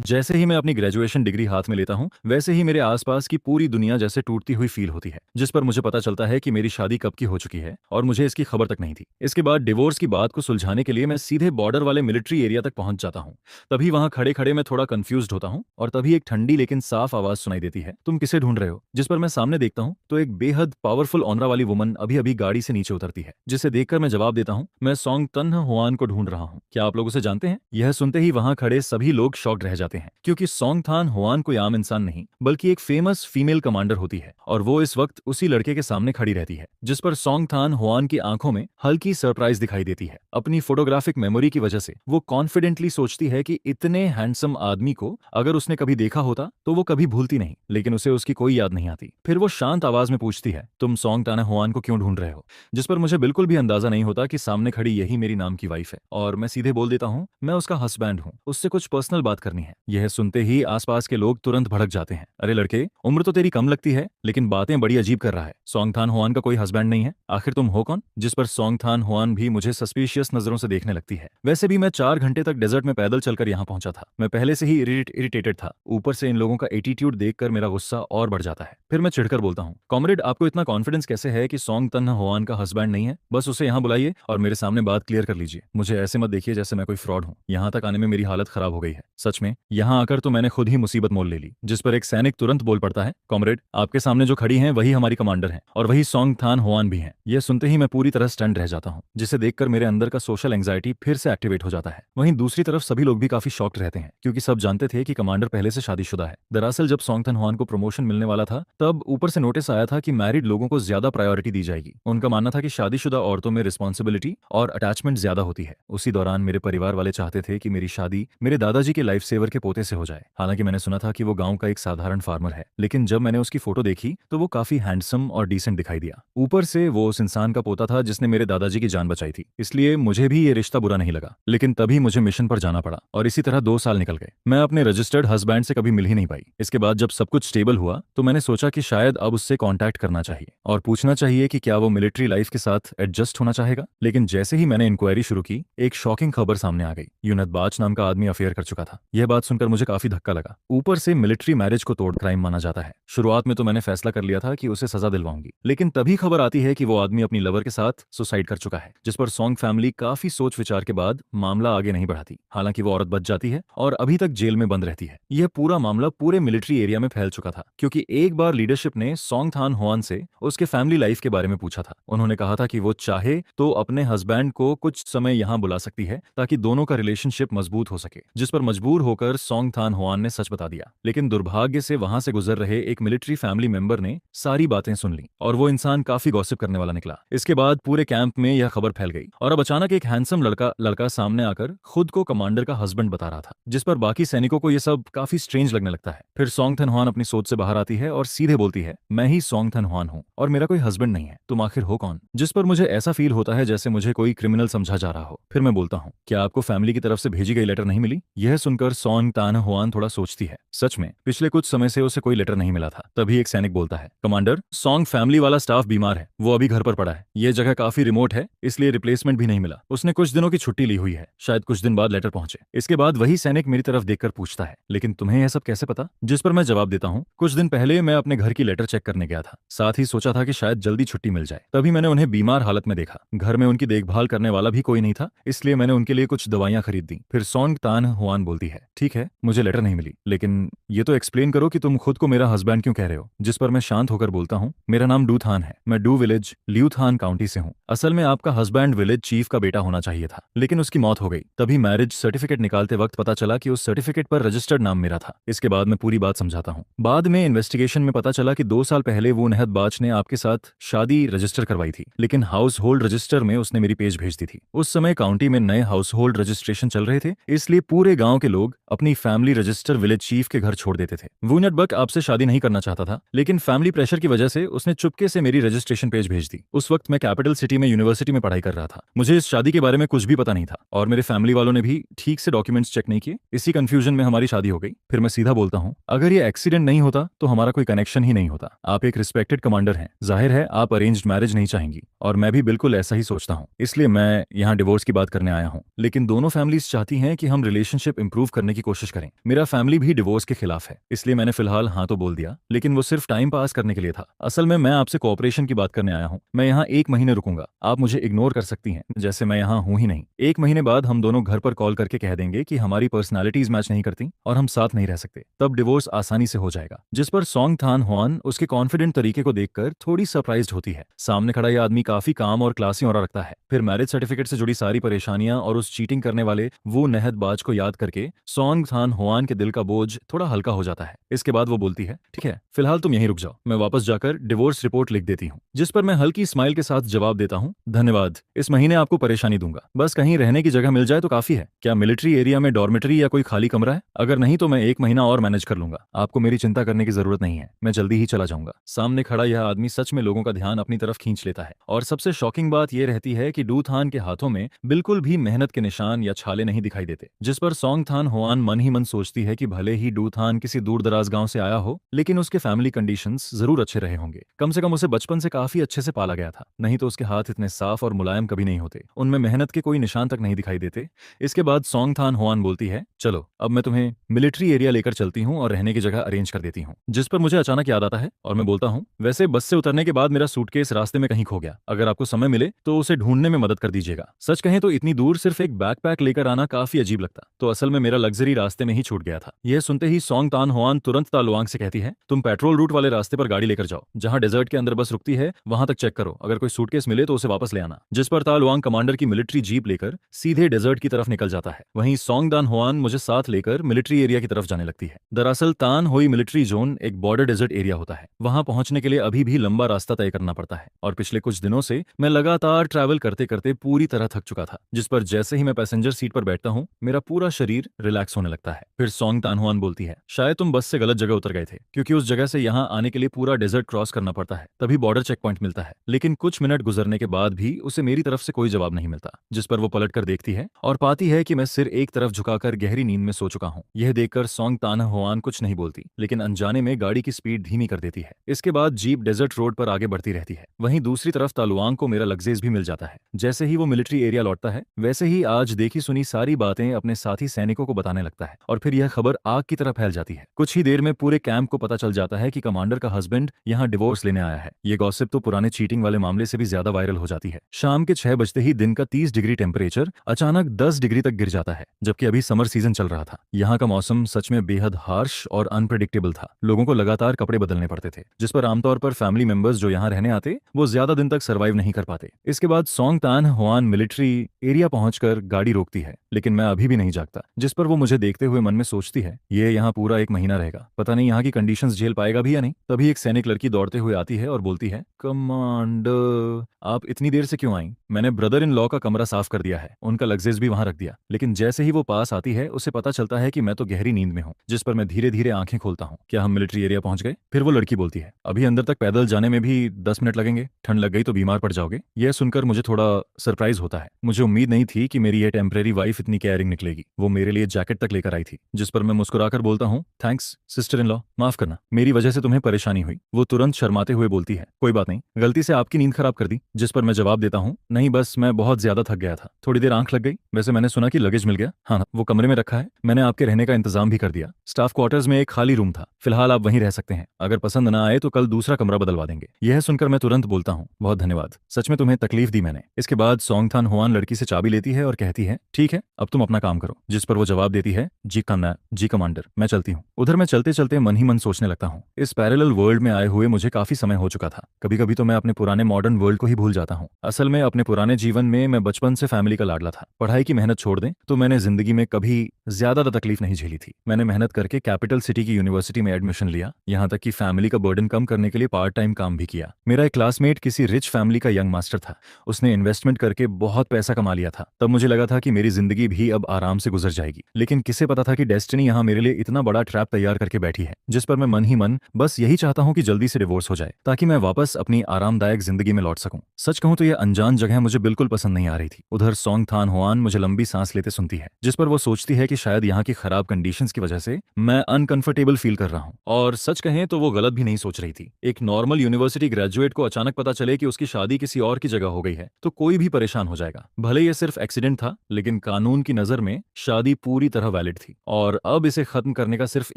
जैसे ही मैं अपनी ग्रेजुएशन डिग्री हाथ में लेता हूँ वैसे ही मेरे आसपास की पूरी दुनिया जैसे टूटती हुई फील होती है, जिस पर मुझे पता चलता है कि मेरी शादी कब की हो चुकी है और मुझे इसकी खबर तक नहीं थी। इसके बाद डिवोर्स की बात को सुलझाने के लिए मैं सीधे बॉर्डर वाले मिलिट्री एरिया तक पहुंच जाता हूँ। तभी वहां खड़े खड़े मैं थोड़ा कंफ्यूज्ड होता हूँ और तभी एक ठंडी लेकिन साफ आवाज सुनाई देती है, तुम किसे ढूंढ रहे हो? जिस पर मैं सामने देखता हूँ तो एक बेहद पावरफुल ऑनरा वाली वुमन अभी अभी गाड़ी से नीचे उतरती है, जिसे देखकर मैं जवाब देता हूँ, मैं सोंग तन्ह हुआन को ढूंढ रहा हूँ, क्या आप लोग उसे जानते हैं? यह सुनते ही वहां खड़े सभी लोग शॉक्ड रह जाते हैं, क्योंकि सोंग थान हुआन कोई आम इंसान नहीं बल्कि एक फेमस फीमेल कमांडर होती है और वो इस वक्त उसी लड़के के सामने खड़ी रहती है, जिस पर सोंग थान हुआन की आंखों में हल्की सरप्राइज दिखाई देती है। अपनी फोटोग्राफिक मेमोरी की वजह से वो कॉन्फिडेंटली सोचती है कि इतने हैंडसम आदमी को अगर उसने कभी देखा होता तो वो कभी भूलती नहीं, लेकिन उसे उसकी कोई याद नहीं आती। फिर वो शांत आवाज में पूछती है, तुम सोंग ताना हुआन को क्यों ढूंढ रहे हो? जिस पर मुझे बिल्कुल भी अंदाजा नहीं होता कि सामने खड़ी यही मेरी नाम की वाइफ है, और मैं सीधे बोल देता हूँ, मैं उसका हस्बैंड हूँ, उससे कुछ पर्सनल बात करनी है। यह सुनते ही आसपास के लोग तुरंत भड़क जाते हैं, अरे लड़के, उम्र तो तेरी कम लगती है लेकिन बातें बड़ी अजीब कर रहा है, सोंग थान हुआन का कोई हस्बैंड नहीं है, आखिर तुम हो कौन? जिस पर सोंग थान हुआन भी मुझे सस्पिशियस नजरों से देखने लगती है। वैसे भी मैं 4 घंटे तक डेजर्ट में पैदल चलकर यहाँ पहुंचा था, मैं पहले से ही इरिटेटेड था, ऊपर से इन लोगों का एटीट्यूड देखकर मेरा गुस्सा और बढ़ जाता है। फिर मैं चिढ़कर बोलता हूँ, कॉमरेड, आपको इतना कॉन्फिडेंस कैसे है कि सोंग तन्ह हुआन का हस्बैंड नहीं है? बस उसे यहाँ बुलाइए और मेरे सामने बात क्लियर कर लीजिए, मुझे ऐसे मत देखिए जैसे मैं कोई फ्रॉड हूँ। यहाँ तक आने में मेरी हालत खराब हो गई है, सच में यहाँ आकर तो मैंने खुद ही मुसीबत मोल ले ली। जिस पर एक सैनिक तुरंत बोल पड़ता है, कॉमरेड, आपके सामने जो खड़ी हैं वही हमारी कमांडर हैं और वही सोंग थान हुआन भी हैं। यह सुनते ही मैं पूरी तरह स्टंड रह जाता हूँ, जिसे देखकर मेरे अंदर का सोशल एंग्जाइटी फिर से एक्टिवेट हो जाता है। वहीं दूसरी तरफ सभी लोग भी काफी शॉक्ड रहते हैं, क्योंकि सब जानते थे कि कमांडर पहले से शादीशुदा है। दरअसल जब सोंग थान हुआन को प्रमोशन मिलने वाला था तब ऊपर से नोटिस आया था कि मैरिड लोगों को ज्यादा प्रायोरिटी दी जाएगी। उनका मानना था कि शादीशुदा औरतों में रिस्पॉन्सिबिलिटी और अटैचमेंट ज्यादा होती है। उसी दौरान मेरे परिवार वाले चाहते थे कि मेरी शादी मेरे दादाजी के लाइफ सेवर के पोते से हो जाए। हालांकि मैंने सुना था कि वो गांव का एक साधारण फार्मर है, लेकिन जब मैंने उसकी फोटो देखी तो वो काफी हैंडसम और डिसेंट दिखाई दिया। ऊपर से वो उस इंसान का पोता था जिसने मेरे दादाजी की जान बचाई थी, इसलिए मुझे भी ये रिश्ता बुरा नहीं लगा। लेकिन तभी मुझे मिशन पर जाना पड़ा और इसी तरह 2 साल निकल गए। मैं अपने रजिस्टर्ड हस्बैंड से कभी मिल ही नहीं पाई। इसके बाद जब सब कुछ स्टेबल हुआ तो मैंने सोचा कि शायद अब उससे कांटेक्ट करना चाहिए और पूछना चाहिए कि क्या वो मिलिट्री लाइफ के साथ एडजस्ट होना चाहेगा। लेकिन जैसे ही मैंने इंक्वायरी शुरू की, एक शॉकिंग खबर सामने आ गई, यूनत बाज नाम का आदमी अफेयर कर चुका था। यह बात सुनकर मुझे काफी धक्का लगा। ऊपर से मिलिट्री मैरिज को तोड़ क्राइम माना जाता है। शुरुआत में तो मैंने फैसला कर लिया था कि उसे सजा दिलवाऊंगी, लेकिन तभी खबर आती है कि वो आदमी अपनी लवर के साथ सुसाइड कर चुका है, जिस पर सोंग फैमिली काफी सोच विचार के बाद मामला आगे नहीं बढ़ाती। हालांकि वो औरत बच जाती है और अभी तक जेल में बंद रहती है। यह पूरा मामला पूरे मिलिट्री एरिया में फैल चुका था, क्योंकि एक बार लीडरशिप ने सोंग थान हुआन से उसके फैमिली लाइफ के बारे में पूछा था। उन्होंने कहा था कि वो चाहे तो अपने हस्बैंड को कुछ समय यहाँ बुला सकती है ताकि दोनों का रिलेशनशिप मजबूत हो सके, जिस पर मजबूर होकर सोंग थान हुआन ने सच बता दिया। लेकिन दुर्भाग्य से वहां से गुजर रहे एक मिलिट्री फैमिली मेंबर ने सारी बातें सुन ली और वो इंसान काफी गॉसिप करने वाला निकला। इसके बाद पूरे कैंप में यह खबर फैल गई और अब अचानक एक हैंडसम लड़का सामने आकर खुद को कमांडर का हस्बैंड बता रहा था, जिस पर बाकी सैनिकों को यह सब काफी स्ट्रेंज लगने लगता है। फिर सोंग थान हुआन अपनी सोच से बाहर आती है और सीधे बोलती है, मैं ही सोंग थान हुआन हूँ और मेरा कोई हस्बैंड नहीं है, तुम आखिर हो कौन? जिस पर मुझे ऐसा फील होता है जैसे मुझे कोई क्रिमिनल समझा जा रहा हो। फिर मैं बोलता हूँ, क्या आपको फैमिली की तरफ से भेजी गई लेटर नहीं मिली? यह सुनकर सोंग तान हुआन थोड़ा सोचती है, सच में पिछले कुछ समय से उसे कोई लेटर नहीं मिला था। तभी एक सैनिक बोलता है, कमांडर, सोंग फैमिली वाला स्टाफ बीमार है, वो अभी घर पर पड़ा है, ये जगह काफी रिमोट है, इसलिए रिप्लेसमेंट भी नहीं मिला, उसने कुछ दिनों की छुट्टी ली हुई है, शायद कुछ दिन बाद लेटर पहुंचे। इसके बाद वही सैनिक मेरी तरफ देखकर पूछता है, लेकिन तुम्हें यह सब कैसे पता? जिस पर मैं जवाब देता हूँ, कुछ दिन पहले मैं अपने घर की लेटर चेक करने गया था, साथ ही सोचा था कि शायद जल्दी छुट्टी मिल जाए। तभी मैंने उन्हें बीमार हालत में देखा, घर में उनकी देखभाल करने वाला भी कोई नहीं था, इसलिए मैंने उनके लिए कुछ दवाइयां खरीद दी। फिर सोंग तान हुआन बोलती है, ठीक है, मुझे लेटर नहीं मिली, लेकिन ये तो एक्सप्लेन करो कि तुम खुद को मेरा हस्बैंड क्यों कह रहे हो? जिस पर मैं शांत होकर बोलता हूँ, मेरा नाम डू थान है, मैं डू विलेज ल्यू थान काउंटी से हूँ। असल में आपका हस्बैंड विलेज चीफ का बेटा होना चाहिए था, लेकिन उसकी मौत हो गई। तभी मैरिज सर्टिफिकेट निकालते वक्त पता चला कि उस सर्टिफिकेट पर रजिस्टर्ड नाम मेरा था। इसके बाद मैं पूरी बात समझाता हूँ। बाद में इन्वेस्टिगेशन में पता चला कि 2 साल पहले वो नहद बाज ने आपके साथ शादी रजिस्टर करवाई थी, लेकिन हाउस होल्ड रजिस्टर में उसने मेरी पेज भेज दी थी। उस समय काउंटी में नए हाउस होल्ड रजिस्ट्रेशन चल रहे थे, इसलिए पूरे गांव के लोग अपनी फैमिली रजिस्टर विलेज चीफ के घर छोड़ देते थे। वूनट बक आपसे शादी नहीं करना चाहता था, लेकिन फैमिली प्रेशर की वजह से उसने चुपके से मेरी रजिस्ट्रेशन पेज भेज दी। उस वक्त मैं कैपिटल सिटी में यूनिवर्सिटी में पढ़ाई कर रहा था, मुझे इस शादी के बारे में कुछ भी पता नहीं था और मेरे फैमिली वालों ने भी ठीक से डॉक्यूमेंट्स चेक नहीं किए। इसी कंफ्यूजन में हमारी शादी हो गई। फिर मैं सीधा बोलता हूँ, अगर ये एक्सीडेंट नहीं होता तो हमारा कोई कनेक्शन ही नहीं होता। आप एक रिस्पेक्टेड कमांडर हैं, जाहिर है आप अरेंज्ड मैरिज नहीं चाहेंगी और मैं भी बिल्कुल ऐसा ही सोचता हूँ, इसलिए मैं यहाँ डिवोर्स की बात करने आया हूँ। लेकिन दोनों फैमिलीज चाहती हैं कि हम रिलेशनशिप इंप्रूव करने की कोशिश करें। मेरा फैमिली भी डिवोर्स के खिलाफ है, इसलिए मैंने फिलहाल हाँ तो बोल दिया, लेकिन वो सिर्फ टाइम पास करने के लिए था। असल में मैं आपसे कोऑपरेशन की बात करने आया हूँ। मैं यहाँ 1 महीने रुकूंगा, आप मुझे इग्नोर कर सकती हैं जैसे मैं यहाँ हूँ ही नहीं। 1 महीने बाद हम दोनों घर पर कॉल करके कह देंगे कि हमारी पर्सनालिटीज मैच नहीं करती और हम साथ नहीं रह सकते, तब डिवोर्स आसानी से हो जाएगा। जिस पर सॉन्ग थान हुआन उसके कॉन्फिडेंट तरीके को देखकर थोड़ी सरप्राइज्ड होती है। सामने खड़ा यह आदमी काफी काम और क्लासी ऑरा रखता है। फिर मैरिज सर्टिफिकेट से जुड़ी सारी परेशानियां और उस चीटिंग करने वाले वो नहदबाज को याद करके सॉन्ग थान हुआन के दिल का बोझ थोड़ा हल्का हो जाता है। इसके बाद वो बोलती है, ठीक है फिलहाल तुम यहीं रुक जाओ, मैं वापस जाकर डिवोर्स रिपोर्ट लिख देती हूँ। जिस पर मैं हल्की स्माइल के साथ जवाब देता हूँ, धन्यवाद, इस महीने आपको परेशानी दूंगा, बस कहीं रहने की जगह मिल जाए तो काफी है। क्या मिलिट्री एरिया में डॉर्मेटरी या कोई खाली कमरा है? अगर नहीं तो मैं 1 महीना और मैनेज कर लूंगा, आपको मेरी चिंता करने की जरूरत नहीं है, मैं जल्दी ही चला जाऊंगा। सामने खड़ा यह आदमी सच में लोगों का ध्यान अपनी तरफ खींच लेता है। और सबसे शॉकिंग बात यह रहती है कि डू थान के हाथों में बिल्कुल भी मेहनत के निशान या छाले नहीं दिखाई देते। जिस पर सॉन्ग थान हुआन मन ही मन सोचती है कि भले ही डू थान किसी दूर दराज गांव से आया हो, लेकिन उसके फैमिली कंडीशंस जरूर अच्छे रहे होंगे। कम से कम उसे बचपन से काफी अच्छे से पाला गया था, नहीं तो उसके हाथ इतने साफ और मुलायम कभी नहीं होते, उनमें मेहनत के कोई निशान तक नहीं दिखाई देते। इसके बाद सॉन्ग थान हुआन बोलती है, चलो अब मैं तुम्हें मिलिट्री एरिया लेकर चलती हूँ और रहने की जगह अरेंज कर देती हूँ। जिस पर मुझे अचानक याद आता है और मैं बोलता हूँ, वैसे बस से उतरने के बाद मेरा सूटकेस रास्ते में कहीं खो गया, अगर आपको समय मिले तो उसे ढूंढने में मदद कर दीजिएगा। सच कहें तो इतनी दूर सिर्फ एक बैकपैक लेकर आना काफी अजीब लगता, तो असल में मेरा लग्जरी रास्ते में ही छूट गया था। यह सुनते ही सॉन्ग तान हुआन तुरंत तालुआंग से कहती है, तुम पेट्रोल रूट वाले रास्ते पर गाड़ी लेकर जाओ, जहां डेजर्ट के अंदर बस रुकती है वहां तक चेक करो, अगर कोई सूटकेस मिले तो उसे वापस ले आना। जिस पर तालुआंग कमांडर की मिलिट्री जीप लेकर सीधे डेजर्ट की तरफ निकल जाता है। वहीं सॉन्ग दान हुआन मुझे साथ लेकर मिलिट्री एरिया की तरफ जाने लगती है। दरअसल तान होई मिलिट्री जोन एक बॉर्डर डेजर्ट एरिया होता है, वहां पहुंचने के लिए अभी भी लंबा रास्ता तय करना पड़ता है और पिछले कुछ दिनों से मैं लगातार ट्रैवल करते करते पूरी तरह थक चुका था। जिस पर जैसे ही मैं पैसेंजर सीट पर बैठता हूँ मेरा पूरा शरीर रिलैक्स होने लगता है। फिर सॉन्ग तानहुआन बोलती है, शायद तुम बस से गलत जगह उतर गए थे, क्योंकि उस जगह से यहाँ आने के लिए पूरा डेजर्ट क्रॉस करना पड़ता है, तभी बॉर्डर चेक पॉइंट मिलता है। लेकिन कुछ मिनट गुजरने के बाद भी उसे मेरी तरफ से कोई जवाब नहीं मिलता। जिस पर वो पलट कर देखती है और पाती है कि मैं सिर एक तरफ झुकाकर गहरी नींद में सो चुका हूँ। यह देखकर सॉन्ग तानहुआन कुछ नहीं बोलती, लेकिन अनजाने में गाड़ी की स्पीड धीमी कर देती है। इसके बाद जीप डेजर्ट रोड पर आगे बढ़ती रहती है। वहीं दूसरी तरफ तालुआंग को मेरा लग्जेज भी मिल जाता है। जैसे ही वो मिलिट्री एरिया लौटता है वैसे ही आज देखी सुनी सारी बातें अपने साथी सैनिकों को बताने लगता है और फिर यह खबर आग की तरह फैल जाती है। कुछ ही देर में पूरे कैंप को पता चल जाता है कि कमांडर का हस्बैंड यहाँ डिवोर्स लेने आया है। ये गॉसिप तो पुराने चीटिंग वाले मामले से भी ज्यादा वायरल हो जाती है। शाम के 6 बजते ही दिन का 30 डिग्री टेम्परेचर अचानक 10 डिग्री तक गिर जाता है, जबकि अभी समर सीजन चल रहा था। यहाँ का मौसम सच में बेहद हार्श और अनप्रेडिक्टेबल था। लोगों को लगातार कपड़े बदलने पड़ते थे, जिस पर आमतौर पर फैमिली मेंबर्स जो यहाँ रहने आते वो ज्यादा दिन तक सर्वाइव नहीं कर पाते। इसके बाद सॉन्ग तान हुआन मिलिट्री एरिया पहुंचकर गाड़ी रोकती है, लेकिन मैं अभी भी नहीं जागता। जिस पर वो मुझे देखते हुए मन में सोचती है, ये यहाँ पूरा 1 महीना रहेगा, पता नहीं यहाँ की कंडीशंस झेल पाएगा भी या नहीं। तभी एक सैनिक लड़की दौड़ते हुए आती है और बोलती है, कमांडर आप इतनी देर से क्यों आई? मैंने ब्रदर इन लॉ का कमरा साफ कर दिया है, उनका लग्जेज भी वहां रख दिया। लेकिन जैसे ही वो पास आती है उसे पता चलता है कि मैं तो गहरी नींद में हूँ। जिस पर मैं धीरे धीरे आंखें खोलता हूँ। क्या हम मिलिट्री एरिया पहुंच गए? फिर वो लड़की बोलती है, अभी अंदर तक पैदल जाने में भी 10 मिनट लगेंगे, ठंड लग गई तो बीमार पड़ जाओगे। यह सुनकर मुझे थोड़ा सरप्राइज होता है। मुझे उम्मीद नहीं थी कि मेरी ये टेम्परेरी वाइफ इतनी केयरिंग निकलेगी। वो मेरे लिए जैकेट तक लेकर आई थी। जिस पर मैं मुस्कुराकर बोलता हूँ, थैंक्स सिस्टर इन लॉ, माफ करना, मेरी वजह से तुम्हें परेशानी हुई। वो तुरंत शर्माते हुए बोलती है, कोई बात नहीं, गलती से आपकी नींद खराब कर दी। जिस पर मैं जवाब देता हूँ, नहीं बस मैं बहुत ज्यादा थक गया था, थोड़ी देर आंख लग गई। वैसे मैंने सुना कि लगेज मिल गया? हाँ, वो कमरे में रखा है, मैंने आपके रहने का इंतजाम भी कर दिया। स्टाफ क्वार्टर्स में एक खाली रूम था, फिलहाल आप वहीं रह सकते हैं। अगर पसंद ना आए तो कल दूसरा कमरा बदलवा देंगे। यह सुनकर मैं तुरंत बोलता हूँ, बहुत धन्यवाद, सच में तुम्हें तकलीफ दी मैंने। इसके बाद सॉन्ग थान हुआन लड़की से चाबी लेती है और कहती है, ठीक है अब तुम अपना काम करो। जिस पर वो जवाब देती है, जी कमांडर, मैं चलती हूँ। उधर मैं चलते चलते मन ही मन सोचने लगता हूँ, इस पैरेलल वर्ल्ड में आए हुए मुझे काफी समय हो चुका था। कभी कभी तो मैं अपने पुराने मॉडर्न वर्ल्ड को ही भूल जाता हूँ। असल में अपने पुराने जीवन में मैं बचपन से फैमिली का लाडला था। पढ़ाई की मेहनत छोड़ दें तो मैंने जिंदगी में कभी ज्यादा तकलीफ नहीं झेली थी। मैंने मेहनत करके कैपिटल सिटी की यूनिवर्सिटी में एडमिशन लिया, यहाँ तक कि फैमिली का बर्डन कम करने के लिए पार्ट टाइम काम भी किया। मेरा एक क्लासमेट किसी रिच फैमिली का यंग मास्टर था, उसने इन्वेस्टमेंट करके बहुत पैसा कमा लिया था। तब मुझे लगा था कि मेरी जिंदगी भी अब आराम से गुजर जाएगी, लेकिन किसे पता था कि डेस्टिनी यहाँ मेरे लिए इतना बड़ा ट्रैप तैयार करके बैठी है। जिस पर मैं मन ही मन बस यही चाहता हूँ कि जल्दी से डिवोर्स हो जाए, ताकि मैं वापस अपनी आरामदायक जिंदगी में लौट सकूं। सच कहूं तो यह अनजान जगह मुझे बिल्कुल पसंद नहीं आ रही थी। उधर सॉन्ग थान हुआन मुझे लंबी सांस लेते सुनती है, जिस पर वो सोचती है कि शायद यहाँ की खराब कंडीशंस की वजह से मैं अनकंफर्टेबल फील कर रहा हूँ। और सच कहें तो वो गलत भी नहीं सोच रही थी। एक नॉर्मल यूनिवर्सिटी ग्रेजुएट को अचानक पता चले कि उसकी शादी किसी और की जगह हो गई है तो कोई भी परेशान हो जाएगा। भले ये सिर्फ एक्सीडेंट था, लेकिन कानून की नजर में शादी पूरी तरह वैलिड थी और अब इसे खत्म करने का सिर्फ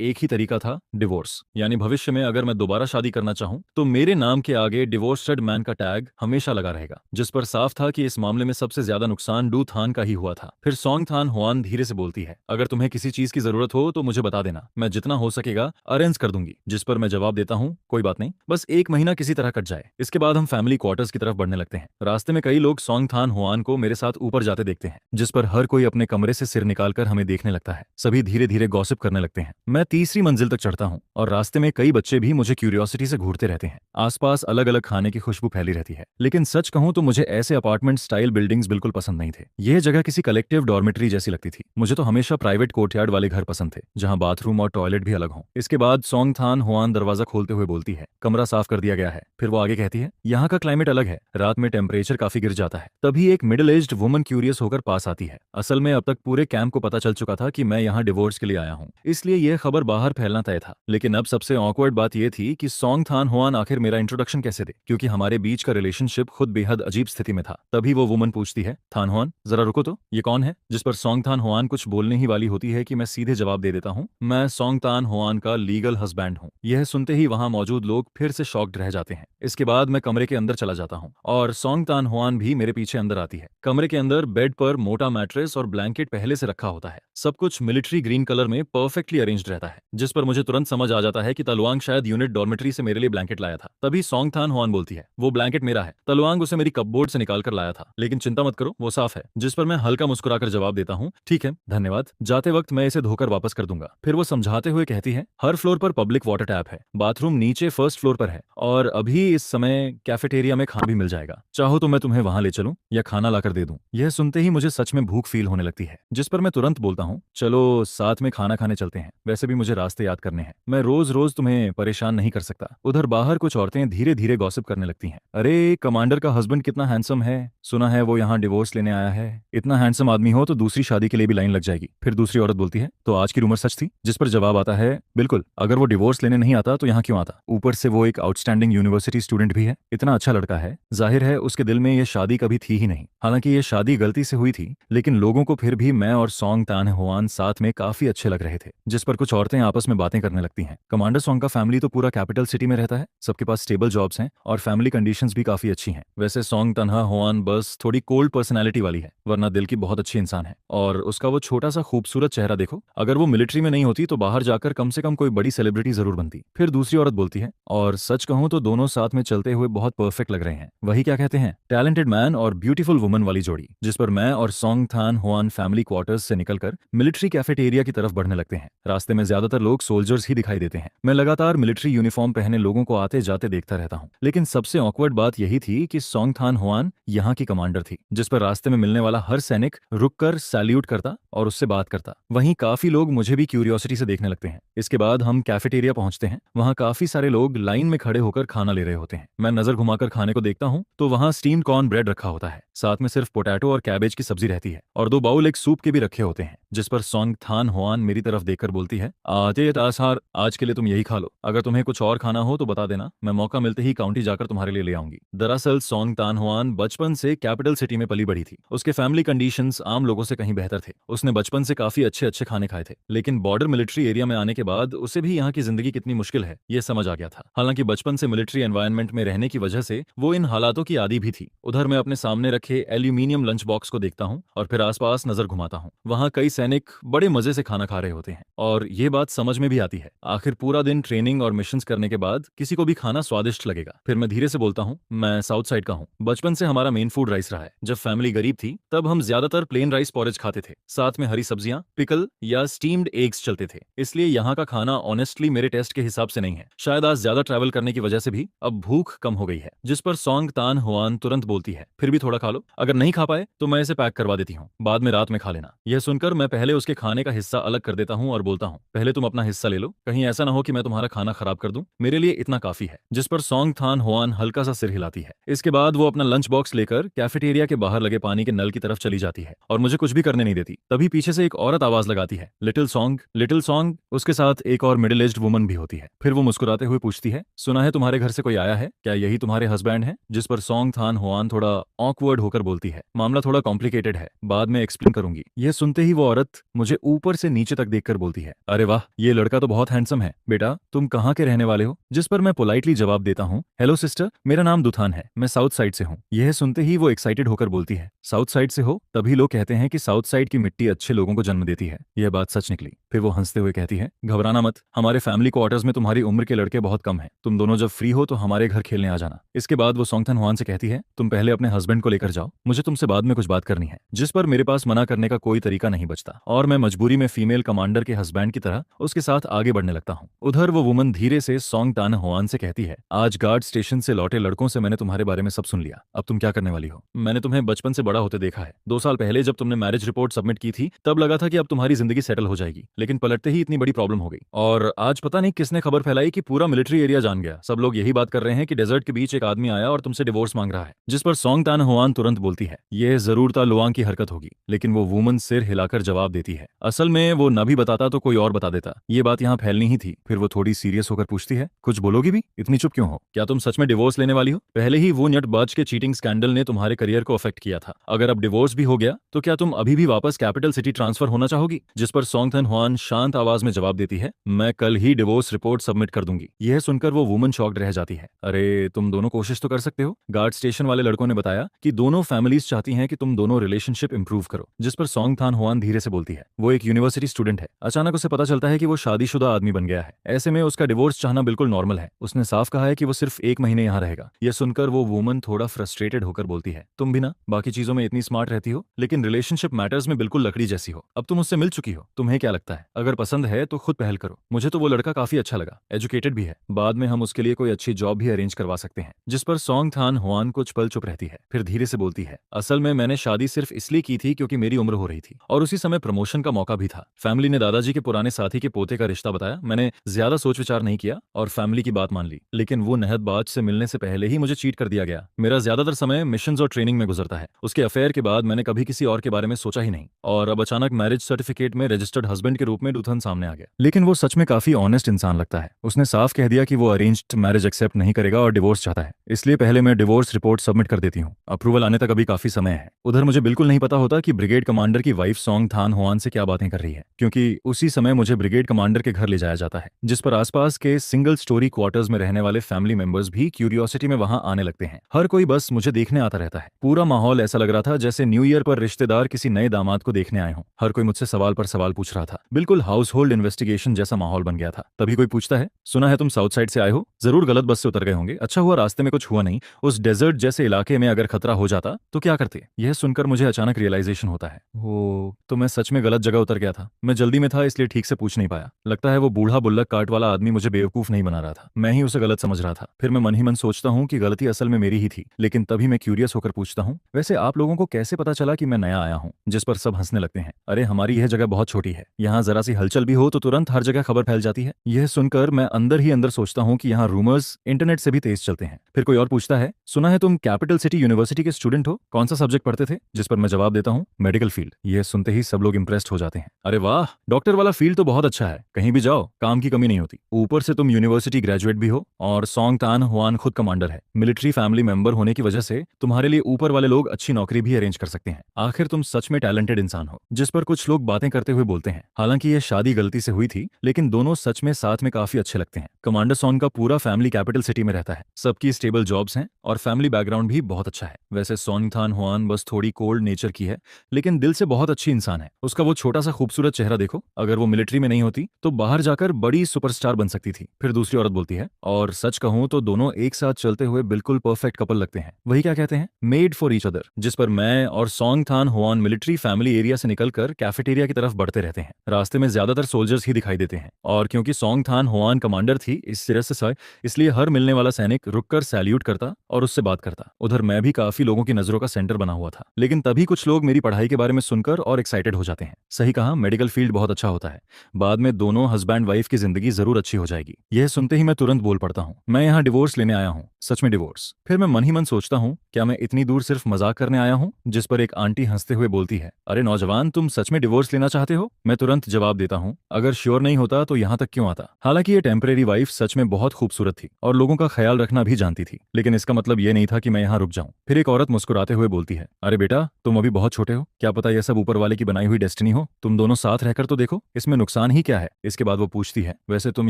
एक ही तरीका था, डिवोर्स। यानी भविष्य में अगर मैं दोबारा शादी करना चाहूं तो मेरे नाम के आगे डिवोर्स्ड मैन का टैग हमेशा लगा रहेगा, जिस पर साफ था कि इस मामले में सबसे ज्यादा नुकसान डू थान का ही हुआ था। फिर सॉन्ग थान हुआन धीरे से बोलती है, अगर तुम्हें किसी चीज की जरूरत हो तो मुझे बता देना, मैं जितना हो सकेगा अरेंज कर दूंगी। जिस पर मैं जवाब देता हूँ, कोई बात नहीं, बस एक महीना किसी तरह कट जाए। इसके बाद हम फैमिली क्वार्टर्स की तरफ बढ़ने लगते हैं। रास्ते में कई लोग सॉन्ग थान हुआन को मेरे साथ ऊपर जाते देखते हैं, जिस पर हर कोई अपने कमरे से सिर निकालकर हमें देखने लगता है। सभी धीरे धीरे गॉसिप करने लगते हैं। मैं तीसरी मंजिल तक चढ़ता हूँ और रास्ते में कई बच्चे भी मुझे क्यूरियोसिटी से घूरते रहते हैं। आसपास अलग अलग खाने की खुशबू फैली रहती है, लेकिन सच कहूं तो मुझे ऐसे अपार्टमेंट स्टाइल बिल्डिंग्स बिल्कुल पसंद नहीं थे। यह जगह किसी कलेक्टिव डॉर्मेटरी जैसी लगती थी। मुझे तो हमेशा प्राइवेट कोर्टयार्ड वाले घर पसंद थे, जहां बाथरूम और टॉयलेट भी अलग हों। इसके बाद सॉन्ग थान हुआन दरवाजा खोलते हुए बोलती है, कमरा साफ कर दिया गया है। फिर वो आगे कहती है, यहाँ का क्लाइमेट अलग है, रात में टेम्परेचर काफी गिर जाता है। तभी एक मिडिल एज्ड वुमन क्यूरियस होकर पास आती है। असल में अब तक पूरे कैंप को पता चल चुका था कि मैं यहाँ डिवोर्स के लिए आया हूँ, इसलिए यह खबर बाहर फैलना तय था। लेकिन अब सबसे ऑकवर्ड बात यह थी कि सॉन्ग थान हुआन आखिर मेरा इंट्रोडक्शन कैसे दे, क्योंकि हमारे बीच का रिलेशनशिप खुद बेहद अजीब स्थिति में था। तभी वो वुमन पूछती है, थान हुआन जरा रुको तो, ये कौन है? जिस पर सॉन्ग थान हुआन कुछ बोलने ही वाली होती है कि मैं सीधे जवाब दे देता हूँ, मैं सॉन्ग थान हुआन का लीगल हस्बैंड हूँ। यह सुनते ही वहां मौजूद लोग फिर से शॉक्ड रह जाते हैं। इसके बाद मैं कमरे के अंदर चला जाता हूँ और सॉन्ग थान हुआन भी मेरे पीछे अंदर आती है। कमरे के अंदर बेड पर मोटा मैट्रेस और ब्लैंकेट पहले से रखा होता है। सब कुछ मिलिट्री ग्रीन कलर में परफेक्टली अरेंज्ड रहता है, जिस पर मुझे तुरंत समझ आ जाता है कि तलवांग शायद यूनिट डॉर्मेटरी से मेरे लिए ब्लैंकेट लाया था। तभी सॉन्ग थान हुआन बोलती है, वो ब्लैंकेट मेरा है, तलवांग उसे मेरी कपबोर्ड से निकाल कर लाया था, लेकिन चिंता मत करो, वो साफ है। जिस पर मैं हल्का मुस्कुराकर जवाब देता हूँ, ठीक है, धन्यवाद, जाते वक्त मैं इसे धोकर वापस कर दूंगा। फिर वो समझाते हुए कहती है, हर फ्लोर पर पब्लिक वाटर टैप है, बाथरूम नीचे फर्स्ट फ्लोर पर है और अभी इस समय कैफेटेरिया में खाना भी मिल जाएगा। चाहो तो मैं तुम्हें वहां ले चलूं या खाना लाकर दे दूं। यह सुनते ही मुझे सच में भूख फील होने लगती है, जिस पर मैं तुरंत बोलता हूँ, चलो साथ में खाना खाने चलते हैं, वैसे भी मुझे रास्ते याद करने हैं, मैं रोज रोज तुम्हें परेशान नहीं कर सकता। उधर बाहर कुछ औरतें धीरे धीरे गॉसिप करने लगती हैं, अरे कमांडर का हस्बैंड कितना हैंडसम है, सुना है वो यहाँ डिवोर्स लेने आया है, इतना हैंडसम आदमी हो तो दूसरी शादी के लिए भी लाइन लग जाएगी। फिर दूसरी औरत बोलती है, तो आज की रूमर सच थी? जिस पर जवाब आता है, बिल्कुल, अगर वो डिवोर्स लेने नहीं आता तो यहाँ क्यों आता? ऊपर से वो एक आउटस्टैंडिंग यूनिवर्सिटी स्टूडेंट भी है, इतना अच्छा लड़का है, जाहिर है उसके दिल में ये शादी कभी थी ही नहीं। हालांकि ये शादी गलती से हुई थी, लेकिन लोगों को फिर भी मैं और सॉन्ग थान हुआन साथ में काफी अच्छे लग रहे थे। जिस पर कुछ औरतें आपस में बातें करने लगती हैं। कमांडर सॉन्ग का फैमिली तो पूरा कैपिटल सिटी में रहता है, सबके पास स्टेबल जॉब्स हैं और फैमिली कंडीशंस भी काफी अच्छी हैं। वैसे सॉन्ग तन्हा हुआन बस थोड़ी कोल्ड पर्सनैलिटी वाली है, वरना दिल की बहुत अच्छी इंसान है। और उसका वो छोटा सा खूबसूरत चेहरा देखो, अगर वो मिलिट्री में नहीं होती तो बाहर जाकर कम से कम कोई बड़ी सेलिब्रिटी जरूर बनती। फिर दूसरी औरत बोलती है, और सच कहूं तो दोनों साथ में चलते हुए बहुत परफेक्ट लग रहे हैं, वही क्या कहते हैं, टैलेंटेड मैन और ब्यूटीफुल वुमन वाली जोड़ी। जिस पर मैं और सॉन्ग थान हुआन फैमिली क्वार्टर्स से निकलकर मिलिट्री कैफेटेरिया की तरफ बढ़ने लगते हैं। रास्ते में ज्यादातर लोग सोल्जर्स ही दिखाई देते हैं। मैं लगातार मिलिट्री यूनिफॉर्म पहने लोगों को आते जाते देखता रहता हूँ, लेकिन सबसे ऑकवर्ड बात यही थी कि सॉन्ग थान हुआन यहाँ की कमांडर थी, जिस पर रास्ते में मिलने वाला हर सैनिक रुककर सैल्यूट करता और उससे बात करता। वहीं काफी लोग मुझे भी क्यूरियोसिटी से देखने लगते हैं। इसके बाद हम कैफेटेरिया पहुंचते हैं। वहां काफी सारे लोग लाइन में खड़े होकर खाना ले रहे होते हैं। मैं नजर घुमाकर खाने को देखता हूँ तो वहां स्टीम्ड कॉर्न ब्रेड रखा होता है, साथ में सिर्फ पोटैटो और कैबेज की सब्जी रहती है और 2 बाउल एक सूप के भी रखे होते हैं। जिस पर सॉन्ग थान हुआन मेरी तरफ देखकर बोलती है, आते आसार, आज के लिए तुम यही खा लो, अगर तुम्हें कुछ और खाना हो तो बता देना, मैं मौका मिलते ही काउंटी जाकर तुम्हारे लिए ले आऊंगी। दरअसल सॉन्ग थान हुआन बचपन से कैपिटल सिटी में पली बड़ी थी। उसके फैमिली कंडीशंस आम लोगों से कहीं बेहतर थे। उसने बचपन से काफी अच्छे अच्छे खाने खाए थे, लेकिन बॉर्डर मिलिट्री एरिया में आने के बाद उसे भी यहाँ की जिंदगी कितनी मुश्किल है ये समझ आ गया था। हालांकि बचपन से मिलिट्री एनवायरनमेंट में रहने की वजह से वो इन हालातों की आदी भी थी। उधर मैं अपने सामने रखे एल्यूमिनियम लंच बॉक्स को देखता हूँ और फिर आसपास नजर घुमाता हूँ। वहाँ कई सैनिक बड़े मजे से खाना खा रहे होते हैं और ये बात समझ में भी आती है, आखिर पूरा दिन ट्रेनिंग और मिशंस करने के बाद किसी को भी खाना स्वादिष्ट लगेगा। फिर मैं धीरे से बोलता हूँ, मैं साउथ साइड का हूँ, बचपन से हमारा मेन फूड राइस रहा है। जब फैमिली गरीब थी तब हम ज्यादातर प्लेन राइस पॉरेज खाते थे, साथ में हरी सब्जियां, पिकल या स्टीम्ड एग्स चलते थे। इसलिए यहाँ का खाना ऑनेस्टली मेरे टेस्ट के हिसाब से नहीं है। शायद आज ज्यादा ट्रैवल करने की वजह से भी अब भूख कम हो गई है। जिस पर सॉन्ग थान हुआन तुरंत बोलती है, फिर भी थोड़ा खा लो, अगर नहीं खा पाए तो मैं इसे पैक करवा देती हूँ, बाद में रात में खा लेना। यह सुनकर मैं पहले उसके खाने का हिस्सा अलग कर देता हूँ और बोलता हूँ, पहले तुम अपना हिस्सा ले लो, कहीं ऐसा ना हो कि मैं तुम्हारा खाना खराब कर दूं, मेरे लिए इतना काफी है। जिस पर सॉन्ग थान हुआन हल्का सा सिर हिलाती है। इसके बाद वो अपना लंच बॉक्स लेकर कैफेटेरिया के बाहर लगे पानी के नल की तरफ चली जाती है और मुझे कुछ भी करने नहीं देती। तभी पीछे से एक औरत आवाज लगाती है, लिटिल सॉन्ग, लिटिल सॉन्ग। उसके साथ एक और मिडिल एज्ड वुमन भी होती है। फिर वो मुस्कुराते हुए पूछती है, सुना है तुम्हारे घर से कोई आया है, क्या यही तुम्हारे हस्बैंड है? जिस पर सॉन्ग थान हुआन थोड़ा ऑकवर्ड होकर बोलती है, मामला थोड़ा कॉम्प्लिकेटेड है, बाद में एक्सप्लेन करूंगी। यह सुनते ही वो औरत औरत मुझे ऊपर से नीचे तक देखकर बोलती है, अरे वाह, ये लड़का तो बहुत हैंडसम है। बेटा, तुम कहाँ के रहने वाले हो? जिस पर मैं पोलाइटली जवाब देता हूँ, हेलो सिस्टर, मेरा नाम दुथान है, मैं साउथ साइड से हूँ। यह सुनते ही वो एक्साइटेड होकर बोलती है, साउथ साइड से हो? तभी लोग कहते हैं कि साउथ साइड की मिट्टी अच्छे लोगों को जन्म देती है। यह बात सच निकली। फिर वो हंसते हुए कहती है, घबराना मत, हमारे फैमिली क्वार्टर्स में तुम्हारी उम्र के लड़के बहुत कम हैं। तुम दोनों जब फ्री हो तो हमारे घर खेलने आ जाना। इसके बाद वो सोंगथन हुआन से कहती है, तुम पहले अपने हस्बैंड को लेकर जाओ, मुझे तुमसे बाद में कुछ बात करनी है। जिस पर मेरे पास मना करने का कोई तरीका नहीं बचता और मैं मजबूरी में फीमेल कमांडर के हस्बैंड की तरह उसके साथ आगे बढ़ने लगता हूँ। उधर वो वुमन धीरे से सोंगतान हुआन से कहती है, आज गार्ड स्टेशन से लौटे लड़कों से मैंने तुम्हारे बारे में सब सुन लिया, अब तुम क्या करने वाली हो? मैंने तुम्हें बचपन से बड़ा होते देखा है। 2 साल पहले जब तुमने मैरिज रिपोर्ट सबमिट की थी तब लगा था कि अब तुम्हारी जिंदगी सेटल हो जाएगी, लेकिन पलटते ही इतनी बड़ी प्रॉब्लम हो गई। और आज पता नहीं किसने खबर फैलाई कि पूरा मिलिट्री एरिया जान गया। सब लोग यही बात कर रहे हैं कि डेजर्ट के बीच एक आदमी आया और तुमसे डिवोर्स मांग रहा है। जिस पर सोंगतान हुआन तुरंत बोलती है, यह जरूर ता लुआंग की हरकत होगी। लेकिन वो वुमन सिर हिलाकर जवाब देती है, असल में वो न भी बताता तो कोई और बता देता, ये बात यहाँ फैलनी ही थी। फिर वो थोड़ी सीरियस होकर पूछती है, कुछ बोलोगी भी? इतनी चुप क्यों हो? क्या तुम सच में डिवोर्स लेने वाली हो? पहले ही वो न्यटबाज के चीटिंग स्कैंडल ने तुम्हारे करियर को अफेक्ट किया था। अगर अब डिवोर्स भी हो गया तो क्या तुम अभी भी वापस कैपिटल सिटी ट्रांसफर होना चाहोगी? जिस पर सोंगथन हुआन शांत आवाज में जवाब देती है, मैं कल ही डिवोर्स रिपोर्ट सबमिट कर दूंगी। यह सुनकर वो वुमन शॉक्ड रह जाती है। अरे, तुम दोनों कोशिश तो कर सकते हो। गार्ड स्टेशन वाले लड़कों ने बताया कि दोनों फैमिलीज चाहती हैं कि तुम दोनों रिलेशनशिप इंप्रूव करो। जिस पर सोंगथान हुआन धीरे से बोलती है, वो एक यूनिवर्सिटी स्टूडेंट है। अचानक उसे पता चलता है कि वो शादीशुदा आदमी बन गया है। ऐसे में उसका डिवोर्स चाहना बिल्कुल नॉर्मल है। उसने साफ कहा है कि वो सिर्फ 1 महीने यहाँ रहेगा। यह सुनकर वो वुमन थोड़ा फ्रस्ट्रेटेड होकर बोलती है, तुम भी ना बाकी चीजों में इतनी स्मार्ट रहती हो, लेकिन रिलेशनशिप मैटर्स में बिल्कुल लकड़ी जैसी हो। अब तुम उससे मिल चुकी हो, तुम्हें क्या लगता है? अगर पसंद है तो खुद पहल करो। मुझे तो वो लड़का काफी अच्छा लगा, एजुकेटेड भी है। बाद में हम उसके लिए कोई अच्छी जॉब भी अरेंज करवा सकते हैं। जिस पर सोंगथान हुआन कुछ पल चुप रहती है, फिर धीरे से बोलती है, असल में मैंने शादी सिर्फ इसलिए की थी क्योंकि मेरी उम्र हो रही थी और उसी समय प्रमोशन का मौका भी था। फैमिली ने दादाजी के पुराने साथी के पोते का रिश्ता बताया। मैंने ज्यादा सोच विचार नहीं किया और फैमिली की बात मान ली। लेकिन वो नहदबाज से मिलने से पहले ही मुझे चीट कर दिया गया। मेरा ज्यादातर समय मिशंस और ट्रेनिंग में गुजरता है। उसके अफेयर के बाद मैंने कभी किसी और के बारे में सोचा ही नहीं और अब अचानक मैरिज सर्टिफिकेट में रजिस्टर्ड हस्बैंड के रूप में डुथन सामने आ गया। लेकिन वो सच में काफी ऑनेस्ट इंसान लगता है। उसने साफ कह दिया कि वो अरेंज्ड मैरिज एक्सेप्ट नहीं करेगा और डिवोर्स चाहता है। इसलिए पहले मैं डिवोर्स रिपोर्ट सबमिट कर देती हूँ। अप्रूवल आने तक अभी काफी समय है। उधर मुझे बिल्कुल नहीं पता होता कि ब्रिगेड कमांडर की वाइफ सोंगथान हुआन से क्या बातें कर रही है, क्योंकि उसी समय मुझे ब्रिगेड कमांडर के घर ले जाया जाता है। जिस पर आसपास के सिंगल स्टोरी क्वार्टर्स में रहने वाले फैमिली मेंबर्स भी क्यूरियोसिटी में वहां आने लगते हैं। हर कोई बस मुझे देखने आता रहता है। पूरा माहौल ऐसा लग रहा था जैसे न्यू ईयर पर रिश्तेदार किसी नए दामाद को देखने आए हों। हर कोई मुझसे सवाल पर सवाल पूछ रहा था। बिल्कुल हाउस होल्ड इन्वेस्टिगेशन जैसा माहौल बन गया था। तभी कोई पूछता है, सुना है तुम साउथ साइड से आए हो, जरूर गलत बस से उतर गए होंगे। अच्छा हुआ रास्ते में कुछ हुआ नहीं। उस डेजर्ट जैसे इलाके में अगर खतरा हो जाता तो क्या करते? यह सुनकर मुझे अचानक रियलाइजेशन होता है, वो तो मैं सच में गलत जगह उतर गया था। मैं जल्दी में था इसलिए ठीक से पूछ नहीं पाया। लगता है वो बूढ़ा बुल्लक काट वाला आदमी मुझे बेवकूफ नहीं बना रहा था, मैं ही उसे गलत समझ रहा था। फिर मैं मन ही मन सोचता हूँ कि गलती असल में मेरी ही थी। लेकिन तभी मैं क्यूरियस होकर पूछता हूँ, वैसे आप लोगों को कैसे पता चला कि मैं नया आया हूँ? जिस पर सब हंसने लगते हैं। अरे, हमारी यह जगह बहुत छोटी है, यहाँ जरा सी हलचल भी हो तो तुरंत हर जगह खबर फैल जाती है। यह सुनकर मैं अंदर ही अंदर सोचता हूँ कि यहाँ रूमर्स इंटरनेट से भी तेज चलते हैं। फिर कोई और पूछता है, सुना है तुम कैपिटल सिटी यूनिवर्सिटी के स्टूडेंट हो, कौन सा सब्जेक्ट पढ़ते थे? जिस पर मैं जवाब देता हूँ, मेडिकल फील्ड। यह सुनते ही सब लोग इंप्रेस्ड हो जाते हैं। अरे वाह, डॉक्टर वाला फील्ड तो बहुत अच्छा है, कहीं भी जाओ काम की कमी नहीं होती। ऊपर से तुम यूनिवर्सिटी ग्रेजुएट भी हो और सोंगतान हुआन खुद कमांडर है। मिलिट्री फैमिली मेंबर होने की वजह से तुम्हारे लिए ऊपर वाले लोग अच्छी नौकरी भी अरेंज कर सकते हैं। आखिर तुम सच में टैलेंटेड इंसान हो। जिस पर कुछ लोग बातें करते हुए बोलते हैं, हालांकि यह शादी गलती से हुई थी, लेकिन दोनों सच में साथ में काफी अच्छे लगते हैं। कमांडर सोन का पूरा फैमिली कैपिटल सिटी में रहता है। सबकी स्टेबल जॉब्स हैं और फैमिली बैकग्राउंड भी बहुत अच्छा है। वैसे सोंगथान हुआन बस थोड़ी कोल्ड नेचर की है, लेकिन दिल से बहुत अच्छी इंसान है। उसका वो छोटा सा खूबसूरत चेहरा देखो, अगर वो मिलिट्री में नहीं होती तो बाहर जाकर बड़ी सुपरस्टार बन सकती थी। फिर दूसरी औरत बोलती है, और सच कहूं तो दोनों एक साथ चलते हुए बिल्कुल परफेक्ट कपल लगते हैं। वही क्या कहते हैं, मेड फॉर ईच अदर। जिस पर मैं और सोंगथान हुआन मिलिट्री फैमिली एरिया से निकलकर कैफेटेरिया की तरफ बढ़ते रहते हैं। रास्ते में ज्यादातर सोल्जर्स ही दिखाई देते हैं और क्योंकि सोंगथान हुआन कमांडर थी इस तरह से इसलिए हर मिलने वाला सैनिक रुककर सैल्यूट करता और उससे बात करता। उधर मैं भी काफी लोगों की नजरों का सेंटर बना हुआ था। लेकिन तभी कुछ लोग मेरी पढ़ाई के बारे में सुनकर और एक्साइटेड हो जाते हैं। सही कहा, मेडिकल फील्ड बहुत अच्छा होता है। बाद में दोनों हस्बैंड वाइफ की जिंदगी जरूर अच्छी हो जाएगी। यह सुनते ही मैं तुरंत बोल पड़ता हूँ, मैं यहाँ डिवोर्स लेने आया हूँ, सच में डिवोर्स। फिर मैं मन ही मन सोचता हूँ, क्या मैं इतनी दूर सिर्फ मजाक करने आया हूँ? जिस पर एक आंटी हंसते हुए बोलती है, अरे नौजवान, तुम सच में डिवोर्स लेना चाहते हो? मैं तुरंत जवाब देता हूँ, अगर श्योर नहीं होता तो यहाँ तक क्यों आता। हालांकि ये टेम्परेरी वाइफ सच में बहुत खूबसूरत थी और लोगों का ख्याल रखना भी जानती थी, लेकिन इसका मतलब ये नहीं था कि मैं यहाँ रुक जाऊँ। फिर एक औरत मुस्कुराते हुए बोलती है, अरे बेटा, तुम अभी बहुत छोटे हो, क्या पता यह सब ऊपर वाले की बनाई बनाई हुई डेस्टिनी हो। तुम दोनों साथ रहकर तो देखो, इसमें नुकसान ही क्या है। इसके बाद वो पूछती है, वैसे तुम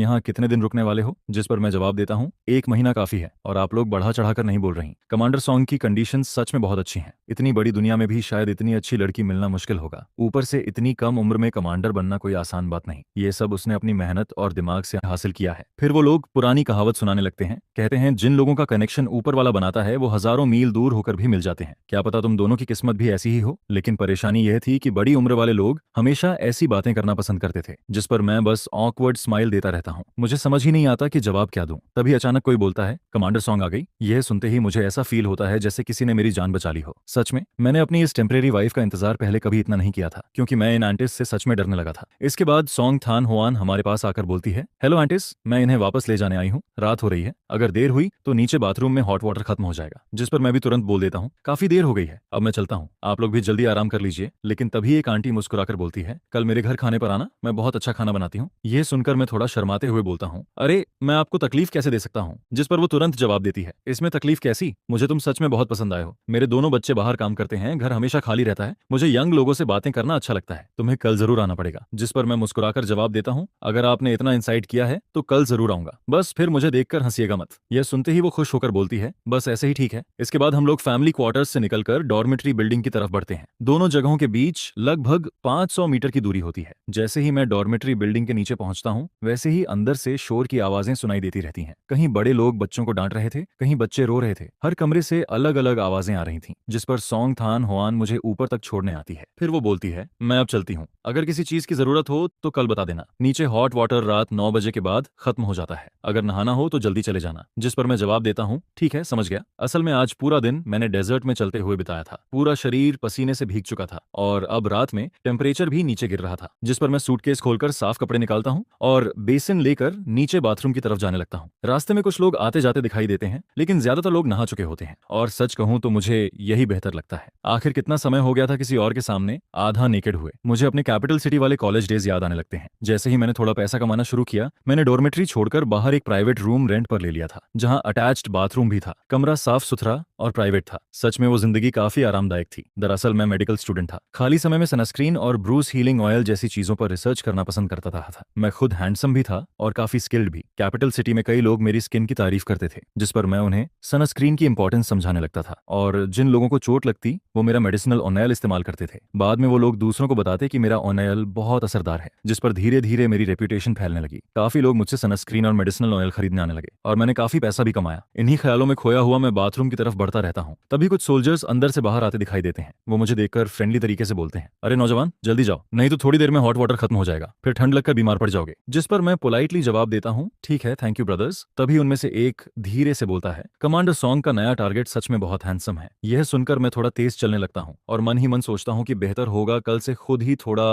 यहाँ कितने दिन रुकने वाले हो? जिस पर मैं जवाब देता हूँ, 1 महीना काफी है। और आप लोग बढ़ा चढ़ाकर नहीं बोल रही। कमांडर सॉन्ग की कंडीशन सच में बहुत अच्छी हैं। इतनी बड़ी दुनिया में भी शायद इतनी अच्छी लड़की मिलना मुश्किल होगा। ऊपर से इतनी कम उम्र में कमांडर बनना कोई आसान बात नहीं। ये सब उसने अपनी मेहनत और दिमाग से हासिल किया है। फिर वो लोग पुरानी कहावत सुनाने लगते हैं। कहते हैं, जिन लोगों का कनेक्शन ऊपर वाला बनाता है वो हजारों मील दूर होकर भी मिल जाते हैं। क्या पता तुम दोनों की किस्मत भी ऐसी ही हो। लेकिन परेशानी यह थी कि बड़ी उम्र वाले लोग हमेशा ऐसी बातें करना पसंद करते थे, जिस पर मैं बस ऑकवर्ड स्माइल देता रहता हूँ। मुझे समझ ही नहीं आता कि जवाब क्या दूं। तभी अचानक कोई बोलता है, कमांडर सॉन्ग आ गई। यह सुनते ही मुझे ऐसा फील होता है जैसे किसी ने मेरी जान बचा ली हो। सच में मैंने अपनी इस टेम्परेरी वाइफ का इंतजार पहले कभी इतना नहीं किया था, क्योंकि मैं इन आंटिस से सच में डरने लगा था। इसके बाद सॉन्ग थान होआन हमारे पास आकर बोलती है, हेलो आंटिस, मैं इन्हें वापस ले जाने आई हूँ। रात हो रही है, अगर देर हुई तो नीचे बाथरूम में हॉट वाटर खत्म हो जाएगा। जिस पर मैं भी तुरंत बोल देता हूँ, काफी देर हो गई है, अब मैं चलता हूँ, आप लोग भी जल्दी आराम कर लीजिए। लेकिन तभी एक आंटी मुस्कुराकर बोलती है, कल मेरे घर खाने पर आना, मैं बहुत अच्छा खाना बनाती हूँ। यह सुनकर मैं थोड़ा शर्माते हुए बोलता हूँ, अरे मैं आपको तकलीफ कैसे दे सकता हूँ। जिस पर वो तुरंत जवाब देती है, इसमें तकलीफ कैसी, मुझे तुम सच में बहुत पसंद आए हो। मेरे दोनों बच्चे बाहर काम करते हैं, घर हमेशा खाली रहता है, मुझे यंग लोगों से बातें करना अच्छा लगता है, तुम्हें कल जरूर आना पड़ेगा। जिस पर मैं मुस्कुराकर जवाब देता हूँ, अगर आपने इतना इंसाइट किया है तो कल जरूर आऊंगा, बस फिर मुझे देखकर हंसिएगा मत। यह सुनते ही वो खुश होकर बोलती है, बस ऐसे ही ठीक है। इसके बाद हम लोग फैमिली क्वार्टर्स से निकलकर डॉर्मेट्री बिल्डिंग की तरफ बढ़ते हैं। दोनों जगहों के बीच लगभग 500 मीटर की दूरी होती है। जैसे ही मैं डॉर्मेट्री बिल्डिंग के नीचे पहुंचता हूं, वैसे ही अंदर से शोर की आवाजें सुनाई देती रहती हैं। कहीं बड़े लोग बच्चों को डांट रहे थे, कहीं बच्चे रो रहे थे। हर कमरे से अलग अलग आवाजें आ रही थीं। जिस पर सॉन्ग थान होआन मुझे ऊपर तक छोड़ने आती है। फिर वो बोलती है, मैं अब चलती हूँ, अगर किसी चीज की जरूरत हो तो कल बता देना। नीचे हॉट वाटर रात 9 बजे के बाद खत्म हो जाता है, अगर नहाना हो तो जल्दी चले जाना। जिस पर मैं जवाब देता हूँ, ठीक है, समझ गया। असल में आज पूरा दिन मैंने डेजर्ट में चलते हुए बिताया था, पूरा शरीर पसीने से भीग चुका था और अब रात में टेम्परेचर भी नीचे गिर रहा था। जिस पर मैं सूटकेस खोलकर साफ कपड़े निकालता हूँ और बेसिन लेकर नीचे बाथरूम की तरफ जाने लगता हूँ। रास्ते में कुछ लोग आते जाते दिखाई देते हैं, लेकिन ज्यादातर लोग नहा चुके होते हैं और सच कहूं तो मुझे यही बेहतर लगता है। आखिर कितना समय हो गया था किसी और के सामने आधा नेकेड हुए। मुझे अपने कैपिटल सिटी वाले कॉलेज डेज याद आने लगते हैं। जैसे ही मैंने थोड़ा पैसा कमाना शुरू किया, मैंने डॉर्मेट्री छोड़कर बाहर एक प्राइवेट रूम रेंट पर ले लिया था, जहां अटैच्ड बाथरूम भी था। कमरा साफ सुथरा और प्राइवेट था। सच में वो जिंदगी काफी आरामदायक थी। दरअसल मैं मेडिकल स्टूडेंट था। खाली समय में सनस्क्रीन और ब्रूस हीलिंग ऑयल जैसी चीजों पर रिसर्च करना पसंद करता था। मैं खुद हैंडसम भी था और काफी स्किल्ड भी। कैपिटल सिटी में कई लोग मेरी स्किन की तारीफ करते थे, जिस पर मैं उन्हें सनस्क्रीन की इंपॉर्टेंस समझाने लगता था और जिन लोगों को चोट लगती वो मेरा मेडिसिनल ऑयल इस्तेमाल करते थे। बाद में वो लोग दूसरों को बताते कि मेरा ऑयल बहुत असरदार है, जिस पर धीरे धीरे मेरी रेप्यूटेशन फैलने लगी। काफी लोग मुझसे सनस्क्रीन और मेडिसिनल ऑयल खरीदने आने लगे और मैंने काफी पैसा भी कमाया। इन्हीं ख्यालों में खोया हुआ मैं बाथरूम की तरफ बढ़ता रहता हूँ। तभी कुछ सोल्जर्स अंदर से बाहर आते दिखाई देते हैं। वो मुझे देखकर फ्रेंडली तरीके से बोलते हैं, अरे नौजवान, जल्दी जाओ, नहीं तो थोड़ी देर में हॉट वाटर खत्म हो जाएगा, फिर ठंड लगकर बीमार पड़ जाओगे। जिस पर मैं पोलाइटली जवाब देता हूँ, ठीक है, थैंक यू ब्रदर्स। तभी उनमें से एक धीरे से बोलता है, कमांडर सॉन्ग का नया टारगेट सच में बहुत हैंडसम है। यह सुनकर मैं थोड़ा तेज चलने लगता हूँ और मन ही मन सोचता हूँ कि बेहतर होगा कल से खुद ही थोड़ा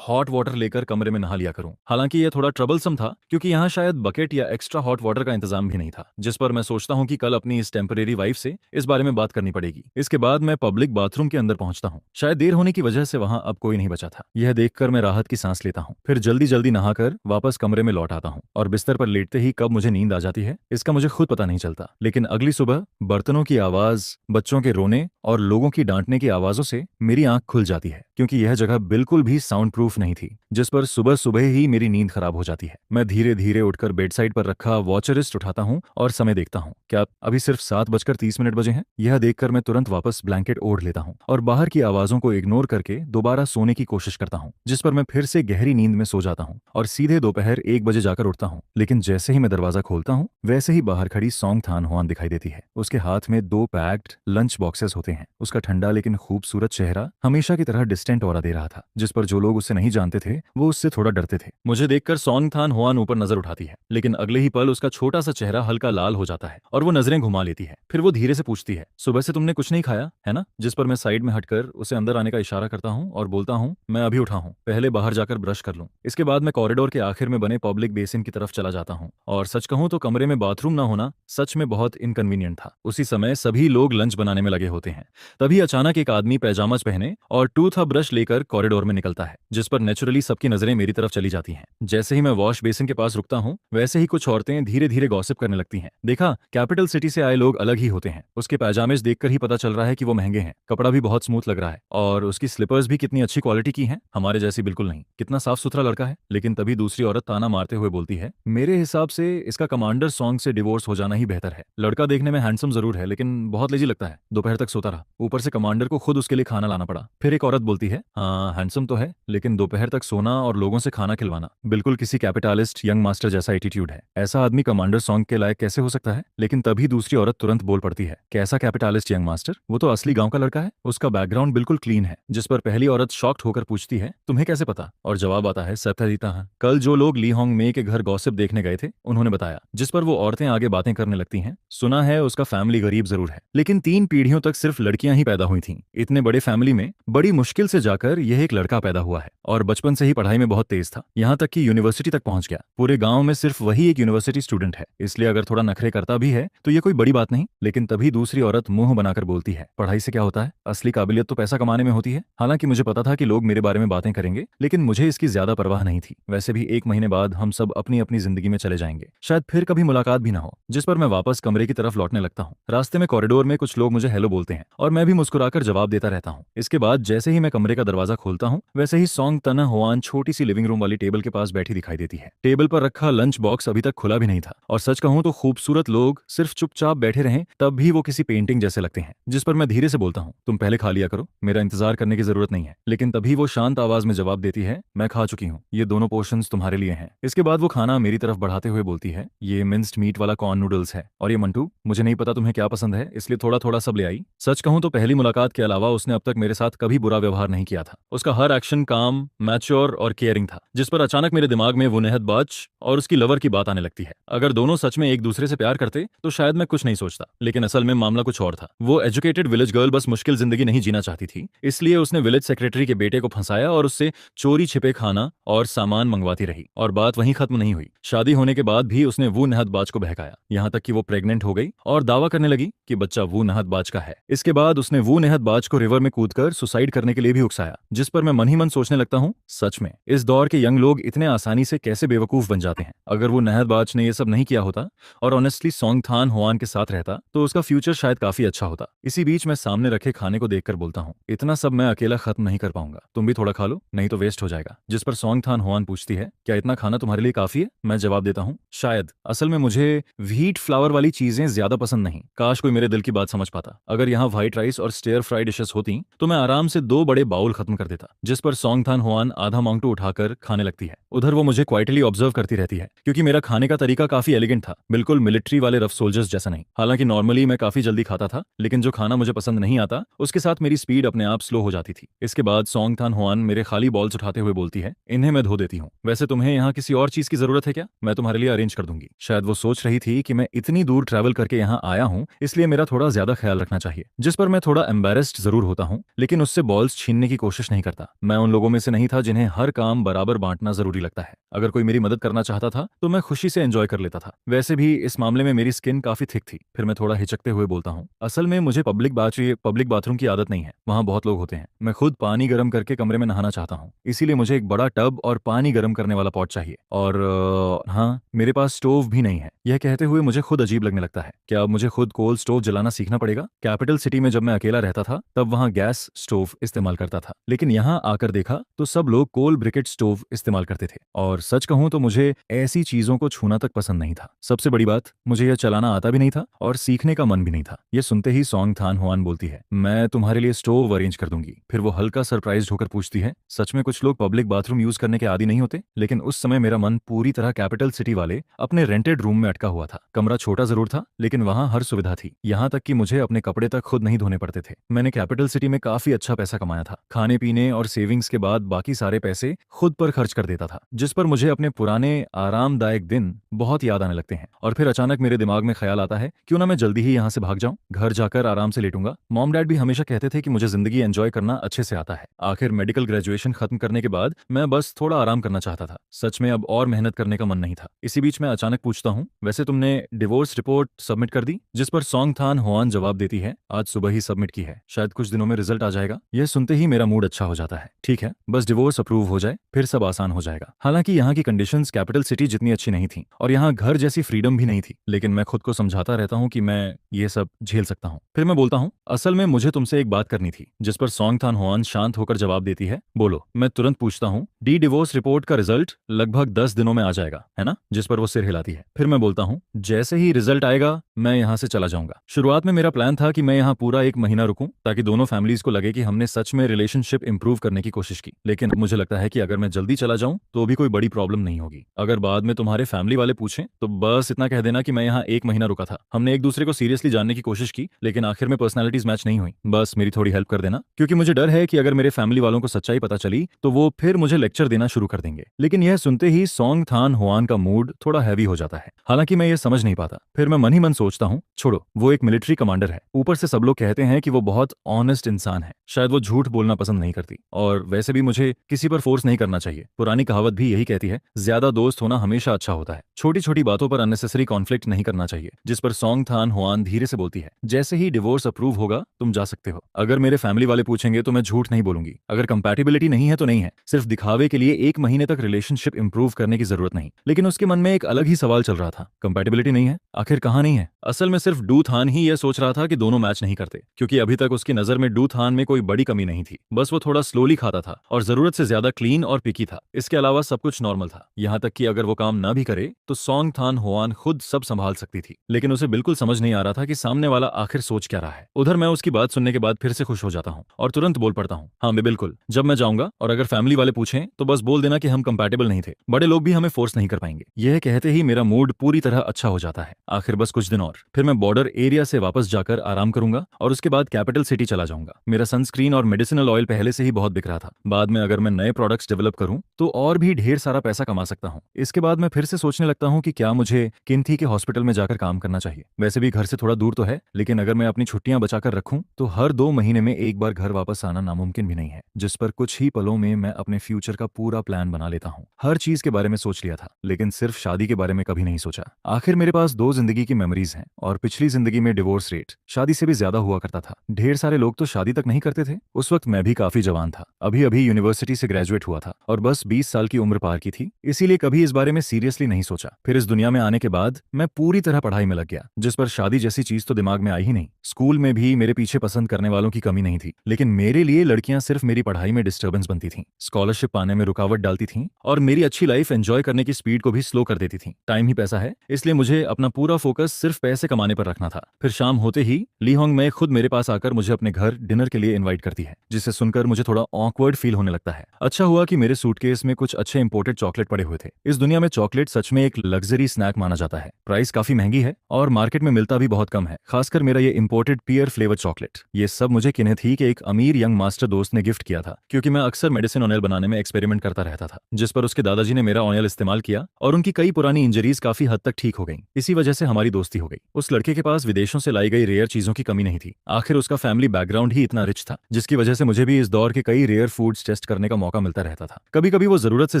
हॉट वाटर लेकर कमरे में नहा लिया करूं। हालांकि यह थोड़ा ट्रबलसम था, क्योंकि यहाँ शायद बकेट या एक्स्ट्रा हॉट वाटर का इंतजाम भी नहीं था। जिस पर मैं सोचता हूँ कि कल अपनी इस टेम्परेरी वाइफ से इस बारे में बात करनी पड़ेगी। इसके बाद मैं पब्लिक बाथरूम के अंदर पहुंचता हूँ। शायद देर होने की वजह से वहां अब कोई नहीं बचा था। यह देखकर मैं राहत की सांस लेता हूँ। फिर जल्दी जल्दी नहाकर वापस कमरे में लौट आता हूँ और बिस्तर पर लेटते ही कब मुझे नींद आ जाती है इसका मुझे खुद पता नहीं चलता। लेकिन अगली सुबह बर्तनों की आवाज, बच्चों के रोने और लोगों की डांटने की आवाजों से मेरी आंख खुल जाती है, क्योंकि यह जगह बिल्कुल भी साउंड प्रूफ नहीं थी। जिस पर सुबह सुबह ही मेरी नींद खराब हो जाती है। मैं धीरे धीरे उठकर बेडसाइड पर रखा वॉचरिस्ट उठाता हूँ और समय देखता हूँ। क्या अभी सिर्फ 7:30 बजे हैं? यह देखकर मैं तुरंत वापस ब्लैंकेट ओढ़ लेता हूँ और बाहर की आवाजों को इग्नोर करके दोबारा सोने की कोशिश करता हूँ। जिस पर मैं फिर से गहरी नींद में सो जाता हूँ और सीधे दोपहर 1 बजे जाकर उठता हूँ। लेकिन जैसे ही मैं दरवाजा खोलता हूँ, वैसे ही बाहर खड़ी सॉन्ग थान होआन दिखाई देती है। उसके हाथ में 2 पैक्ड लंच बॉक्सेस होते हैं। उसका ठंडा लेकिन खूबसूरत चेहरा हमेशा की तरह डिस्टेंट ऑरा दे रहा था, जिस पर जो लोग उसे नहीं जानते थे वो उससे थोड़ा डरते थे। मुझे देखकर सॉन्ग थान होआन ऊपर नजर उठाती है, लेकिन अगले ही पल उसका छोटा सा चेहरा हल्का लाल हो जाता है और वो नजरें घुमा लेती है। फिर वो धीरे से पूछती है, सुबह से तुमने कुछ नहीं खाया है ना? जिस पर मैं साइड में हटकर उसे अंदर आने का इशारा करता हूँ और बोलता हूँ, मैं अभी उठा हूँ, पहले बाहर जाकर ब्रश कर लूं। इसके बाद मैं कॉरिडोर के आखिर में बने पब्लिक बेसिन की तरफ चला जाता हूँ और सच कहूं तो कमरे में बाथरूम ना होना सच में बहुत इनकन्वीनियंट था। उसी समय सभी लोग लंच बनाने में लगे होते हैं। तभी अचानक एक आदमी पैजामाज पहने और टूथ और ब्रश लेकर कॉरिडोर में निकलता है, जिस पर नेचुरली सबकी नजरें मेरी तरफ चली जाती हैं। जैसे ही मैं वॉश बेसिन के पास रुकता हूँ, वैसे ही कुछ औरतें धीरे धीरे गॉसिप करने लगती हैं। देखा, कैपिटल सिटी से आए लोग अलग ही होते हैं। उसके पैजामेज देखकर ही पता चल रहा है कि वो महंगे हैं। कपड़ा भी बहुत स्मूथ लग रहा है और उसकी स्लीपर स्लीपर्स भी कितनी अच्छी क्वालिटी की हैं, हमारे जैसी बिल्कुल नहीं। कितना साफ सुथरा लड़का है। लेकिन तभी दूसरी औरत ताना मारते हुए बोलती है, मेरे हिसाब से इसका कमांडर सॉन्ग से डिवोर्स हो जाना ही बेहतर है। लड़का देखने में हैंडसम जरूर है, लेकिन बहुत लेजी लगता है। दोपहर तक सोता रहा, ऊपर से कमांडर को खुद उसके लिए खाना लाना पड़ा। फिर एक औरत बोलती है, हाँ हैंडसम तो है, लेकिन दोपहर तक सोना और लोगों से खाना खिलवाना बिल्कुल किसी कैपिटालिस्ट यंग मास्टर जैसा एटीट्यूड है। ऐसा आदमी कमांडर सॉन्ग के लायक कैसे हो सकता है? लेकिन तभी दूसरी औरत तुरंत बोल पड़ती है, कैसा कैपिटालिस्ट यंग मास्टर? वो तो असली गांव का लड़का है, उसका बैकग्राउंड बिल्कुल क्लीन है। जिस पर पहली औरत शॉक्ड होकर पूछती है, तुम्हें कैसे पता? और जवाब आता है, सत्यजीता है, कल जो लोग ली होंग मे के घर गॉसिप देखने गए थे उन्होंने बताया। जिस पर वो औरतें आगे बातें करने लगती हैं, सुना है उसका फैमिली गरीब जरूर है, लेकिन 3 पीढ़ियों तक सिर्फ लड़कियां ही पैदा हुई थीं। इतने बड़े फैमिली में बड़ी मुश्किल से जाकर यह एक लड़का पैदा हुआ है और बचपन से ही पढ़ाई में बहुत तेज था, यहाँ तक कि यूनिवर्सिटी तक पहुंच गया। पूरे गांव में सिर्फ वही एक यूनिवर्सिटी स्टूडेंट है, इसलिए अगर थोड़ा नखरे करता भी है तो ये कोई बड़ी बात नहीं। लेकिन तभी दूसरी औरत मुंह बनाकर बोलती है, पढ़ाई से क्या होता है? असली काबिलियत तो पैसा कमाने में होती है। हालांकि मुझे पता था कि लोग मेरे बारे में बातें करेंगे, लेकिन मुझे इसकी ज्यादा परवाह नहीं थी। वैसे भी 1 महीने बाद हम सब अपनी अपनी जिंदगी में चले जाएंगे, शायद फिर कभी मुलाकात भी ना हो। जिस पर मैं वापस कमरे की तरफ लौटने लगता हूँ। रास्ते में कॉरिडोर में कुछ लोग मुझे हेलो बोलते हैं और मैं भी मुस्कुराकर जवाब देता रहता हूँ। इसके बाद जैसे ही मैं कमरे का दरवाजा खोलता हूँ, वैसे ही सॉन्ग तना हुआन छोटी सी लिविंग रूम वाली टेबल के पास बैठी दिखाई देती है। टेबल पर रखा लंच बॉक्स अभी तक खुला भी नहीं था, और सच कहूं तो खूबसूरत लोग सिर्फ चुपचाप बैठे रहें तब भी वो किसी पेंटिंग जैसे लगते हैं। जिस पर मैं धीरे से बोलता हूँ, तुम पहले खा लिया करो, मेरा इंतजार करने की जरूरत नहीं है। लेकिन तभी वो शांत आवाज में जवाब देती है, मैं खा चुकी हूँ, ये दोनों पोर्शंस तुम्हारे लिए हैं। इसके बाद वो खाना मेरी तरफ बढ़ाते हुए बोलती है, ये मिंस्ड मीट वाला कॉर्न नूडल्स है, और ये मंटू, मुझे नहीं पता तुम्हें क्या पसंद है, इसलिए थोड़ा थोड़ा सब ले आई। सच कहूं तो पहली मुलाकात के अलावा उसने अब तक मेरे साथ कभी बुरा व्यवहार नहीं किया था। उसका हर एक्शन काम, मैच्योर और केयरिंग था। जिस पर अचानक मेरे दिमाग में वो नेहद बाज और उसकी लवर की बात आने लगती है। अगर दोनों सच में एक दूसरे से प्यार करते तो शायद मैं कुछ नहीं सोचता, लेकिन असल में मामला कुछ और था। वो एजुकेटेड विलेज गर्ल बस मुश्किल जिंदगी नहीं जीना चाहती थी, इसलिए उसने विलेज सेक्रेटरी के बेटे को फंसाया और उससे चोरी छिपे खाना और सामान मंगवाती रही। और बात वहीं खत्म नहीं हुई। शादी होने के बाद भी उसने वो नेहद बाज को बहकाया, यहाँ तक कि वो प्रेग्नेंट हो गई और दावा करने लगी कि बच्चा वो नेहद बाज का है। इसके बाद उसने वो नेहद बाज को रिवर में कूदकर सुसाइड करने के लिए भी उकसाया। जिस पर मैं मन ही मन सोचने लगता हूँ, सच में इस दौर के यंग लोग इतने आसानी से कैसे बेवकूफ बन जाते हैं। अगर वो नेहद बाज ने ये सब नहीं किया होता और ऑनेस्टली सॉन्ग थान हुआन के साथ रहता तो उसका फ्यूचर शायद काफी अच्छा होता। इसी बीच मैं सामने रखे खाने को देखकर बोलता हूँ, इतना सब मैं अकेला खत्म नहीं कर पाऊंगा, तुम भी थोड़ा खा लो, नहीं तो वेस्ट हो जाएगा। जिस पर सॉन्ग थान हुआन पूछती है, क्या इतना खाना तुम्हारे लिए काफी है? मैं जवाब देता हूँ, शायद। असल में मुझे व्हीट फ्लावर वाली चीजें ज्यादा पसंद नहीं। काश कोई मेरे दिल की बात समझ पाता। अगर यहाँ व्हाइट राइस और स्टेयर फ्राई डिशेस होती तो मैं आराम से 2 बड़े बाउल खत्म कर देता। जिस पर सॉन्ग थान हुआन आधा मांगटू उठाकर खाने लगती है। उधर वो मुझे क्वाइटली ऑब्जर्व करती रहती है, क्योंकि मेरा खाने का तरीका काफी एलिगेंट था, बिल्कुल मिलिट्री वाले रफ सोल्जर्स जैसा नहीं। हालांकि नॉर्मली मैं काफी जल्दी खाता था, लेकिन जो खाना मुझे पसंद नहीं आता उसके साथ मेरी स्पीड अपने आप स्लो हो जाती थी। इसके बाद सॉन्ग थान हुआन मेरे खाली बॉल्स उठाते हुए बोलती है, इन्हें मैं धो देती हूँ। वैसे तुम्हें यहाँ किसी और चीज की जरूरत है क्या? मैं तुम्हारे लिए अरेंज कर दूंगी। शायद वो सोच रही थी कि मैं इतनी दूर ट्रैवल करके यहाँ आया हूँ, इसलिए मेरा थोड़ा ज्यादा ख्याल रखना चाहिए। जिस पर मैं थोड़ा एम्बेरेस्ड जरूर होता हूँ, लेकिन उससे बॉल्स छीनने की कोशिश नहीं करता। मैं उन लोगों में से नहीं था जिन्हें हर काम बराबर बांटना जरूरी लगता है। अगर कोई मेरी मदद करना चाहता था तो मैं खुशी से एंजॉय कर लेता था। वैसे भी इस मामले में मेरी स्किन काफी थिक थी। फिर मैं थोड़ा हिचकते हुए बोलता हूँ, असल में मुझे पब्लिक बाथरूम की आदत नहीं है, वहाँ बहुत लोग होते हैं। मैं खुद पानी गर्म करके कमरे में नहाना चाहता हूँ, इसीलिए मुझे एक बड़ा टब और पानी गर्म करने वाला पॉट चाहिए। और हाँ, मेरे पास स्टोव भी नहीं है। यह कहते हुए मुझे खुद अजीब लगने लगता है। क्या अब मुझे खुद कोल स्टोव जलाना सीखना पड़ेगा? कैपिटल सिटी में जब मैं अकेला रहता था तब वहाँ गैस स्टोव इस्तेमाल करता था, लेकिन यहाँ आकर देखा तो सब लोग कोल ब्रिकेट स्टोव इस्तेमाल करते थे। और सच कहूं तो मुझे ऐसी चीजों को छूना तक पसंद नहीं था। सबसे बड़ी बात, मुझे यह चलाना आता भी नहीं था और सीखने का मन भी नहीं था। ये सुनते ही सॉन्ग थान हुआन बोलती है, मैं तुम्हारे लिए स्टोव अरेंज कर दूंगी। फिर वो हल्का सरप्राइज्ड होकर पूछती है, सच में कुछ लोग पब्लिक बाथरूम यूज करने के आदी नहीं होते? लेकिन उस समय मेरा मन पूरी तरह कैपिटल सिटी वाले अपने रेंटेड रूम में अटका हुआ था। कमरा छोटा जरूर था, लेकिन वहां हर सुविधा थी, यहाँ तक कि मुझे अपने कपड़े तक खुद नहीं धोने पड़ते थे। मैंने कैपिटल सिटी में काफी अच्छा पैसा कमाया था। खाने पीने और सेविंग्स के बाद बाकी सारे पैसे खुद पर खर्च कर देता था, जिस पर मुझे अपने पुराने आरामदायक दिन बहुत याद आने लगते हैं। और फिर अचानक मेरे दिमाग में ख्याल आता है, क्यों ना मैं जल्दी ही यहाँ से भाग जाऊं, घर जाकर आराम से लेटूंगा। मॉम डैड भी हमेशा कहते थे कि मुझे जिंदगी एंजॉय करना अच्छे से आता है। आखिर मेडिकल ग्रेजुएशन खत्म करने के बाद मैं बस थोड़ा आराम करना चाहता था। सच में अब और मेहनत करने का मन नहीं था। इसी बीच मैं अचानक पूछता हूँ, वैसे तुमने डिवोर्स रिपोर्ट सबमिट कर दी? जिस पर सॉन्ग थान हुआन जवाब देती है, आज सुबह ही सबमिट की है, शायद कुछ दिनों में रिजल्ट आ जाएगा। यह सुनते ही मेरा मूड अच्छा हो जाता है। ठीक है, बस डिवोर्स अप्रूव हो जाए फिर सब आसान हो जाएगा। हालांकि यहाँ की कंडीशंस कैपिटल सिटी जितनी अच्छी नहीं थी और यहाँ घर जैसी फ्रीडम भी नहीं थी, लेकिन मैं खुद को समझाता रहता हूँ कि मैं ये सब झेल सकता हूँ। फिर मैं बोलता हूँ, असल में मुझे तुमसे एक बात करनी थी। जिस पर सॉन्ग थान हुआन शांत होकर जवाब देती है, बोलो। मैं तुरंत पूछता हूँ, डी डिवोर्स रिपोर्ट का रिजल्ट लगभग 10 दिनों में आ जाएगा, है ना? जिस पर वो सिर हिलाती है। फिर मैं बोलता हूँ, जैसे ही रिजल्ट आएगा मैं यहाँ से चला जाऊंगा। शुरुआत में मेरा प्लान था कि मैं यहाँ पूरा 1 महीना रुकूं ताकि दोनों फैमिलीज को लगे कि हमने सच में रिलेशनशिप इंप्रूव करने की कोशिश की। लेकिन अब मुझे लगता है कि अगर मैं जल्दी चला जाऊं तो भी कोई बड़ी प्रॉब्लम नहीं होगी। अगर बाद में तुम्हारे फैमिली वाले पूछें तो बस इतना कह देना कि मैं यहाँ 1 महीना रुका था, हमने एक दूसरे को सीरियसली जानने की कोशिश की, लेकिन आखिर में पर्सनैलिटीज मैच नहीं हुई। बस मेरी थोड़ी हेल्प कर देना, क्योंकि मुझे डर है कि अगर मेरे फैमिली वालों को सच्चाई पता चली तो वो फिर मुझे लेक्चर देना शुरू कर देंगे। लेकिन यह सुनते ही सोंग थान हुआन का मूड थोड़ा हैवी हो जाता है। हालांकि मैं ये समझ नहीं पाता। फिर मैं मन ही मन सोचता हूँ, छोड़ो, वो एक मिलिट्री कमांडर है, ऊपर से सब लोग कहते हैं कि वो बहुत ऑनेस्ट इंसान है, शायद वो झूठ बोलना पसंद नहीं करती, और वैसे भी मुझे किसी पर फोर्स नहीं करना चाहिए। पुरानी कहावत भी यही कहती है, ज्यादा दोस्त होना हमेशा अच्छा होता है। छोटी छोटी बातों पर अननेसेसरी कॉन्फ्लिक्ट नहीं करना चाहिए। जिस पर सोंग थान हुआन धीरे से बोलती है, जैसे ही डिवोर्स अप्रूव होगा तुम जा सकते हो। अगर मेरे फैमिली वाले पूछेंगे तो मैं झूठ नहीं बोलूंगी। अगर कंपैटिबिलिटी नहीं है तो नहीं है, सिर्फ दिखावे के लिए 1 महीने तक रिलेशनशिप इंप्रूव करने की जरूरत नहीं। लेकिन उसके मन में एक अलग ही सवाल चल रहा था, कंपैटिबिलिटी नहीं है, आखिर कहां नहीं है? असल में सिर्फ डू थान ही यह सोच रहा था कि दोनों मैच नहीं करते, क्योंकि अभी तक उसकी नजर में डू थान में कोई बड़ी कमी नहीं थी। बस वो थोड़ा स्लोली खाता था और जरूरत से ज्यादा क्लीन और पिकी था। इसके अलावा सब कुछ नॉर्मल था, यहाँ तक कि अगर वो काम ना भी करे तो सोंग थान हुआन खुद सब संभाल सकती थी। लेकिन उसे बिल्कुल समझ नहीं आ रहा था कि सामने वाला आखिर सोच क्या रहा है। उधर मैं उसकी बात सुनने के बाद फिर से खुश हो जाता हूँ और तुरंत बोल पड़ता हूँ, हाँ बिल्कुल, जब मैं जाऊंगा और अगर फैमिली वाले पूछें तो बस बोल देना कि हम कंपैटिबल नहीं थे, बड़े लोग भी हमें फोर्स नहीं कर पाएंगे। यह कहते ही मेरा मूड पूरी तरह अच्छा हो जाता है। आखिर बस कुछ दिन और, फिर मैं बॉर्डर एरिया से वापस जाकर आराम करूंगा और उसके बाद कैपिटल सिटी चला जाऊंगा। मेरा सनस्क्रीन और मेडिसिनल ऑयल पहले से ही बहुत बिक रहा था। बाद में अगर मैं नए प्रोडक्ट्स डेवलप करूं तो और भी ढेर सारा पैसा कमा सकता हूं। इसके बाद मैं फिर से सोचने लगता हूं कि क्या मुझे किन्थी के हॉस्पिटल में जाकर काम करना चाहिए। वैसे भी घर से थोड़ा दूर तो है, लेकिन अगर मैं अपनी छुट्टियां बचाकर रखूं तो हर 2 महीने में एक बार घर वापस आना नामुमकिन भी नहीं है। जिस पर कुछ ही पलों में मैं अपने फ्यूचर का पूरा प्लान बना लेता हूँ। हर चीज के बारे में सोच लिया था, लेकिन सिर्फ शादी के बारे में कभी नहीं सोचा। आखिर मेरे पास 2 जिंदगी की मेमोरीज हैं और पिछली जिंदगी में डिवोर्स रेट शादी से भी ज्यादा हुआ करता था। ढेर सारे लोग तो शादी तक नहीं करते थे। उस वक्त मैं भी काफी जवान था, अभी अभी यूनिवर्सिटी से ग्रेजुएट हुआ था और बस 20 साल की उम्र पार की थी, इसीलिए कभी इस बारे में सीरियसली नहीं सोचा। फिर इस दुनिया में आने के बाद मैं पूरी तरह पढ़ाई में लग गया, जिस पर शादी जैसी चीज तो दिमाग में आई ही नहीं। स्कूल में भी मेरे पीछे पसंद करने वालों की कमी नहीं थी, लेकिन मेरे लिए लड़कियां सिर्फ मेरी पढ़ाई में डिस्टर्बेंस बनती थीं, स्कॉलरशिप पाने में रुकावट डालती थीं और मेरी अच्छी लाइफ एंजॉय करने की स्पीड को भी स्लो कर देती थीं। टाइम ही पैसा है, इसलिए मुझे अपना पूरा फोकस सिर्फ पैसे कमाने पर रखना था। फिर शाम होते ही ली होंग मैं खुद मेरे पास आकर मुझे अपने घर डिनर के लिए इनवाइट करती है, जिसे सुनकर मुझे थोड़ा ऑकवर्ड फील होने लगता है। अच्छा हुआ कि मेरे सूटकेस में कुछ अच्छे इंपोर्टेड चॉकलेट पड़े हुए थे। इस दुनिया में चॉकलेट सच में एक लग्जरी स्नैक माना जाता है। प्राइस काफी महंगी है और मार्केट में मिलता भी बहुत कम है, खासकर मेरा ये इंपोर्टेड पियर फ्लेवर चॉकलेट। ये सब मुझे किन्हें थी कि एक अमीर यंग मास्टर दोस्त ने गिफ्ट किया था, क्योंकि मैं अक्सर मेडिसिन ऑयल बनाने में एक्सपेरिमेंट करता रहता था, जिस पर उसके दादाजी ने मेरा ऑयल इस्तेमाल किया और उनकी कई पुरानी इंजरीज काफी हद तक ठीक हो गई। इसी वजह से हमारी दोस्ती हो गई। उस लड़के के पास विदेशों से लाई गई रेयर चीजों की कमी नहीं थी। आखिर उसका फैमिली बैकग्राउंड ही इतना रिच था, जिसकी वजह से मुझे भी इस दौर के कई रेयर फूड्स टेस्ट करने का मौका मिलता रहता था। कभी कभी वो जरूरत से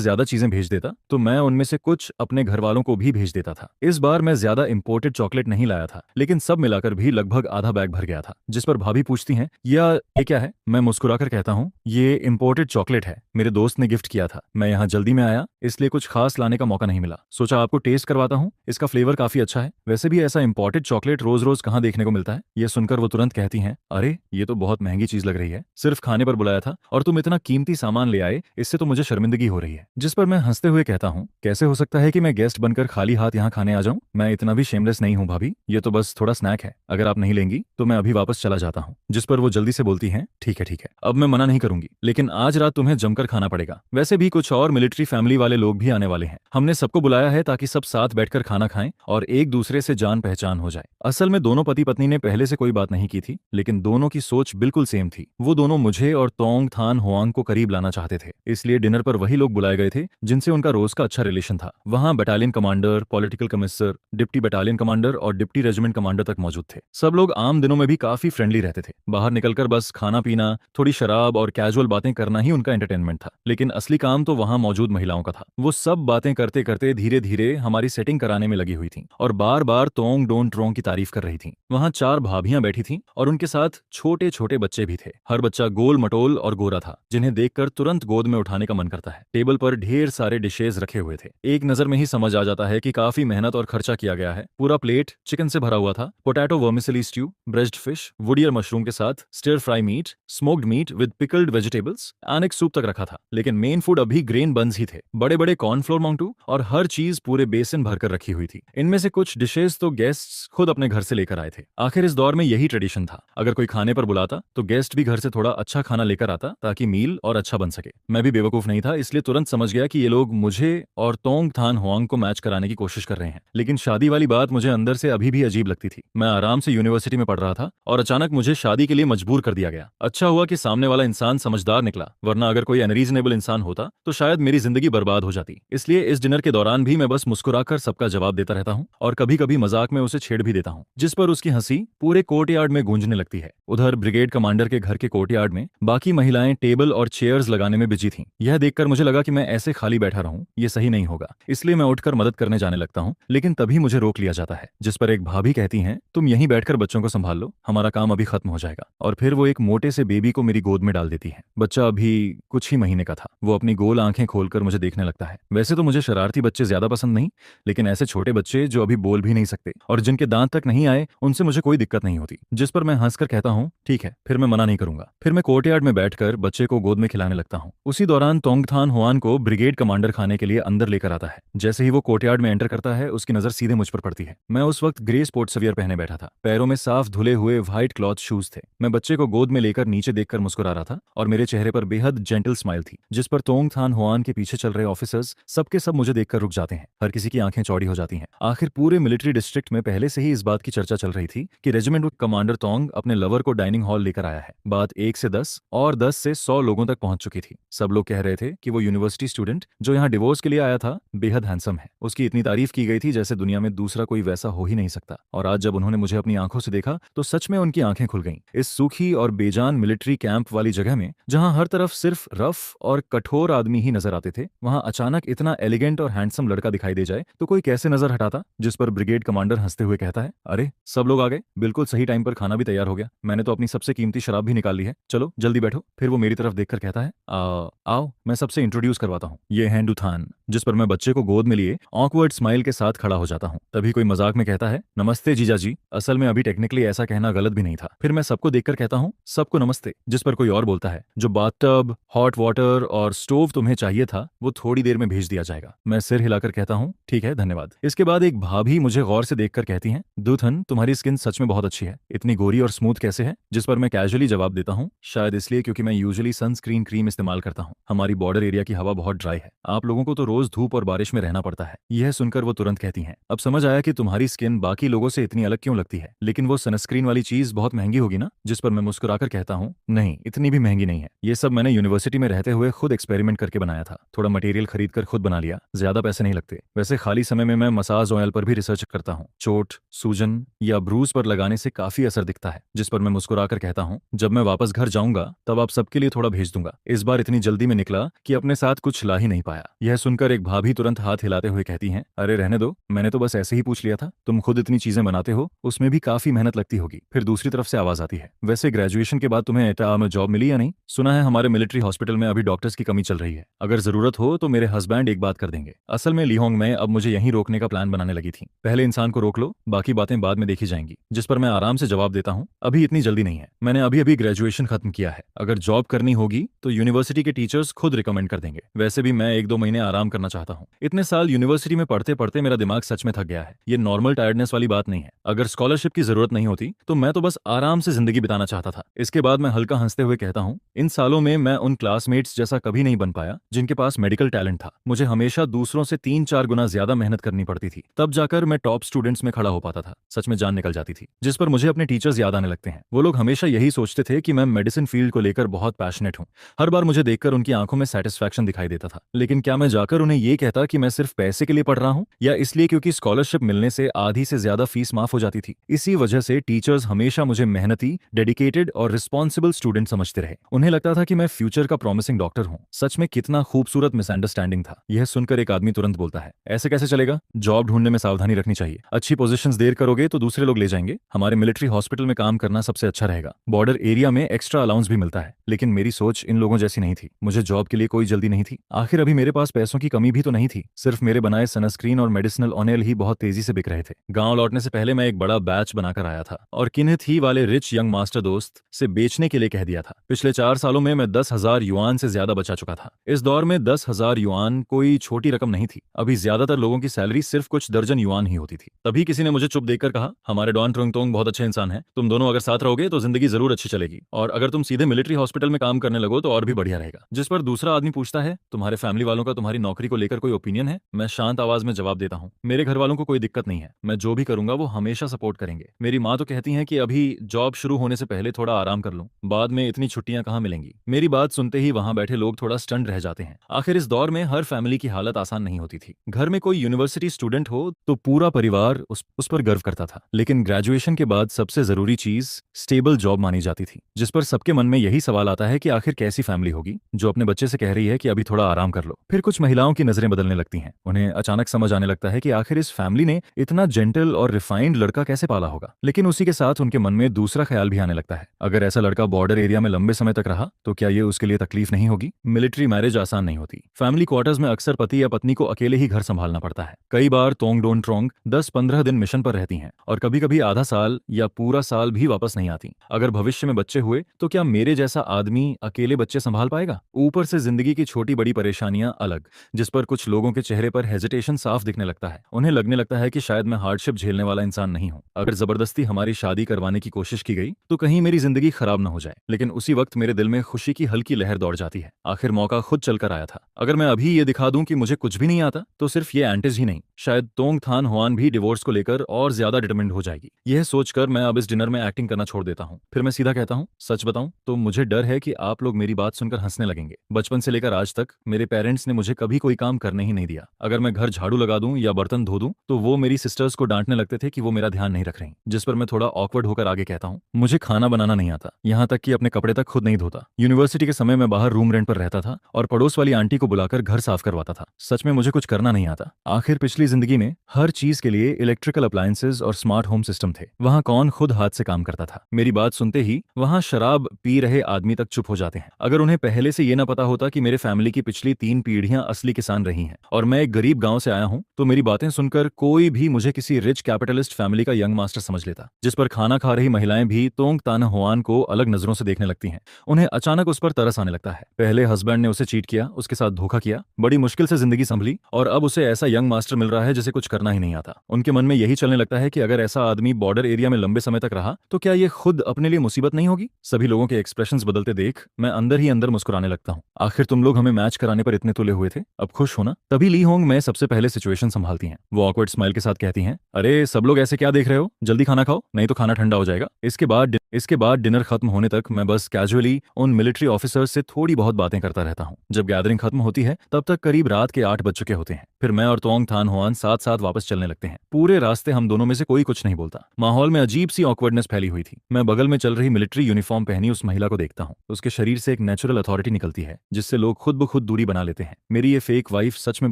ज्यादा चीजें भेज देता तो मैं उनमें से कुछ अपने घर वालों को भी भेज देता था। इस बार मैं ज्यादा इंपोर्टेड चॉकलेट नहीं लाया था, लेकिन सब मिलाकर भी लगभग आधा बैग भर गया था। जिस पर भाभी पूछती हैं, ये क्या है? मैं मुस्कुराकर कहता हूँ, ये इंपोर्टेड चॉकलेट है, मेरे दोस्त ने गिफ्ट किया था। मैं यहाँ जल्दी में आया, इसलिए कुछ खास लाने का मौका नहीं मिला। सोचा आपको टेस्ट करवाता हूँ, इसका फ्लेवर काफी अच्छा है। वैसे भी ऐसा इंपोर्टेड चॉकलेट रोज रोज कहाँ देखने को मिलता है। यह सुनकर वो तुरंत कहती हैं, अरे ये तो बहुत महंगी चीज लग रही है, सिर्फ खाने पर बुलाया था और तुम इतना कीमती सामान ले आए, इससे तो मुझे शर्मिंदगी हो रही है। जिस पर मैं हंसते हुए कहता हूँ, कैसे हो सकता है कि मैं गेस्ट बनकर खाली हाथ यहाँ खाने आ जाऊँ? मैं इतना भी शेमलेस नहीं हूँ भाभी, ये तो बस थोड़ा स्नैक है, अगर आप नहीं लेंगी तो मैं अभी वापस चला जाता हूँ। जिस पर वो जल्दी से बोलती हैं, ठीक है, अब मैं मना नहीं करूंगी, लेकिन आज रात तुम्हें जमकर खाना पड़ेगा। वैसे भी कुछ और मिलिट्री फैमिली वाले लोग भी आने वाले हैं, हमने सबको बुलाया है ताकि सब साथ बैठकर खाना खाएं और एक दूसरे से जान पहचान हो जाए। असल में दोनों पति पत्नी ने पहले से कोई बात नहीं की थी, लेकिन दोनों की सोच बिल्कुल सेम थी। वो दोनों मुझे और तोंग थान हुआंग को करीब लाना चाहते थे, इसलिए डिनर पर वही लोग बुलाए गए थे जिनसे उनका रोज का अच्छा रिलेशन था। वहां battalion commander, political commissioner, deputy battalion commander और डिप्टी रेजिमेंट कमांडर तक मौजूद थे। सब लोग आम दिनों में भी काफी फ्रेंडली रहते थे। बाहर निकलकर बस खाना पीना, थोड़ी शराब और कैजुअल बातें करना ही उनका एंटरटेनमेंट था, लेकिन असली काम तो वहां मौजूद महिलाओं का था। वो सब बातें करते करते धीरे धीरे हमारी सेटिंग कराने में लगी हुई थी और बार बार तोंग डोंग ट्रोंग की तारीफ कर रही थी। वहां 4 भाभियां बैठी थीं और उनके साथ छोटे छोटे बच्चे भी थे। हर बच्चा गोल मटोल और गोरा था, जिन्हें देखकर तुरंत गोद में उठाने का मन करता है। टेबल पर ढेर सारे डिशेज रखे हुए थे। एक नजर में ही समझ आ जाता है कि काफी मेहनत और खर्चा किया गया है। पूरा प्लेट चिकन से भरा हुआ था, potato vermicelli stew, braised fish, wood ear mushroom के साथ stir fry meat, smoke smoked meat with pickled vegetables and एक सूप तक रखा था, लेकिन मेन फूड अभी ग्रेन बन्स ही थे। बड़े बड़े कॉर्नफ्लोर मोंटू और हर चीज पूरे बेसिन भरकर रखी हुई थी। इनमें से कुछ डिशेस तो गेस्ट्स खुद अपने घर से लेकर आए थे। आखिर इस दौर में यही ट्रेडिशन था, अगर कोई खाने पर बुलाता तो गेस्ट भी घर से थोड़ा अच्छा खाना लेकर आता ताकि मील और अच्छा बन सके। मैं भी बेवकूफ नहीं था, इसलिए तुरंत समझ गया कि ये लोग मुझे और तोंग थान हुआंग को मैच कराने की कोशिश कर रहे हैं। लेकिन शादी वाली बात मुझे अंदर से अभी भी अजीब लगती थी। मैं आराम से यूनिवर्सिटी में पढ़ रहा था और अचानक मुझे शादी के लिए मजबूर कर दिया गया। अच्छा हुआ कि सामने वाला इंसान समझदार निकला, वरना अगर कोई अनरीजनेबल इंसान होता तो शायद मेरी जिंदगी बर्बाद हो जाती। इसलिए इस डिनर के दौरान भी मैं बस मुस्कुराकर सबका जवाब देता रहता हूँ और कभी कभी मजाक में उसे छेड़ भी देता हूँ, जिस पर उसकी हंसी पूरे कोर्टयार्ड में गूंजने लगती है। उधर ब्रिगेड कमांडर के घर के कोर्टयार्ड में बाकी महिलाएं टेबल और चेयर्स लगाने में बिजी थीं। यह देखकर मुझे लगा कि मैं ऐसे खाली बैठा रहूं ये सही नहीं होगा, इसलिए मैं उठकर मदद करने जाने लगता हूं, लेकिन तभी मुझे रोक लिया जाता है, जिस पर एक भाभी कहती हैं, तुम यहीं बैठकर बच्चों को संभाल लो, हमारा काम अभी खत्म हो जाएगा। और फिर वो एक मोटे से बेबी को मेरी गोद में डाल देती है। बच्चा अभी कुछ ही महीने का था। वो अपनी गोल आंखें खोलकर मुझे देखने लगता है। वैसे तो मुझे शरारती बच्चे ज्यादा पसंद नहीं, लेकिन ऐसे छोटे बच्चे जो अभी बोल भी नहीं सकते और जिनके दांत तक नहीं आए, उनसे मुझे कोई दिक्कत नहीं होती। जिस पर मैं हंसकर कहता हूँ, ठीक है, फिर मैं मना नहीं करूंगा। फिर मैं कोर्टयार्ड में बैठकर बच्चे को गोद में खिलाने लगता हूँ। उसी दौरान तोंगथान हुआन को ब्रिगेड कमांडर खाने के लिए अंदर लेकर आता है। जैसे ही वो कोर्टयार्ड में एंटर करता है, उसकी नजर सीधे मुझ पर पड़ती है। मैं उस वक्त ग्रे स्पोर्ट्स वियर पहने बैठा था, पैरों में साफ धुले हुए व्हाइट क्लॉथ शूज थे। मैं बच्चे को गोद में लेकर नीचे देखकर मुस्कुरा रहा था और मेरे चेहरे पर बेहद जेंटल स्माइल थी, जिस पर तोंगथान हुआन के पीछे चल रहे ऑफिसर्स सबके सब मुझे देखकर रुक जाते हैं। हर किसी की आंखें चौड़ी हो जाती हैं। आखिर पूरे मिलिट्री डिस्ट्रिक्ट में पहले से ही इस बात की चर्चा चल रही थी कि रेजिमेंट कमांडर तोंग अपने लवर को डाइनिंग हॉल लेकर आया है। बात 1 से 10 और 10 से 100 लोगों तक पहुंच चुकी थी। सब लोग कह रहे थे कि वो यूनिवर्सिटी स्टूडेंट जो यहाँ डिवोर्स के लिए आया था बेहद हैंडसम है। उसकी इतनी तारीफ की गई थी जैसे दुनिया में दूसरा कोई वैसा हो ही नहीं सकता। और आज जब उन्होंने मुझे अपनी आंखों से देखा तो सच में उनकी आंखें खुल गईं। इस सूखी और बेजान मिलिट्री कैंप वाली जगह में, जहां हर तरफ सिर्फ रफ और कठोर आदमी ही नजर आते थे, वहां अचानक इतना एलिगेंट और हैंडसम लड़का दिखाई दे जाए तो कोई कैसे नजर हटाता। जिस पर ब्रिगेड कमांडर हंसते हुए कहता है, अरे सब लोग आ गए, बिल्कुल सही टाइम पर खाना भी तैयार हो गया। मैंने तो अपनी सबसे कीमती शराब भी निकाल ली है, चलो जल्दी बैठो। फिर वो मेरी तरफ देखकर कहता है, आओ मैं सबसे इंट्रोड्यूस करवाता हूँ, ये हैं डूथान। जिस पर मैं बच्चे को गोद में लिए ऑकवर्ड स्माइल के साथ खड़ा हो जाता हूँ। तभी कोई मजाक में कहता है, नमस्ते जीजा जी। असल में अभी टेक्निकली ऐसा कहना गलत भी नहीं था। फिर मैं सबको देखकर कहता हूँ, सबको नमस्ते। जिस पर कोई और बोलता है, जो बाथटब, हॉट वाटर और स्टोव तुम्हें चाहिए था वो थोड़ी देर में भेज दिया जाएगा। मैं सिर हिलाकर कहता हूँ, ठीक है धन्यवाद। इसके बाद एक भाभी मुझे गौर से देखकर कहती हैं, दूथन तुम्हारी स्किन सच में बहुत अच्छी है, इतनी गोरी और स्मूथ कैसे है? जिस पर मैं कैजुअली जवाब देता हूँ, शायद इसलिए क्योंकि मैं यूजुअली सनस्क्रीन क्रीम इस्तेमाल करता हूँ। हमारी बॉर्डर एरिया की हवा बहुत ड्राई है, आप लोगों को तो रोज धूप और बारिश में रहना पड़ता है। यह सुनकर वो तुरंत कहती हैं, अब समझ आया कि तुम्हारी स्किन बाकी लोगों से इतनी अलग क्यों लगती है, लेकिन वो सनस्क्रीन वाली चीज बहुत महंगी होगी ना? जिस पर मैं मुस्कुराकर कहता हूँ, नहीं इतनी भी महंगी नहीं है, ये सब मैंने यूनिवर्सिटी में रहते हुए खुद एक्सपेरिमेंट करके बनाया था। थोड़ा मटेरियल खरीद कर खुद बना लिया, ज्यादा पैसे नहीं लगते। वैसे खाली समय में मैं मसाज ऑयल पर भी रिसर्च करता हूँ, चोट, सूजन या ब्रूज पर लगाने से काफी असर दिखता है। जिस पर मैं मुस्कुराकर कहता हूँ, जब मैं वापस घर जाऊंगा तब आप सबके लिए थोड़ा भेज दूंगा। इस बार इतनी जल्दी में निकला कि अपने साथ कुछ ला ही नहीं पाया। यह सुनकर एक भाभी तुरंत हाथ हिलाते हुए कहती हैं, अरे रहने दो, मैंने तो बस ऐसे ही पूछ लिया था, तुम खुद इतनी चीजें बनाते हो, उसमें भी काफी मेहनत लगती होगी। फिर दूसरी तरफ से आवाज आती है, वैसे ग्रेजुएशन के बाद तुम्हें एटा में जॉब मिली या नहीं? सुना है हमारे मिलिट्री हॉस्पिटल में अभी डॉक्टर्स की कमी चल रही है, अगर जरूरत हो तो मेरे हस्बैंड एक बात कर देंगे। असल में लिहोंग में अब मुझे यहीं रोकने का प्लान बनाने लगी थी। पहले इंसान को रोक लो, बाकी बातें बाद में देखी जाएंगी। जिस पर मैं आराम से जवाब देता हूँ, अभी इतनी जल्दी नहीं है, मैंने अभी अभी ग्रेजुएशन खत्म किया है। अगर जॉब करनी होगी तो यूनिवर्सिटी के टीचर्स खुद रिकमेंड कर देंगे। वैसे भी मैं 1-2 महीने आराम करना चाहता हूँ। इतने साल यूनिवर्सिटी में पढ़ते पढ़ते मेरा दिमाग सच में थक गया है। ये नॉर्मल टायर्डनेस वाली बात नहीं है। अगर स्कॉलरशिप की जरूरत नहीं होती तो मैं तो बस आराम से जिंदगी बिताना चाहता था। इसके बाद मैं हल्का हंसते हुए कहता हूँ, इन सालों में मैं उन क्लासमेट्स जैसा कभी नहीं बन पाया जिनके पास मेडिकल टैलेंट था। मुझे हमेशा दूसरों से 3-4 गुना ज्यादा मेहनत करनी पड़ती थी, तब जाकर मैं टॉप स्टूडेंट्स में खड़ा हो पाता था। सच में जान निकल जाती थी। जिस पर मुझे अपने टीचर्स याद आने लगते हैं। वो लोग हमेशा यही सोचते थे कि मैं मेडिसिन फील्ड को लेकर बहुत पैशनेट हूँ। हर बार मुझे देखकर उनकी आंखों में सेटिस्फैक्शन दिखाई देता था। लेकिन क्या मैं जाकर उन्हें ये कहता कि मैं सिर्फ पैसे के लिए पढ़ रहा हूँ, या इसलिए क्योंकि स्कॉलरशिप मिलने से आधी से ज्यादा फीस माफ हो जाती थी? इसी वजह से टीचर्स हमेशा मुझे मेहनती, डेडिकेटेड और रिस्पॉन्सिबल स्टूडेंट समझते रहे। उन्हें लगता था कि मैं फ्यूचर का प्रॉमिसिंग डॉक्टर हूँ। सच में कितना खूबसूरत मिसअंडरस्टैंडिंग था। यह सुनकर एक आदमी तुरंत बोलता है, ऐसे कैसे चलेगा? जॉब ढूंढने में सावधानी रखनी चाहिए। अच्छी पोजीशंस देर करोगे तो दूसरे लोग ले जाएंगे। हमारे मिलिट्री हॉस्पिटल में काम करना सबसे अच्छा रहेगा। बॉर्डर एरिया में एक्स्ट्रा अलाउंस भी मिलता है। लेकिन मेरी सोच इन लोगों जैसी नहीं थी। मुझे जॉब के लिए कोई जल्दी नहीं थी। आखिर अभी मेरे पास पैसों की कमी भी तो नहीं थी, सिर्फ मेरे बनाए सनस्क्रीन और मेडिसिनल ऑयल ही बहुत तेजी से बिक रहे थे। गांव लौटने से पहले मैं एक बड़ा बैच बनाकर आया था और किन्हित ही वाले रिच यंग मास्टर दोस्त से बेचने के लिए कह दिया था। पिछले 4 सालों में मैं 10,000 युआन से ज्यादा बचा चुका था। इस दौर में 10,000 युआन कोई छोटी रकम नहीं थी। अभी ज्यादातर लोगों की सैलरी सिर्फ कुछ दर्जन युआन ही होती थी। तभी किसी ने मुझे चुप देखकर कहा, हमारे डॉन ट्रुंगतोंग बहुत अच्छे इंसान हैं, तुम दोनों अगर साथ रहोगे तो जिंदगी जरूर अच्छी चलेगी, और अगर तुम सीधे मिलिट्री हॉस्पिटल में काम करने लगो तो और भी बढ़िया रहेगा। जिस पर दूसरा आदमी पूछता है, तुम्हारे फैमिली वालों का तुम्हारी नौकरी को लेकर कोई ओपिनियन है? मैं शांत आवाज में जवाब देता हूँ, मेरे घर वालों को कोई दिक्कत नहीं है, मैं जो भी करूंगा वो हमेशा सपोर्ट करेंगे। मेरी माँ तो कहती है कि अभी जॉब शुरू होने से पहले थोड़ा आराम कर लूं, बाद में इतनी छुट्टियां कहाँ मिलेंगी। मेरी बात सुनते ही वहां बैठे लोग थोड़ा स्टंड रह जाते हैं। आखिर इस दौर में हर फैमिली की हालत आसान नहीं होती थी। घर में कोई यूनिवर्सिटी स्टूडेंट हो तो पूरा परिवार उस पर गर्व करता था, लेकिन ग्रेजुएशन के बाद सबसे जरूरी चीज स्टेबल जॉब मानी जाती थी। जिस पर सबके मन में यही सवाल आता है कि आखिर कैसी फैमिली होगी जो अपने बच्चे से कह रही है कि अभी थोड़ा आराम कर लो। फिर कुछ महिलाओं की नजरें बदलने लगती हैं। उन्हें अचानक समझ आने लगता है कि आखिर इस फैमिली ने इतना जेंटल और रिफाइंड लड़का कैसे पाला होगा। लेकिन उसी के साथ उनके मन में दूसरा ख्याल भी आने लगता है, अगर ऐसा लड़का बॉर्डर एरिया में लंबे समय तक रहा तो क्या ये उसके लिए तकलीफ नहीं होगी। मिलिट्री मैरिज आसान नहीं होती। फैमिली क्वार्टर्स में अक्सर पति या पत्नी को अकेले ही घर संभालना पड़ता है। कई बार तोंग डोन ट्रोंग 10-15 दिन मिशन पर रहती हैं और कभी कभी आधा साल या पूरा साल भी वापस नहीं आती। अगर भविष्य में बच्चे हुए तो क्या मेरे जैसा आदमी अकेले बच्चे संभाल पाएगा? ऊपर से जिंदगी की छोटी बड़ी परेशानियां अलग, जिस पर कुछ लोगों के चेहरे पर हेजिटेशन साफ दिखने लगता है। उन्हें लगने लगता है कि शायद मैं हार्डशिप झेलने वाला इंसान नहीं हूं। अगर जबरदस्ती हमारी शादी करवाने की कोशिश की गई तो कहीं मेरी जिंदगी खराब न हो जाए। लेकिन उसी वक्त मेरे दिल में खुशी की हल्की लहर दौड़ जाती है। आखिर मौका खुद चलकर आया था। अगर मैं अभी ये दिखा दूं कि मुझे कुछ भी नहीं आता तो सिर्फ ये एंटिज ही नहीं, शायद तोंग थान हुआन भी डिवोर्स को लेकर और ज्यादा डिटरमिन्ड हो जाएगी। यह सोचकर मैं अब इस डिनर में एक्टिंग करना छोड़ देता हूँ। फिर मैं सीधा कहता हूँ, सच बताऊं तो मुझे डर है कि आप लोग मेरी बात सुनकर हंसने लगेंगे। बचपन से लेकर आज तक मेरे पेरेंट्स ने मुझे कभी कोई काम करने ही नहीं दिया। अगर मैं घर झाड़ू लगा दूं या बर्तन धो दूं तो वो मेरी सिस्टर्स को डांटने लगते थे कि वो मेरा ध्यान नहीं रख रही। जिस पर मैं थोड़ा ऑकवर्ड होकर आगे कहता हूँ, मुझे खाना बनाना नहीं आता, यहाँ तक कि अपने कपड़े तक खुद नहीं धोता। यूनिवर्सिटी के समय मैं बाहर रूम रेंट पर रहता था और पड़ोस वाली आंटी को बुलाकर घर साफ करवाता था। सच में मुझे कुछ करना नहीं आता। आखिर पिछली जिंदगी में हर चीज के लिए इलेक्ट्रिकल अप्लायंसेज और स्मार्ट होम सिस्टम थे। वहाँ कौन खुद हाथ से काम करता था? मेरी बात सुनते ही वहाँ शराब पी रहे आदमी तक चुप हो जाते हैं। अगर उन्हें पहले से ये न पता होता कि मेरे फैमिली की पिछली 3 पीढ़ियां असली किसान रही हैं और मैं एक गरीब गांव से आया हूं, तो मेरी बातें सुनकर कोई भी मुझे किसी रिच कैपिटलिस्ट फैमिली का यंग मास्टर समझ लेता। जिस पर खाना खा रही महिलाएं भी तोंग तान हुआन को अलग नजरों से देखने लगती हैं। उन्हें अचानक उस पर तरस आने लगता है। पहले हस्बैंड ने उसे चीट किया, उसके साथ धोखा किया, बड़ी मुश्किल से जिंदगी संभली, और अब उसे ऐसा यंग मास्टर मिल रहा है जिसे कुछ करना ही नहीं आता। उनके मन में यही चलने लगता है कि अगर ऐसा आदमी बॉर्डर एरिया में लंबे समय तक रहा तो क्या ये खुद अपने लिए मुसीबत नहीं होगी? सभी लोगों के एक्सप्रेशंस बदलते देख मैं अंदर ही अंदर मुस्कुराने लगता हूँ। आखिर तुम लोग हमें मैच कराने पर इतने तुले हुए थे, अब खुश हो ना? तभी ली होंग मैं सबसे पहले सिचुएशन संभालती हैं। वो ऑकवर्ड स्माइल के साथ कहती हैं, अरे सब लोग ऐसे क्या देख रहे हो, जल्दी खाना खाओ नहीं तो खाना ठंडा हो जाएगा। इसके बाद डिनर खत्म होने तक मैं बस कैजुअली उन मिलिट्री ऑफिसर्स से थोड़ी बहुत बातें करता रहता हूँ। जब गैदरिंग खत्म होती है तब तक करीब रात के 8 बज चुके होते हैं। फिर मैं और तोंग थान हुआन साथ साथ वापस चलने लगते हैं। पूरे रास्ते हम दोनों में से कोई कुछ नहीं बोलता। माहौल में अजीब सी ऑकवर्डनेस फैली हुई थी। मैं बगल में चल रही मिलिट्री यूनिफॉर्म पहनी उस महिला को देखता हूँ। उसके शरीर से एक नेचुरल अथॉरिटी निकलती है जिससे लोग खुद ब खुद दूरी बना लेते हैं। मेरी ये फेक वाइफ सच में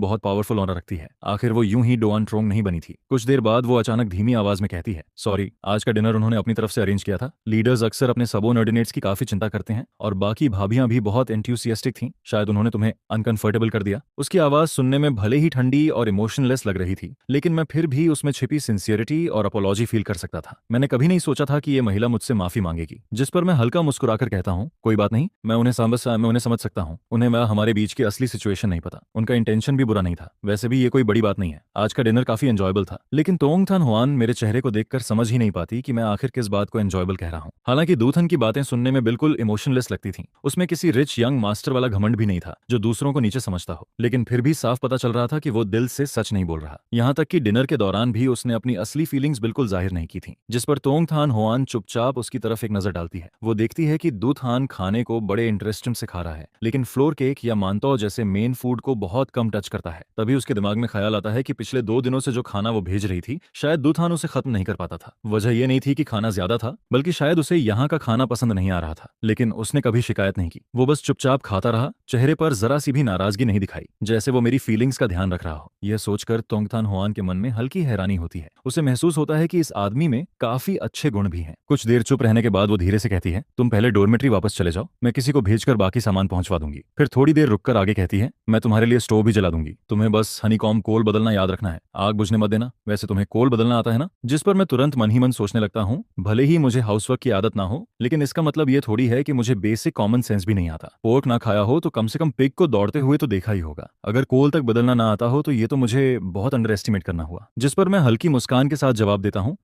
बहुत पावरफुल ऑनर रखती है। आखिर वो यूं ही डोआन ट्रोंग नहीं बनी थी। कुछ देर बाद वो अचानक धीमी आवाज में कहती है, सॉरी, आज का डिनर उन्होंने अपनी तरफ से अरेंज किया था। लीडर्स अक्सर अपने सबोर्डिनेट्स की काफी चिंता करते हैं और बाकी भाभियां भी बहुत एंथुसियास्टिक थीं। शायद उन्होंने तुम्हें अनकंफर्टेबल कर दिया। उसकी आवाज सुनने में भले ही ठंडी और इमोशनलेस लग रही थी, लेकिन मैं फिर भी उसमें छिपी सिंसियरिटी और अपोलॉजी फील कर सकता था। मैंने कभी नहीं सोचा था कि ये महिला मुझसे माफी मांगेगी। जिस पर मैं हल्का मुस्कुराकर कहता हूँ, कोई बात नहीं, मैं उन्हें समझ सकता हूँ। उन्हें मैं हमारे बीच की असली सिचुएशन नहीं पता। उनका इंटेंशन भी बुरा नहीं था। वैसे भी ये कोई बड़ी बात नहीं है। आज का डिनर काफी एंजॉयबल था। लेकिन तोंग थान हुआन मेरे चेहरे को देखकर समझ ही नहीं पाती कि मैं आखिर किस बात को एंजॉयबल कह रहा हूँ। हालांकि दूथन की बातें सुनने में बिल्कुल इमोशनलेस लगती थीं। उसमें किसी रिच यंग मास्टर वाला घमंड भी नहीं था जो दूसरों को नीचे समझता हो। लेकिन फिर भी साफ पता चल रहा था कि वो दिल से सच नहीं बोल रहा। यहाँ तक कि डिनर के दौरान भी उसने अपनी असली फीलिंग्स बिल्कुल जाहिर नहीं की थी। जिस पर तोंग थान हुआन चुपचाप उसकी तरफ एक नजर डालती है। वो देखती है कि दूथान खाने को बड़े इंटरेस्ट से खा रहा है, लेकिन फ्लोर केक या मानतौ जैसे मेन फूड को बहुत कम टच करता है। तभी उसके दिमाग में ख्याल आता है कि पिछले 2 दिनों से जो खाना वो भेज रही थी, शायद दूथान उसे खत्म नहीं कर पाता था। वजह यह नहीं थी कि खाना ज्यादा था, बल्कि शायद उसे यहाँ का खाना पसंद नहीं आ रहा था। लेकिन उसने कभी शिकायत नहीं की। वो बस चुपचाप खाता रहा, चेहरे पर जरा सी भी नाराजगी नहीं दिखाई, जैसे वो मेरी फीलिंग्स का ध्यान रख रहा हो। यह सोचकर तोंग थान हुआन के मन में हल्की हैरानी होती है। उसे महसूस होता है कि इस आदमी में काफी अच्छे गुण भी हैं। कुछ देर चुप रहने के बाद वो धीरे से कहती है, तुम पहले डोरमेट्री वापस चले जाओ, मैं किसी को भेजकर बाकी सामान पहुंचवा दूंगी। फिर थोड़ी देर रुककर आगे कहती है, मैं तुम्हारे लिए लिए स्टोव भी जला दूंगी। तुम्हें बस हनीकॉम्ब कोल बदलना याद रखना है, आग बुझने मत देना। वैसे तुम्हें कोल बदलना आता है ना? जिस पर मैं तुरंत मन ही मन सोचने लगता हूँ, भले ही मुझे हाउसवर्क की आदत ना हो, लेकिन इसका मतलब ये थोड़ी है कि मुझे बेसिक कॉमन सेंस भी नहीं आता। पोर्क ना खाया हो तो कम से कम पिग को दौड़ते हुए तो देखा ही होगा। अगर कोल तक बदलना ना आता हो तो ये तो मुझे बहुत अंडर एस्टिमेट करना हुआ। जिस पर मैं हल्की मुस्कान के साथ जवाब देता हूँ,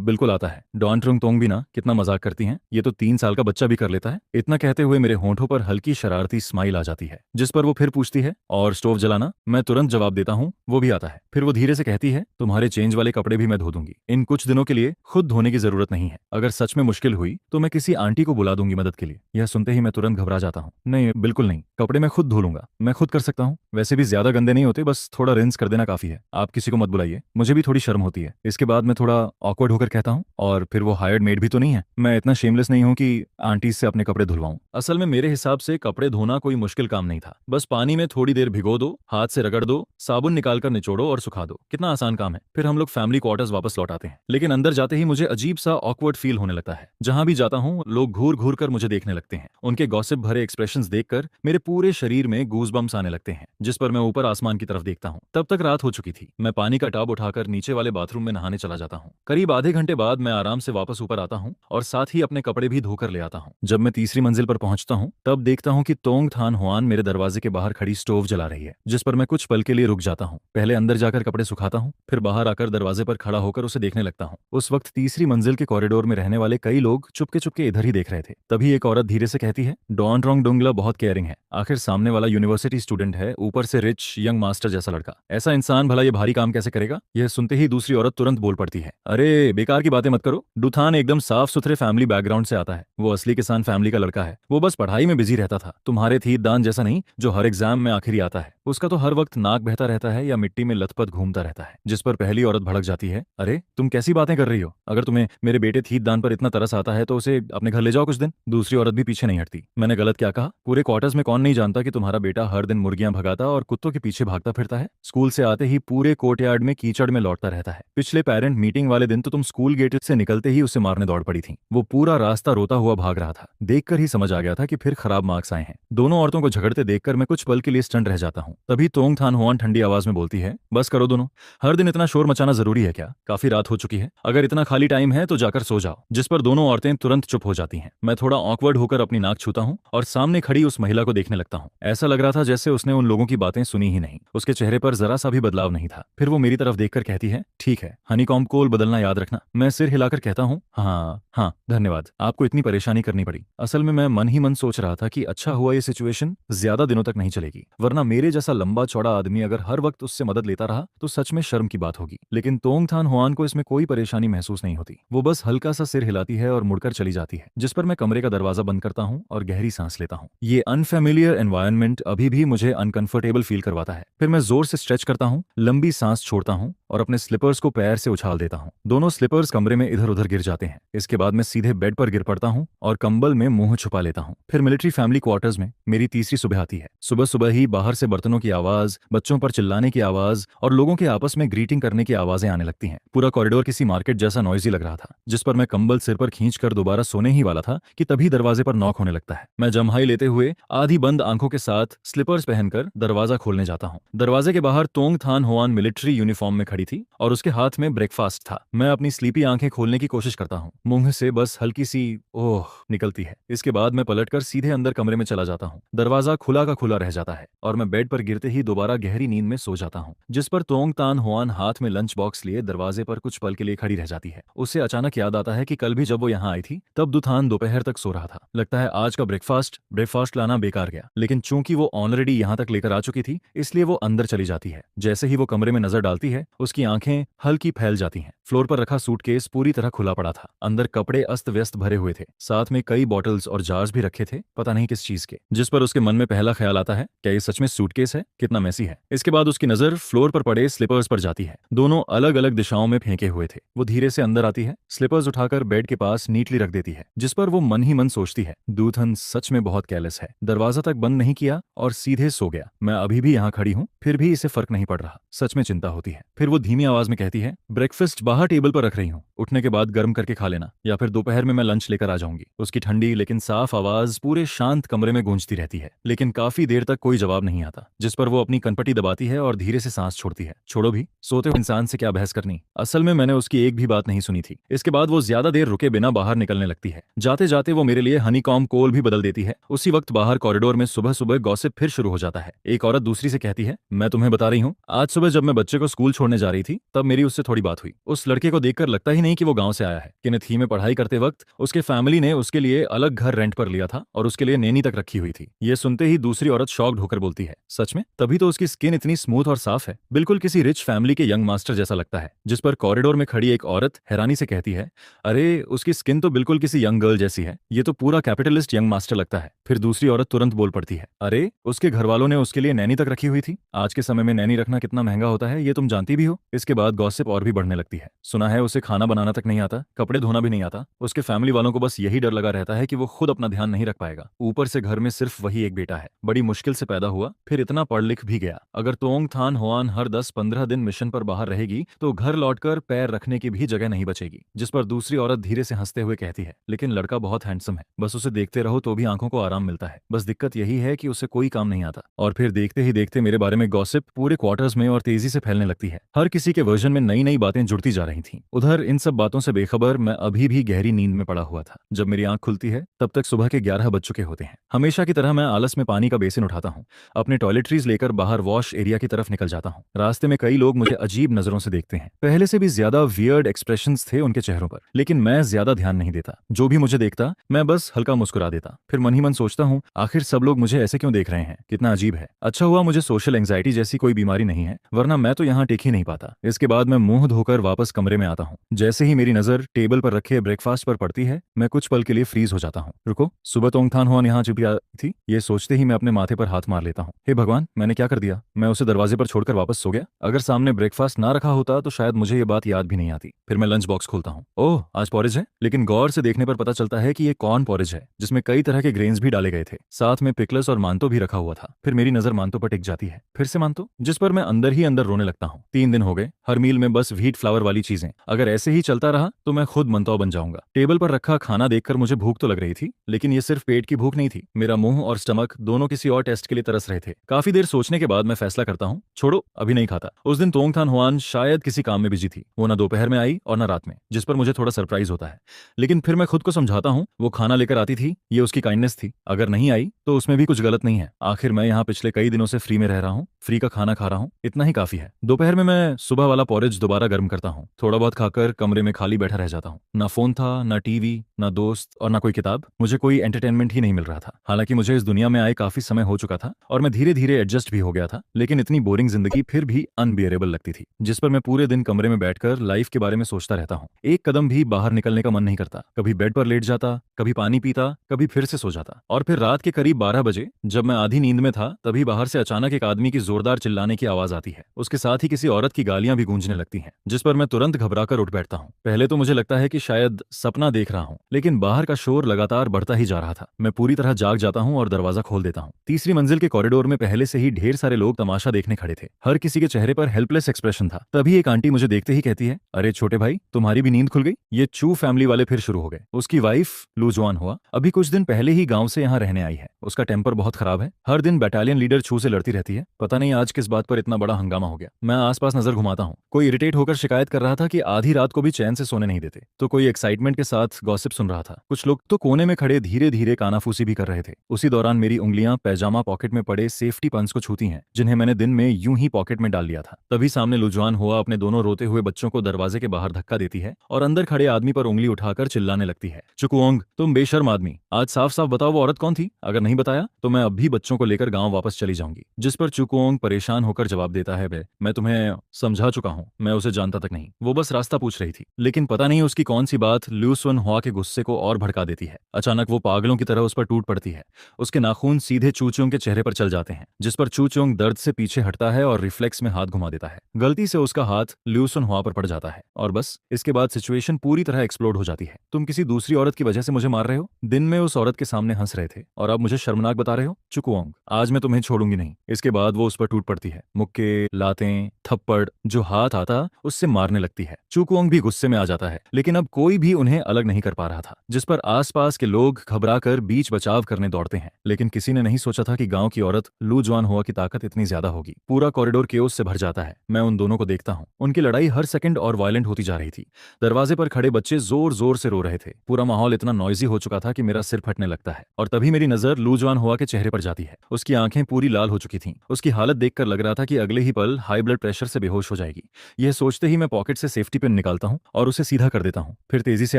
बिल्कुल आता है। डॉन ट्रुंग तोंग भी ना कितना मजाक करती हैं, ये तो 3 साल का बच्चा भी कर लेता है। इतना कहते हुए मेरे होंठों पर हल्की शरारती स्माइल आ जाती है। जिस पर वो फिर पूछती है, और स्टोव जलाना? मैं तुरंत जवाब देता हूँ, वो भी आता है। फिर वो धीरे से कहती है, तुम्हारे चेंज वाले कपड़े भी मैं धो दूंगी। इन कुछ दिनों के लिए खुद धोने की जरूरत नहीं है। अगर सच में मुश्किल हुई तो मैं किसी आंटी को बुला दूंगी मदद के लिए। यह सुनते ही मैं तुरंत घबरा जाता हूँ। नहीं, बिल्कुल नहीं, कपड़े मैं खुद धो लूंगा, मैं खुद कर सकता हूँ। वैसे भी ज्यादा गंदे नहीं होते, बस थोड़ा रिंस कर देना काफी है। आप किसी को मत बुलाइए, मुझे भी थोड़ी शर्म होती है। इसके बाद मैं थोड़ा ऑकवर्ड होकर कहता हूँ, और फिर वो हायर्ड मेड भी तो नहीं है। मैं इतना शेमलेस नहीं हूँ कि आंटी से अपने कपड़े धुलवाऊं। असल में मेरे हिसाब से कपड़े धोना कोई मुश्किल काम नहीं था। बस पानी में थोड़ी देर भिगो दो, हाथ से रगड़ दो, साबुन निकालकर निचोड़ो और सुखा दो। कितना आसान काम है। फिर हम लोग फैमिली क्वार्टर्स वापस लौट आते हैं। लेकिन अंदर जाते ही मुझे अजीब सा ऑकवर्ड फील होने लगता है। जहां भी जाता हूँ लोग घूर घूर कर मुझे देखने लगते हैं। उनके गॉसिप भरे एक्सप्रेशंस देखकर मेरे पूरे शरीर में गूज़बम्स आने लगते हैं। जिस पर मैं ऊपर आसमान की तरफ देखता हूँ। तब तक रात हो चुकी थी। मैं पानी का टब उठाकर नीचे वाले बाथरूम में नहाने चला जाता हूँ। करीब आधे घंटे बाद मैं आराम से वापस ऊपर आता हूँ और साथ ही अपने कपड़े भी धोकर ले आता हूँ। जब मैं तीसरी मंजिल पर पहुंचता हूँ तब देखता हूँ कि तोंग थान हुआन मेरे दरवाजे के बाहर खड़ी स्टोव जला रही है। जिस पर मैं कुछ पल के लिए रुक जाता हूँ। पहले अंदर जाकर कपड़े सुखाता हूँ, फिर बाहर आकर दरवाजे पर खड़ा होकर उसे देखने लगता हूँ। उस वक्त तीसरी मंजिल के कॉरिडोर में रहने वाले कई लोग चुपके चुपके इधर ही देख रहे थे। तभी एक औरत धीरे से कहती है, डॉन रोंग डुंगला बहुत केयरिंग है। आखिर सामने वाला यूनिवर्सिटी स्टूडेंट है, ऊपर से रिच यंग मास्टर जैसा लड़का। ऐसा इंसान भला ये भारी काम कैसे करेगा? यह सुनते ही दूसरी औरत तुरंत बोल पड़ती है, अरे बेकार की बातें मत करो। डुथान एकदम साफ सुथरे फैमिली बैकग्राउंड से आता है। वो असली किसान फैमिली का लड़का है। वो बस पढ़ाई में बिजी रहता था। तुम्हारे थीदान जैसा नहीं जो हर एग्जाम में आखिरी आता है। उसका तो हर वक्त नाक बहता रहता है या मिट्टी में लथपथ घूमता रहता है। जिस पर पहली औरत भड़क जाती है, अरे तुम कैसी बातें कर रही हो? अगर तुम्हें मेरे बेटे थीदान पर इतना तरस आता है तो उसे अपने घर ले जाओ कुछ दिन। दूसरी औरत भी पीछे नहीं हटती। मैंने गलत क्या कहा? पूरे क्वार्टर्स में कौन नहीं जानता कि तुम्हारा बेटा हर दिन मुर्गियां भगाता और कुत्तों के पीछे भागता फिरता है। स्कूल से आते ही पूरे कोर्टयार्ड में कीचड़ में लौटता रहता है। पिछले पेरेंट मीटिंग वाले दिन तो तुम स्कूल गेट से निकलते ही उसे मारने दौड़ पड़ी थी। वो पूरा रास्ता रोता हुआ भाग रहा था। देखकर ही समझ आ गया था कि फिर खराब मार्क्स आए हैं। दोनों औरतों को झगड़ते देखकर मैं कुछ पल के लिए स्टन रह जाता हूँ। तभी तोंग थान हुआन ठंडी आवाज में बोलती है, बस करो दोनों, हर दिन इतना शोर मचाना जरूरी है क्या? काफी रात हो चुकी है, अगर इतना खाली टाइम है तो जाकर सो जाओ। जिस पर दोनों औरतें तुरंत चुप हो जाती हैं। मैं थोड़ा ऑकवर्ड होकर अपनी नाक छूता हूँ और सामने खड़ी उस महिला को देखने लगता हूँ। ऐसा लग रहा था जैसे उसने उन लोगों की बातें सुनी ही नहीं। उसके चेहरे पर जरा सा भी बदलाव नहीं था। फिर वो मेरी तरफ देखकर कहती है, ठीक है, हनीकॉम्ब कोल बदलना याद रखना। मैं सिर हिलाकर कहता हूँ, हाँ हाँ धन्यवाद, आपको इतनी परेशानी करनी पड़ी। असल में मैं मन ही मन सोच रहा था कि अच्छा हुआ ये सिचुएशन ज्यादा दिनों तक नहीं चलेगी, वरना मेरे जैसा लंबा चौड़ा आदमी अगर हर वक्त उससे मदद लेता रहा तो सच में शर्म की बात होगी। लेकिन तोंग थान हुआन को इसमें कोई परेशानी महसूस नहीं होती। वो बस हल्का सा सिर हिलाती है और मुड़कर चली जाती है। जिस पर मैं कमरे का दरवाजा बंद करता हूँ और गहरी सांस लेता हूँ। ये अनफेमिलियर एनवायरनमेंट अभी भी मुझे अनकंफर्टेबल फील करवाता है। फिर मैं जोर से स्ट्रेच करता हूँ, लंबी सांस छोड़ता हूँ और अपने स्लीपर्स को पैर से उछाल देता हूँ। दोनों स्लीपर्स कमरे में इधर उधर गिर जाते हैं। इसके बाद मैं सीधे बेड पर गिर पड़ता हूँ और कंबल में मुंह छुपा लेता हूँ। फिर मिलिट्री फैमिली क्वार्टर्स में मेरी तीसरी सुबह आती है। सुबह सुबह ही बाहर से बर्तनों की आवाज, बच्चों पर चिल्लाने की आवाज और लोगों के आपस में ग्रीटिंग करने की आवाजें आने लगती हैं। पूरा कॉरिडोर किसी मार्केट जैसा नॉइजी लग रहा था। जिस पर मैं कंबल सिर पर खींचकर दोबारा सोने ही वाला था कि तभी दरवाजे पर नॉक होने लगता है। मैं जम्हाई लेते हुए आधी बंद आंखों के साथ स्लीपर्स पहनकर दरवाजा खोलने जाता हूँ। दरवाजे के बाहर तोंग थान हुआन मिलिट्री यूनिफॉर्म में खड़ी थी और उसके हाथ में ब्रेकफास्ट था। मैं अपनी स्लीपी आंखें खोलने की कोशिश करता हूँ। मुंह से बस हल्की सी ओह निकलती है। इसके बाद मैं पलटकर सीधे अंदर कमरे में चला जाता हूँ। दरवाजा खुला का खुला रह जाता है और मैं बेड पर गिरते ही दोबारा गहरी नींद में सो जाता हूँ। जिस पर तोंग तान हुआन हाथ में लंच बॉक्स लिए दरवाजे पर कुछ पल के लिए खड़ी रह जाती है। उसे अचानक याद आता है कि कल भी जब वो यहाँ आई थी तब दुथान दोपहर तक सो रहा था। लगता है आज का ब्रेकफास्ट लाना बेकार गया। लेकिन चूंकि वो ऑलरेडी यहाँ तक लेकर आ चुकी थी इसलिए वो अंदर चली जाती है। जैसे ही वो कमरे में नजर डालती है उसकी आंखें हल्की फैल जाती हैं। फ्लोर पर रखा सूटकेस पूरी तरह खुला पड़ा था। अंदर कपड़े अस्त व्यस्त भरे हुए थे। साथ में कई बॉटल्स और जार्स भी रखे थे, पता नहीं किस चीज के। जिस पर उसके मन में पहला ख्याल आता है, क्या ये सच में सूटकेस है? कितना मैसी है। इसके बाद उसकी नजर फ्लोर पर पड़े स्लीपर्स पर जाती है। दोनों अलग अलग दिशाओं में फेंके हुए थे। वो धीरे से अंदर आती है, स्लीपर्स उठाकर बेड के पास नीटली रख देती है। जिस पर वो मन ही मन सोचती है, दूथन सच में बहुत केयरलेस है। दरवाजा तक बंद नहीं किया और सीधे सो गया। मैं अभी भी यहाँ खड़ी हूँ, फिर भी इसे फर्क नहीं पड़ रहा। सच में चिंता होती है। फिर वो धीमी आवाज में कहती है, ब्रेकफास्ट बाहर टेबल पर रख रही हूँ, उठने के बाद गर्म करके खा लेना, या फिर दोपहर में मैं लंच लेकर आ जाऊंगी। उसकी ठंडी लेकिन साफ आवाज पूरे शांत कमरे में गूंजती रहती है, लेकिन काफी देर तक कोई जवाब नहीं आता, जिस पर वो अपनी कनपटी दबाती है और धीरे से सांस छोड़ती है। छोड़ो भी, सोते हुए इंसान से क्या बहस करनी। असल में मैंने उसकी एक भी बात नहीं सुनी थी। इसके बाद वो ज्यादा देर रुके बिना बाहर निकलने लगती है। जाते जाते वो मेरे लिए हनीकॉम्ब कोल भी बदल देती है। उसी वक्त बाहर कॉरिडोर में सुबह सुबह गॉसिप फिर शुरू हो जाता है। एक औरत दूसरी से कहती है, मैं तुम्हें बता रही हूँ, आज सुबह जब मैं बच्चे को स्कूल छोड़ने जा रही थी तब मेरी उससे थोड़ी बात हुई। उस लड़के को देखकर लगता ही नहीं कि वो गांव से आया है। केनेथ में पढ़ाई करते वक्त उसके फैमिली ने उसके लिए अलग घर रेंट पर लिया था और उसके लिए नैनी तक रखी हुई थी। ये सुनते ही दूसरी औरत शॉक्ड होकर बोलती है, सच में? तभी तो उसकी स्किन इतनी स्मूथ और साफ है, बिल्कुल किसी रिच फैमिली के यंग मास्टर जैसा लगता है। जिस पर कॉरिडोर में खड़ी एक औरत हैरानी से कहती है, अरे उसकी स्किन तो बिल्कुल किसी यंग गर्ल जैसी है, ये तो पूरा कैपिटलिस्ट यंग मास्टर लगता है। फिर दूसरी औरत तुरंत बोल पड़ती है, अरे उसके घर वालों ने उसके लिए नैनी तक रखी हुई थी। आज के समय में नैनी रखना कितना महंगा होता है, ये तुम जानती भी हो। इसके बाद गॉसिप और भी बढ़ने लगती है। सुना है उसे खाना बनाना तक नहीं आता, कपड़े धोना भी नहीं आता। उसके फैमिली वालों को बस यही डर लगा रहता है कि वो खुद अपना ध्यान नहीं रख पाएगा। ऊपर से घर में सिर्फ वही एक बेटा है, बड़ी मुश्किल से पैदा हुआ, फिर इतना पढ़ लिख भी गया। अगर तोंग थान होआन हर 10-15 दिन मिशन पर बाहर रहेगी तो घर लौटकर पैर रखने की भी जगह नहीं बचेगी। जिस पर दूसरी औरत धीरे से हंसते हुए कहती है, लेकिन लड़का बहुत हैंडसम है, बस उसे देखते रहो तो भी आंखों को आराम मिलता है। बस दिक्कत यही है कि उसे कोई काम नहीं आता। और फिर देखते ही देखते मेरे बारे में गॉसिप पूरे क्वार्टर्स में और तेजी से फैलने लगती है। हर किसी के वर्जन में नई नई बातें जुड़ती जा रही थीं। उधर इन सब बातों से बेखबर मैं अभी भी गहरी नींद में पड़ा हुआ था। जब मेरी आंख खुलती है तब तक सुबह के 11 बज चुके होते हैं। हमेशा की तरह मैं आलस में पानी का बेसिन उठाता हूँ, अपने टॉयलेटरीज लेकर बाहर वॉश एरिया की तरफ निकल जाता हूँ। रास्ते में कई लोग मुझे अजीब नजरों से देखते हैं। पहले से भी ज्यादा वियर्ड एक्सप्रेशंस थे उनके चेहरों पर, लेकिन मैं ज्यादा ध्यान नहीं देता। जो भी मुझे देखता मैं बस हल्का मुस्कुरा देता। फिर मन ही मन सोचता हूँ, आखिर सब लोग मुझे ऐसे क्यों देख रहे हैं, कितना अजीब है। अच्छा हुआ मुझे सोशल एंजाइटी जैसी कोई बीमारी नहीं है, वरना मैं तो यहाँ टिक ही नहीं पाता। इसके बाद मैं मुंह धोकर वापस कमरे में आता हूँ। जैसे ही मेरी नजर टेबल पर रखे ब्रेकफास्ट पर पड़ती है, मैं कुछ पल के लिए फ्रीज हो जाता हूँ। रुको, सुबह तोंगथान हुआन यहाँ चुप थी, ये सोचते ही मैं अपने माथे पर हाथ मार लेता हूँ। हे भगवान, मैंने क्या कर दिया? मैं उसे दरवाजे पर छोड़कर वापस सो गया। अगर सामने ब्रेकफास्ट ना रखा होता तो शायद मुझे ये बात याद भी नहीं आती। फिर मैं लंच बॉक्स खोलता हूँ। ओह, आज पॉरेज है, लेकिन गौर से देखने पर पता चलता है कि ये कॉर्न पॉरेज है, जिसमें कई तरह के ग्रेन्स भी डाले गए थे। साथ में पिकल्स और मांतो भी रखा हुआ था। फिर मेरी नजर मांतो पर टिक जाती है, फिर से मांतो, जिस पर मैं अंदर ही अंदर रोने लगता हूँ। 3 दिन हो गए, हर मील में बस व्हीट फ्लावर वाली चीजें। अगर ऐसे ही चलता रहा तो मैं खुद मंतौ बन जाऊंगा। टेबल पर रखा खाना देखकर मुझे भूख तो लग रही थी, लेकिन ये सिर्फ पेट की भूख नहीं थी। मेरा मुंह और स्टमक दोनों किसी और टेस्ट के लिए तरस रहे थे। काफी देर सोचने के बाद मैं फैसला करता हूँ, छोड़ो, अभी नहीं खाता। उस दिन तोंगथान हुआन शायद किसी काम में बिजी थी। वो ना दोपहर में आई और ना रात में, जिस पर मुझे थोड़ा सरप्राइज होता है। लेकिन फिर मैं खुद को समझाता हूँ, वो खाना लेकर आती थी, ये उसकी काइंडनेस थी। अगर नहीं आई तो उसमें भी कुछ गलत नहीं है। आखिर मैं यहाँ पिछले कई दिनों से फ्री में रह रहा हूँ, फ्री का खाना खा रहा हूँ, इतना ही काफी है। दोपहर में मैं सुबह वाला पॉरेज दोबारा गर्म करता हूँ। थोड़ा बहुत खाकर कमरे में खाली बैठा रह जाता हूँ। ना फोन था, ना टीवी, ना दोस्त और ना कोई किताब। मुझे कोई एंटरटेनमेंट ही नहीं मिल रहा था। हालांकि मुझे इस दुनिया में आए काफी समय हो चुका था और मैं धीरे धीरे एडजस्ट भी हो गया था, लेकिन इतनी बोरिंग जिंदगी फिर भी अनबियरेबल लगती थी, जिस पर मैं पूरे दिन कमरे में बैठकर लाइफ के बारे में सोचता रहता हूँ। एक कदम भी बाहर निकलने का मन नहीं करता। कभी बेड पर लेट जाता, कभी पानी पीता, कभी फिर से सो जाता। और फिर रात के करीब 12 बजे जब मैं आधी नींद में था, तभी बाहर से अचानक एक आदमी की जोरदार चिल्लाने की आवाज आती है। उसके साथ ही किसी औरत की गालियां भी गूंजने लगती हैं, जिस पर मैं तुरंत घबराकर उठ बैठता हूँ। पहले तो मुझे लगता है कि शायद सपना देख रहा हूँ, लेकिन बाहर का शोर लगातार बढ़ता ही जा रहा था। मैं पूरी तरह जाग जाता हूँ और दरवाजा खोल देता हूँ। तीसरी मंजिल के कॉरिडोर में पहले से ही ढेर सारे लोग तमाशा देखने खड़े थे। हर किसी के चेहरे पर हेल्पलेस एक्सप्रेशन था। तभी एक आंटी मुझे देखते ही कहती है, अरे छोटे भाई, तुम्हारी भी नींद खुल गई? ये चू फैमिली वाले फिर शुरू हो गए। उसकी वाइफ लूजवान हुआ अभी कुछ दिन पहले ही गांव से यहाँ रहने आई है। उसका टेम्पर बहुत खराब है, हर दिन बटालियन लीडर चू से लड़ती रहती है। पता नहीं आज किस बात पर इतना बड़ा हंगामा हो गया। मैं आसपास नजर घुमाता हूँ। कोई इरिटेट होकर शिकायत कर रहा था कि आधी रात को भी चैन से सोने नहीं देते, तो कोई एक्साइटमेंट के साथ गॉसिप सुन रहा था। कुछ लोग तो कोने में खड़े धीरे धीरे कानाफूसी भी कर रहे थे। उसी दौरान मेरी उंगलियां पैजामा पॉकेट में पड़े सेफ्टी पंच को छूती हैं, जिन्हें मैंने दिन में यूं ही पॉकेट में डाल लिया था। तभी सामने लुजवान हुआ अपने दोनों रोते हुए बच्चों को दरवाजे के बाहर धक्का देती है और अंदर खड़े आदमी पर उंगली उठाकर चिल्लाने लगती है, चुकुओंग, तुम बेशर्म आदमी, आज साफ साफ बताओ वो औरत कौन थी? अगर नहीं बताया तो मैं अब भी बच्चों को लेकर गांव वापस चली जाऊंगी। जिस पर चुकुओंग परेशान होकर जवाब देता है, बे मैं तुम्हें समझा चुका हूँ, मैं उसे जानता तक नहीं, वो बस रास्ता पूछ रही थी। लेकिन पता नहीं उसकी कौन सी बात ल्यूसन हुआ के गुस्से को और भड़का देती है। अचानक वो पागलों की तरह उस पर टूट पड़ती है। उसके नाखून सीधे चूचोंग के चेहरे पर चल जाते हैं, जिस पर चूचोंग दर्द से पीछे हटता है और रिफ्लेक्स में हाथ घुमा देता है। गलती से उसका हाथ ल्यूसन हुआ पर पड़ जाता है और बस इसके बाद सिचुएशन पूरी तरह एक्सप्लोड हो जाती है। तुम किसी दूसरी औरत की वजह से मुझे मार रहे हो, दिन में उस औरत के सामने हंस रहे थे और अब मुझे शर्मनाक बता रहे हो? चुकुओंग, आज मैं तुम्हें छोड़ूंगी नहीं। इसके बाद वो उस पर टूट पड़ती है। मुक्के लातें, थप्पड़ जो हाथ आता उससे मारने लगती है। चूकुओंग भी गुस्से में आ जाता है, लेकिन अब कोई भी उन्हें अलग नहीं कर पा रहा था, जिस पर आसपास के लोग घबराकर बीच बचाव करने दौड़ते हैं। लेकिन किसी ने नहीं सोचा था कि गांव की औरत लू जुआन हुआ की ताकत इतनी ज्यादा होगी। पूरा कॉरिडोर केओस से भर जाता है। मैं उन दोनों को देखता हूँ। उनकी लड़ाई हर सेकंड और वायलेंट होती जा रही थी। दरवाजे पर खड़े बच्चे जोर जोर से रो रहे थे। पूरा माहौल इतना नॉइजी हो चुका था कि मेरा सिर फटने लगता है। और तभी मेरी नजर लू जुआन हुआ के चेहरे पर जाती है। उसकी आंखें पूरी लाल हो चुकी थीं। उसकी हालत देखकर लग रहा था कि अगले ही पल हाई ब्लड प्रेशर से बेहोश हो जाएगी। यह सोचते ही मैं पॉकेट से सेफ्टी पिन निकालता हूँ और उसे सीधा कर देता हूँ। फिर तेजी से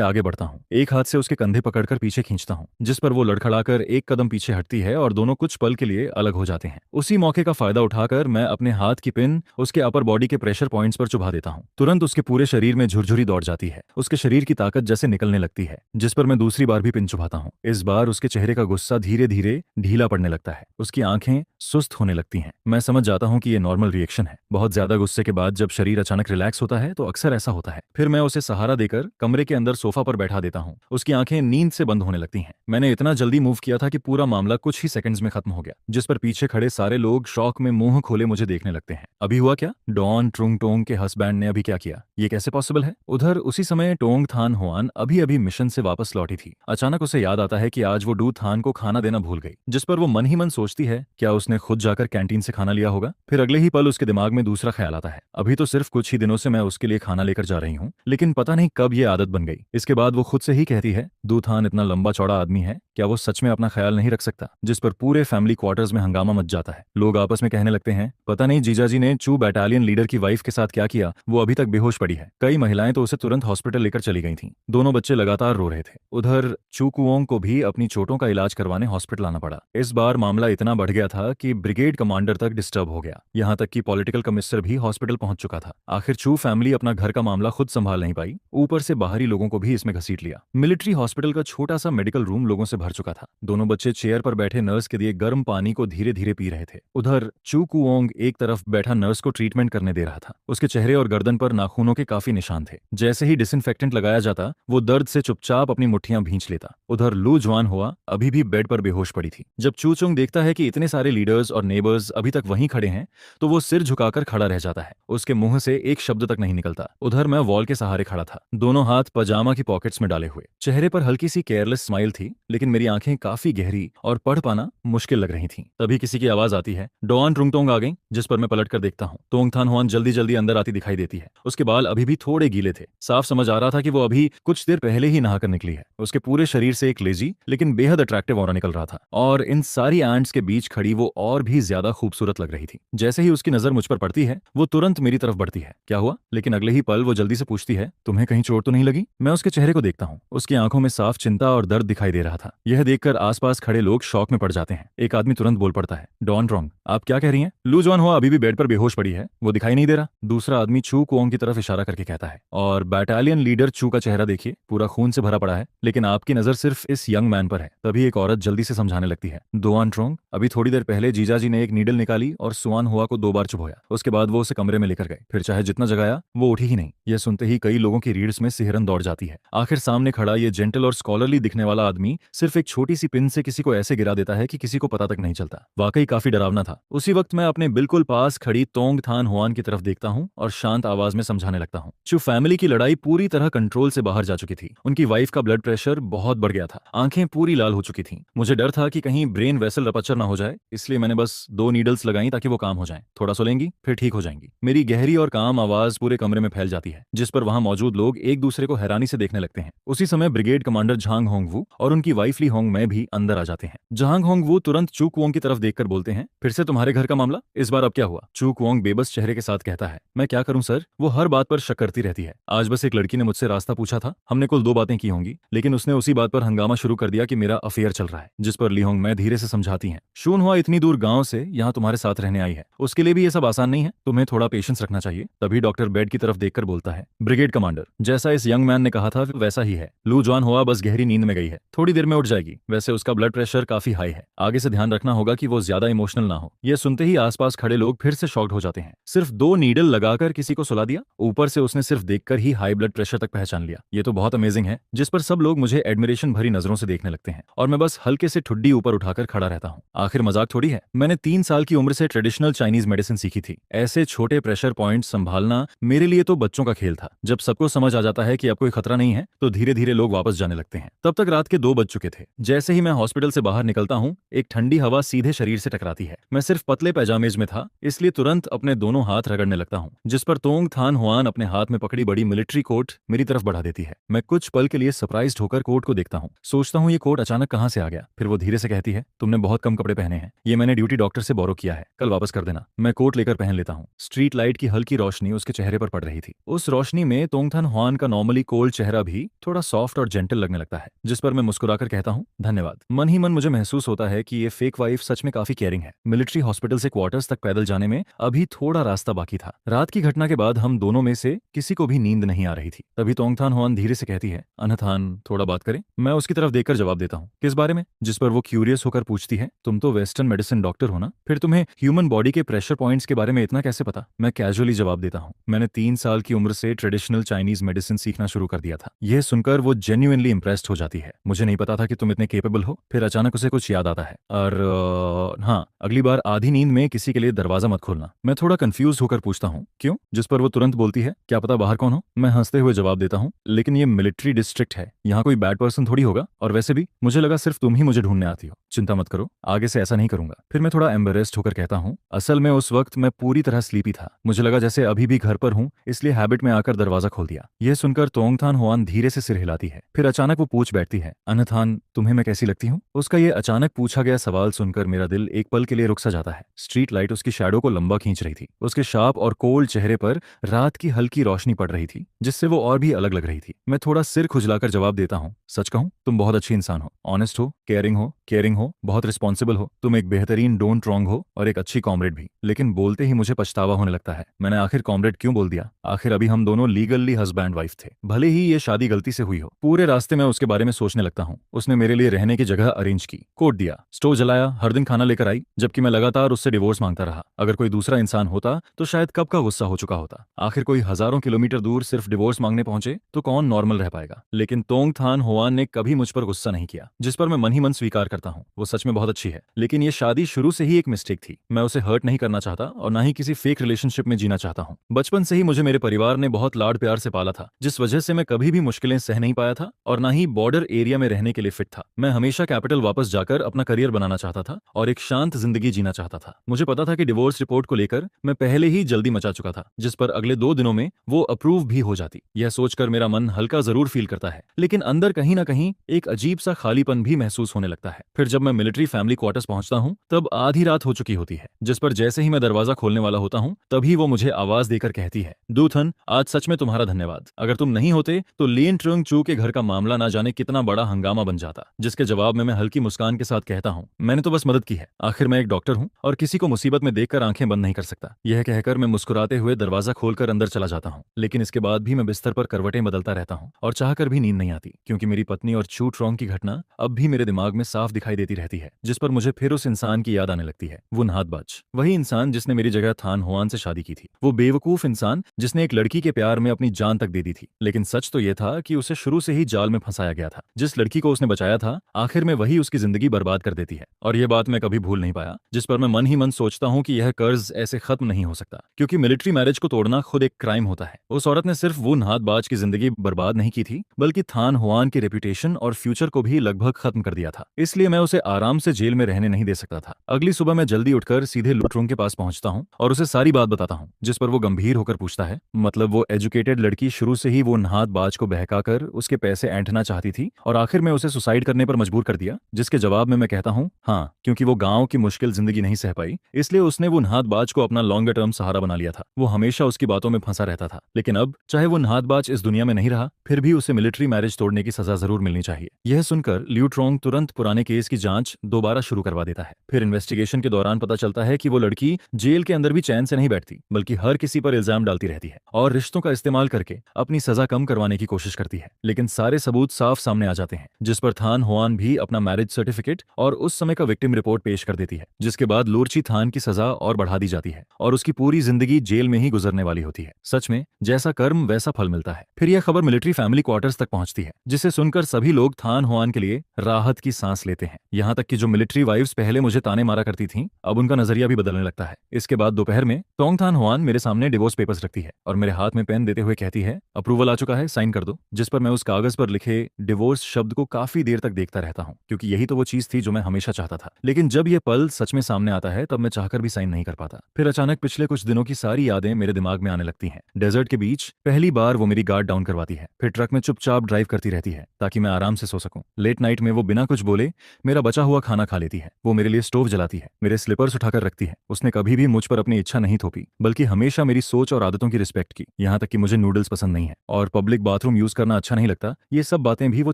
आगे बढ़ता हूँ। एक हाथ से उसके कंधे पकड़कर पीछे खींचता हूँ, जिस पर वो लड़खड़ाकर एक कदम पीछे हटती है और दोनों कुछ पल के लिए अलग हो जाते हैं। उसी मौके का फायदा उठाकर मैं अपने हाथ की पिन उसके अपर बॉडी के प्रेशर पॉइंट्स पर चुभा देता हूँ। तुरंत उसके पूरे शरीर में झुरझुरी दौड़ जाती है। उसके शरीर की ताकत जैसे निकलने लगती है, जिस पर मैं दूसरी बार भी पिन चुभाता हूँ। इस बार उसके चेहरे का गुस्सा धीरे धीरे ढीला पड़ने लगता है। उसकी आंखें सुस्त होने लगती हैं। मैं समझ जाता हूँ कि ये नॉर्मल रिएक्शन है। बहुत ज्यादा गुस्से के बाद जब शरीर अचानक रिलैक्स होता है तो अक्सर ऐसा होता है। फिर मैं उसे सहारा देकर कमरे के अंदर सोफा पर बैठा देता हूँ। उसकी आंखें नींद से बंद होने लगती हैं। मैंने इतना जल्दी मूव किया था कि पूरा मामला कुछ ही सेकंड्स में खत्म हो गया, जिस पर पीछे खड़े सारे लोग शौक में मुंह खोले मुझे देखने लगते हैं। अभी हुआ क्या? डॉन ट्रुंग टोंग के हस्बैंड ने अभी क्या किया? ये कैसे पॉसिबल है? उधर उसी समय टोंग थान हुआन अभी अभी मिशन से वापस लौटी थी। अचानक उसे याद आता है कि आज वो डू थान को खाना देना भूल गई, जिस पर वो मन ही मन सोचती है क्या उसने खुद जाकर कैंटीन से खाना लिया होगा। फिर अगले ही पल उसके दिमाग में दूसरा ख्याल आता है, अभी तो सिर्फ कुछ ही दिनों से मैं उसके लिए खाना लेकर जा रही हूँ, लेकिन पता नहीं कब ये आदत बन गई। इसके बाद वो खुद से ही कहती है, डू थान इतना लंबा चौड़ा आदमी है, क्या वो सच में अपना ख्याल नहीं रख सकता? जिस पर पूरे फैमिली क्वार्टर्स में हंगामा मच जाता है। लोग आपस में कहने लगते हैं, पता नहीं जीजाजी ने चू बटालियन लीडर की वाइफ के साथ क्या किया, वो अभी तक बेहोश पड़ी है। कई महिलाएं तो उसे तुरंत हॉस्पिटल लेकर चली गई थीं। दोनों बच्चे लगातार रो रहे थे। उधर चू कुओंग को भी अपनी चोटों का इलाज करवाने हॉस्पिटल आना पड़ा। इस बार मामला इतना बढ़ गया था कि ब्रिगेड कमांडर तक डिस्टर्ब हो गया। यहाँ तक कि पॉलिटिकल कमिश्नर भी हॉस्पिटल पहुंच चुका था। आखिर चू फैमिली अपना घर का मामला खुद संभाल नहीं पाई, ऊपर से बाहरी लोगों को भी इसमें घसीट लिया। मिलिट्री हॉस्पिटल का छोटा सा मेडिकल रूम लोगों से भर चुका था। दोनों बच्चे चेयर पर बैठे नर्स के दिए गर्म पानी को धीरे धीरे पी रहे थे। उधर चू कुओंग एक तरफ बैठा नर्स को ट्रीटमेंट करने दे रहा था। उसके चेहरे और गर्दन पर नाखूनों के काफी निशान थे। जैसे ही डिसइंफेक्टेंट लगाया जाता, वो दर्द से चुपचाप अपनी मुट्ठियां भींच लेता। उधर लू जुआन हुआ अभी भी बेड पर बेहोश पड़ी थी। जब चू चुंग देखता है कि इतने सारे लीडर्स और नेबर्स अभी तक वहीं खड़े हैं, तो वो सिर झुकाकर खड़ा रह जाता है। उसके मुंह से एक शब्द तक नहीं निकलता। उधर मैं वॉल के सहारे खड़ा था, दोनों हाथ पजामा की पॉकेट्स में डाले हुए। चेहरे पर हल्की सी केयरलेस स्माइल थी, लेकिन मेरी आंखें काफी गहरी और पढ़ पाना मुश्किल लग रही थीं। तभी किसी की आवाज आती है, डॉन ट्रुंगटोंग आ गई, जिस पर मैं पलट कर देखता हूँ। तोंग थान हुआन जल्दी जल्दी अंदर आती दिखाई देती है। उसके बाल अभी भी थोड़े गीले थे। साफ समझ आ रहा था कि वो अभी कुछ देर पहले ही नहाकर निकली है। उसके पूरे शरीर से एक लेजी लेकिन बेहद अट्रैक्टिव ऑरा निकल रहा था, और इन सारी एंट्स के बीच खड़ी वो और भी ज्यादा खूबसूरत लग रही थी। जैसे ही उसकी नजर मुझ पर पड़ती है, वो तुरंत मेरी तरफ बढ़ती है। क्या हुआ? लेकिन अगले ही पल वो जल्दी से पूछती है, तुम्हें कहीं चोट तो नहीं लगी? मैं उसके चेहरे को देखता हूँ। उसकी आंखों में साफ चिंता और दर्द दिखाई दे रहा था। यह देखकर आसपास खड़े लोग शौक में पड़ जाते हैं। एक आदमी तुरंत बोल पड़ता है, डॉन ट्रोंग, आप क्या कह रही हैं? लू जुआन हुआ अभी भी बेड पर बेहोश पड़ी है, वो दिखाई नहीं दे रहा। दूसरा आदमी चू कुओंग की तरफ इशारा करके कहता है, और बटालियन लीडर चू का चेहरा देखिए, पूरा खून से भरा पड़ा है, लेकिन आपकी नजर सिर्फ इस यंग मैन पर है। तभी एक औरत जल्दी से समझाने लगती है, डॉन ट्रोंग, अभी थोड़ी देर पहले जीजाजी ने एक नीडल निकाली और सुआन हुआ को 2 बार चुभोया। उसके बाद वो उसे कमरे में लेकर गए। फिर चाहे जितना जगाया, वो उठी ही नहीं। यह सुनते ही कई लोगों की रीढ़ में सिहरन दौड़ जाती है। आखिर सामने खड़ा ये जेंटल और स्कॉलरली दिखने वाला आदमी सिर्फ एक छोटी सी पिन से किसी को ऐसे गिरा देता है कि किसी को पता तक नहीं चलता। वाकई काफी डरावना था। उसी वक्त मैं अपने बिल्कुल पास खड़ी तोंग थान हुआन की तरफ देखता हूँ और शांत आवाज में समझाने लगता हूँ। चू फैमिली की लड़ाई पूरी तरह कंट्रोल से बाहर जा चुकी थी। उनकी वाइफ का ब्लड प्रेशर बहुत बढ़ गया था, आंखें पूरी लाल हो चुकी थीं। मुझे डर था कि कहीं ब्रेन वेसल रपच्चर ना हो जाए, इसलिए मैंने बस 2 नीडल्स लगाई ताकि वो काम हो जाए। थोड़ा सोलेंगी, फिर ठीक हो जाएंगी। मेरी गहरी और काम आवाज पूरे कमरे में फैल जाती है, जिस पर वहां मौजूद लोग एक दूसरे को हैरानी से देखने लगते हैं। उसी समय ब्रिगेड कमांडर झांग होंगवू और उनकी वाइफ ली होंग मैं भी अंदर आ जाते हैं। झांग होंगवू तुरंत चू कुओंग की तरफ देखकर बोलते हैं, फिर से तुम्हारे घर का मामला? इस बार अब क्या हुआ? चू कुओंग बेबस चेहरे के साथ कहता है, मैं क्या करूं सर, वो हर बात पर शक करती रहती है। आज बस एक लड़की ने मुझसे रास्ता पूछा था, हमने कुल 2 बातें की होंगी, लेकिन उसने उसी बात पर हंगामा शुरू कर दिया कि मेरा अफेयर चल रहा है। जिस पर ली होंग मैं धीरे से समझाती हैं, शून हुआ इतनी दूर गांव से यहाँ तुम्हारे साथ रहने आई है, उसके लिए भी ये सब आसान नहीं है, तुम्हें थोड़ा पेशेंस रखना चाहिए। तभी डॉक्टर बेड की तरफ देखकर बोलता है, ब्रिगेड कमांडर, जैसा इस यंग मैन ने कहा था वैसा ही है। लू जुआन हुआ बस गहरी नींद में गई है, थोड़ी देर में उठ जाएगी। वैसे उसका ब्लड प्रेशर काफी हाई है, आगे से ध्यान रखना होगा कि वो ज्यादा इमोशनल ना हो। यह सुनते ही आसपास खड़े लोग फिर से शॉक्ड हो जाते हैं। सिर्फ 2 नीडल लगाकर किसी को सुला दिया, ऊपर से उसने सिर्फ देखकर ही हाई ब्लड प्रेशर तक पहचान लिया। ये तो बहुत अमेजिंग है। जिस पर सब लोग मुझे एडमिरेशन भरी नजरों से देखने लगते हैं और मैं बस हल्के से ठुड्डी ऊपर उठाकर खड़ा रहता हूँ। आखिर मजाक थोड़ी है। है। मैंने 3 साल की उम्र से ट्रेडिशनल चाइनीज मेडिसिन सीखी थी। ऐसे छोटे प्रेशर पॉइंट संभालना मेरे लिए तो बच्चों का खेल था। जब सबको समझ आ जाता है कि अब कोई खतरा नहीं है तो धीरे धीरे लोग वापस जाने लगते हैं। तब तक रात के 2 बज चुके थे। जैसे ही मैं हॉस्पिटल से बाहर निकलता हूँ, एक ठंडी हवा सीधे शरीर से टकराती है। मैं सिर्फ पतले पैजामेज में था, इसलिए तुरंत अपने दोनों हाथ रगड़ने लगता हूँ, जिस पर तोंग थान हुआन अपने हाथ में पकड़ी बड़ी मिलिट्री कोट मेरी तरफ बढ़ा देती है। मैं कुछ पल के लिए सरप्राइज्ड होकर कोट को देखता हूँ। सोचता हूँ ये कोट अचानक कहाँ से आ गया। फिर वो धीरे से कहती है, तुमने बहुत कम कपड़े पहने हैं, ये मैंने ड्यूटी डॉक्टर से बोरो किया है, कल वापस कर देना। मैं कोट लेकर पहन लेता हूँ। स्ट्रीट लाइट की हल्की रोशनी उसके चेहरे पर पड़ रही थी। उस रोशनी में तोंगथान हुआन का नॉर्मली कोल्ड चेहरा भी थोड़ा सॉफ्ट और जेंटल लगने लगता है, जिस पर मैं मुस्कुराकर कहता हूँ, धन्यवाद। मन ही मन मुझे महसूस होता है कि ये फेक वाइफ सच में काफी केयरिंग है। मिलिट्री हॉस्पिटल से क्वार्टर्स तक पैदल जाने में अभी थोड़ा रास्ता बाकी था। रात की घटना के बाद हम दोनों में से किसी को भी नींद नहीं आ रही थी। तभी तोंगथान हुआन धीरे से कहती है, अनथान थोड़ा बात करें। मैं उसकी तरफ देखकर जवाब देता हूँ, किस बारे में? जिस पर वो क्यूरियस होकर पूछती है, तुम तो वेस्टर्न मेडिसिन डॉक्टर हो ना, फिर तुम्हें ह्यूमन बॉडी के प्रेशर पॉइंट्स के बारे में इतना कैसे पता? मैं कैजुअली जवाब देता हूँ, मैंने 3 साल की उम्र से ट्रेडिशनल चाइनीज मेडिसिन सीखना शुरू कर दिया था। यह सुनकर वो जेन्युइनली इंप्रेस्ड हो जाती है। मुझे नहीं पता था कि तुम इतने केपेबल हो। फिर अचानक उसे कुछ याद आता है, और हाँ, अगली बार आधी नींद में किसी के लिए दरवाजा मत खोलना। मैं थोड़ा कंफ्यूज होकर पूछता हूँ, क्यों? जिस पर वो तुरंत बोलती है, क्या पता बाहर कौन हो? मैं हंसते हुए जवाब देता हूँ, लेकिन ये मिलिट्री डिस्ट्रिक्ट है, यहाँ कोई बैड पर्सन थोड़ी होगा, और वैसे भी मुझे लगा सिर्फ तुम ही मुझे ढूंढने आती हो। चिंता मत करो, आगे से ऐसा नहीं करूंगा। फिर मैं थोड़ा एम्बेरेस्ड होकर कहता हूँ, असल में उस वक्त मैं पूरी तरह स्लीपी था। मुझे लगा जैसे अभी भी घर पर हूँ, इसलिए हैबिट में आकर दरवाजा खोल दिया। यह सुनकर तोंगथान हुआन धीरे से सिर हिलाती है। फिर अचानक वो पूछ बैठती है, अनथान तुम्हें मैं कैसी लगती हूँ? उसका ये अचानक पूछा गया सवाल सुनकर मेरा दिल एक पल के लिए रुक सा जाता है। स्ट्रीट लाइट उसकी शैडो को लंबा खींच रही थी। उसके शार्प और कोल्ड चेहरे पर रात की हल्की रोशनी पड़ रही थी, जिससे वो और भी अलग लग रही थी। मैं थोड़ा सिर खुजलाकर जवाब देता हूँ, सच कहूँ तुम बहुत अच्छी इंसान हो, ऑनेस्ट हो, केयरिंग हो, बहुत रिस्पॉन्सिबल हो। तुम एक बेहतरीन डोंट रॉन्ग हो और एक अच्छी कॉमरेड भी। लेकिन बोलते ही मुझे पछतावा होने लगता है, मैंने आखिर कॉमरेड क्यों बोल दिया? आखिर अभी हम दोनों लीगली हस्बैंड वाइफ थे, भले ही ये शादी गलती से हुई हो। पूरे रास्ते में उसके बारे में सोचने लगता हूँ। उसने मेरे लिए रहने की जगह अरेंज की, कोट दिया, स्टोव जलाया, हर दिन खाना लेकर आई, जबकि मैं लगातार उससे डिवोर्स मांगता रहा। अगर कोई दूसरा इंसान होता तो शायद कब का गुस्सा हो चुका होता। आखिर कोई हजारों किलोमीटर दूर सिर्फ डिवोर्स मांगने पहुंचे तो कौन नॉर्मल रह पाएगा? लेकिन तोंगथान हुआन ने कभी मुझ पर गुस्सा नहीं किया, जिस पर मैं मन ही मन स्वीकार करता हूँ। वो सच में बहुत अच्छी है, लेकिन ये शादी शुरू से ही एक मिस्टेक थी। मैं उसे हर्ट नहीं करना चाहता और ना ही किसी फेक रिलेशनशिप में जीना चाहता हूँ। बचपन से ही मुझे मेरे परिवार ने बहुत लाड प्यार से पाला था, जिस वजह से मैं कभी भी मुश्किलें सह नहीं पाया था और ना ही बॉर्डर एरिया में रहने के लिए फिट था। मैं हमेशा कैपिटल वापस जाकर अपना करियर बनाना चाहता था और एक शांत जिंदगी जीना चाहता था। मुझे पता था कि डिवोर्स रिपोर्ट को लेकर मैं पहले ही जल्दी मचा चुका था, जिस पर अगले 2 दिनों में वो अप्रूव भी हो जाती। यह सोचकर मेरा मन हल्का जरूर फील करता है, लेकिन अंदर कहीं ना कहीं एक अजीब सा खालीपन भी महसूस होने लगता है। फिर जब मैं मिलिट्री फैमिली क्वार्टर्स पहुंचता हूं, तब आधी रात हो चुकी होती है, जिस पर जैसे ही मैं दरवाजा खोलने वाला होता हूं, तभी वो मुझे आवाज देकर कहती है, दूथन, आज सच में तुम्हारा धन्यवाद। अगर तुम नहीं होते तो लिन ट्रुंग चू के घर का मामला ना जाने कितना बड़ा हंगामा बन जाता। जिसके जवाब में मैं हल्की मुस्कान के साथ कहता हूँ, मैंने तो बस मदद की है, आखिर मैं एक डॉक्टर हूँ और किसी को मुसीबत में देखकर आंखें बंद नहीं कर सकता। यह कहकर मैं मुस्कुराते हुए दरवाजा खोलकर अंदर चला जाता हूँ। लेकिन इसके बाद भी मैं बिस्तर पर करवटें बदलता रहता हूँ और चाहकर भी नींद नहीं आती, क्योंकि मेरी पत्नी और चू ट्रोंग की घटना अब भी मेरे दिमाग में साफ दिखाई देती रहती है, जिस पर मुझे फिर उस इंसान की याद आने लगती है। वो नहातबाज, वही इंसान जिसने मेरी जगह थान हुआन से शादी की थी। वो बेवकूफ इंसान जिसने एक लड़की के प्यार में अपनी जान तक दे दी थी। लेकिन सच तो यह था कि उसे शुरू से ही जाल में फंसाया गया था। जिस लड़की को उसने बचाया था, आखिर में वही उसकी जिंदगी बर्बाद कर देती है। और यह बात मैं कभी भूल नहीं पाया, जिस पर मैं मन ही मन सोचता हूँ कि यह कर्ज ऐसे खत्म नहीं हो सकता, क्योंकि मिलिट्री मैरिज को तोड़ना खुद एक क्राइम होता है। उस औरत ने सिर्फ वो नहातबाज की जिंदगी बर्बाद नहीं की थी, बल्कि थान हुआन की रेपुटेशन और फ्यूचर को भी लगभग खत्म कर दिया था। इसलिए मैं उसे आराम से जेल में रहने नहीं दे सकता था। अगली सुबह मैं जल्दी उठकर सीधे लुटरूंग के पास पहुंचता हूं और उसे सारी बात बताता हूं, जिस पर वो गंभीर होकर पूछता है, मतलब वो एजुकेटेड लड़की शुरू से ही वो नहातबाज को बहकाकर उसके पैसे ऐंठना चाहती थी और आखिर में उसे सुसाइड करने पर मजबूर कर दिया? जिसके जवाब में मैं कहता हूं, हाँ, क्योंकि वो गांव की मुश्किल जिंदगी नहीं सह पाई, इसलिए उसने वो नहातबाज को अपना लॉन्गर टर्म सहारा बना लिया था। वो हमेशा उसकी बातों में फंसा रहता था, लेकिन अब चाहे वो नहातबाज इस दुनिया में नहीं रहा, फिर भी उसे मिलिट्री मैरिज तोड़ने की सजा जरूर मिलनी चाहिए। यह सुनकर लिu ट्रोंग तुरंत पुराने केस की जांच दोबारा शुरू करवा देता है। फिर इन्वेस्टिगेशन के दौरान पता चलता है कि वो लड़की जेल के अंदर भी चैन से नहीं बैठती, बल्कि हर किसी पर इल्जाम डालती रहती है और रिश्तों का इस्तेमाल करके अपनी सजा कम करवाने की कोशिश करती है। लेकिन सारे सबूत साफ सामने आ जाते हैं, जिस पर थान हुआन भी अपना मैरिज सर्टिफिकेट और उस समय का विक्टिम रिपोर्ट पेश कर देती है, जिसके बाद लुरची थान की सजा और बढ़ा दी जाती है और उसकी पूरी जिंदगी जेल में ही गुजरने वाली होती है। सच में जैसा कर्म वैसा फल मिलता है। फिर यह खबर मिलिट्री फैमिली क्वार्टर्स तक पहुंचती है, जिसे सुनकर सभी लोग थान हुआन के लिए राहत की सांस लेते हैं। यहाँ तक कि जो मिलिट्री वाइफ्स पहले मुझे ताने मारा करती थीं, अब उनका नजरिया भी बदलने लगता है। इसके बाद दोपहर में टोंग थान हुआन मेरे सामने डिवोर्स पेपर्स रखती है और मेरे हाथ में पेन देते हुए कहती है, अप्रूवल आ चुका है, साइन कर दो। जिस पर मैं उस कागज पर लिखे डिवोर्स शब्द को काफी देर तक देखता रहता हूँ, क्योंकि यही तो वो चीज थी जो मैं हमेशा चाहता था। लेकिन जब ये पल सच में सामने आता है तब मैं चाहकर भी साइन नहीं कर पाता। फिर अचानक पिछले कुछ दिनों की सारी यादें मेरे दिमाग में आने लगती हैं। डेजर्ट के बीच पहली बार वो मेरी गार्ड डाउन करवाती है, फिर ट्रक में चुपचाप ड्राइव करती रहती है ताकि मैं आराम से सो सकूं। लेट नाइट में वो बिना कुछ बोले मेरा बचा हुआ खाना खा लेती है। वो मेरे लिए स्टोव जलाती है, मेरे स्लीपर्स उठाकर रखती है। उसने कभी भी मुझ पर अपनी इच्छा नहीं थोपी, बल्कि हमेशा मेरी सोच और आदतों की रिस्पेक्ट की। यहाँ तक कि मुझे नूडल्स पसंद नहीं है और पब्लिक बाथरूम यूज करना अच्छा नहीं लगता, ये सब बातें भी वो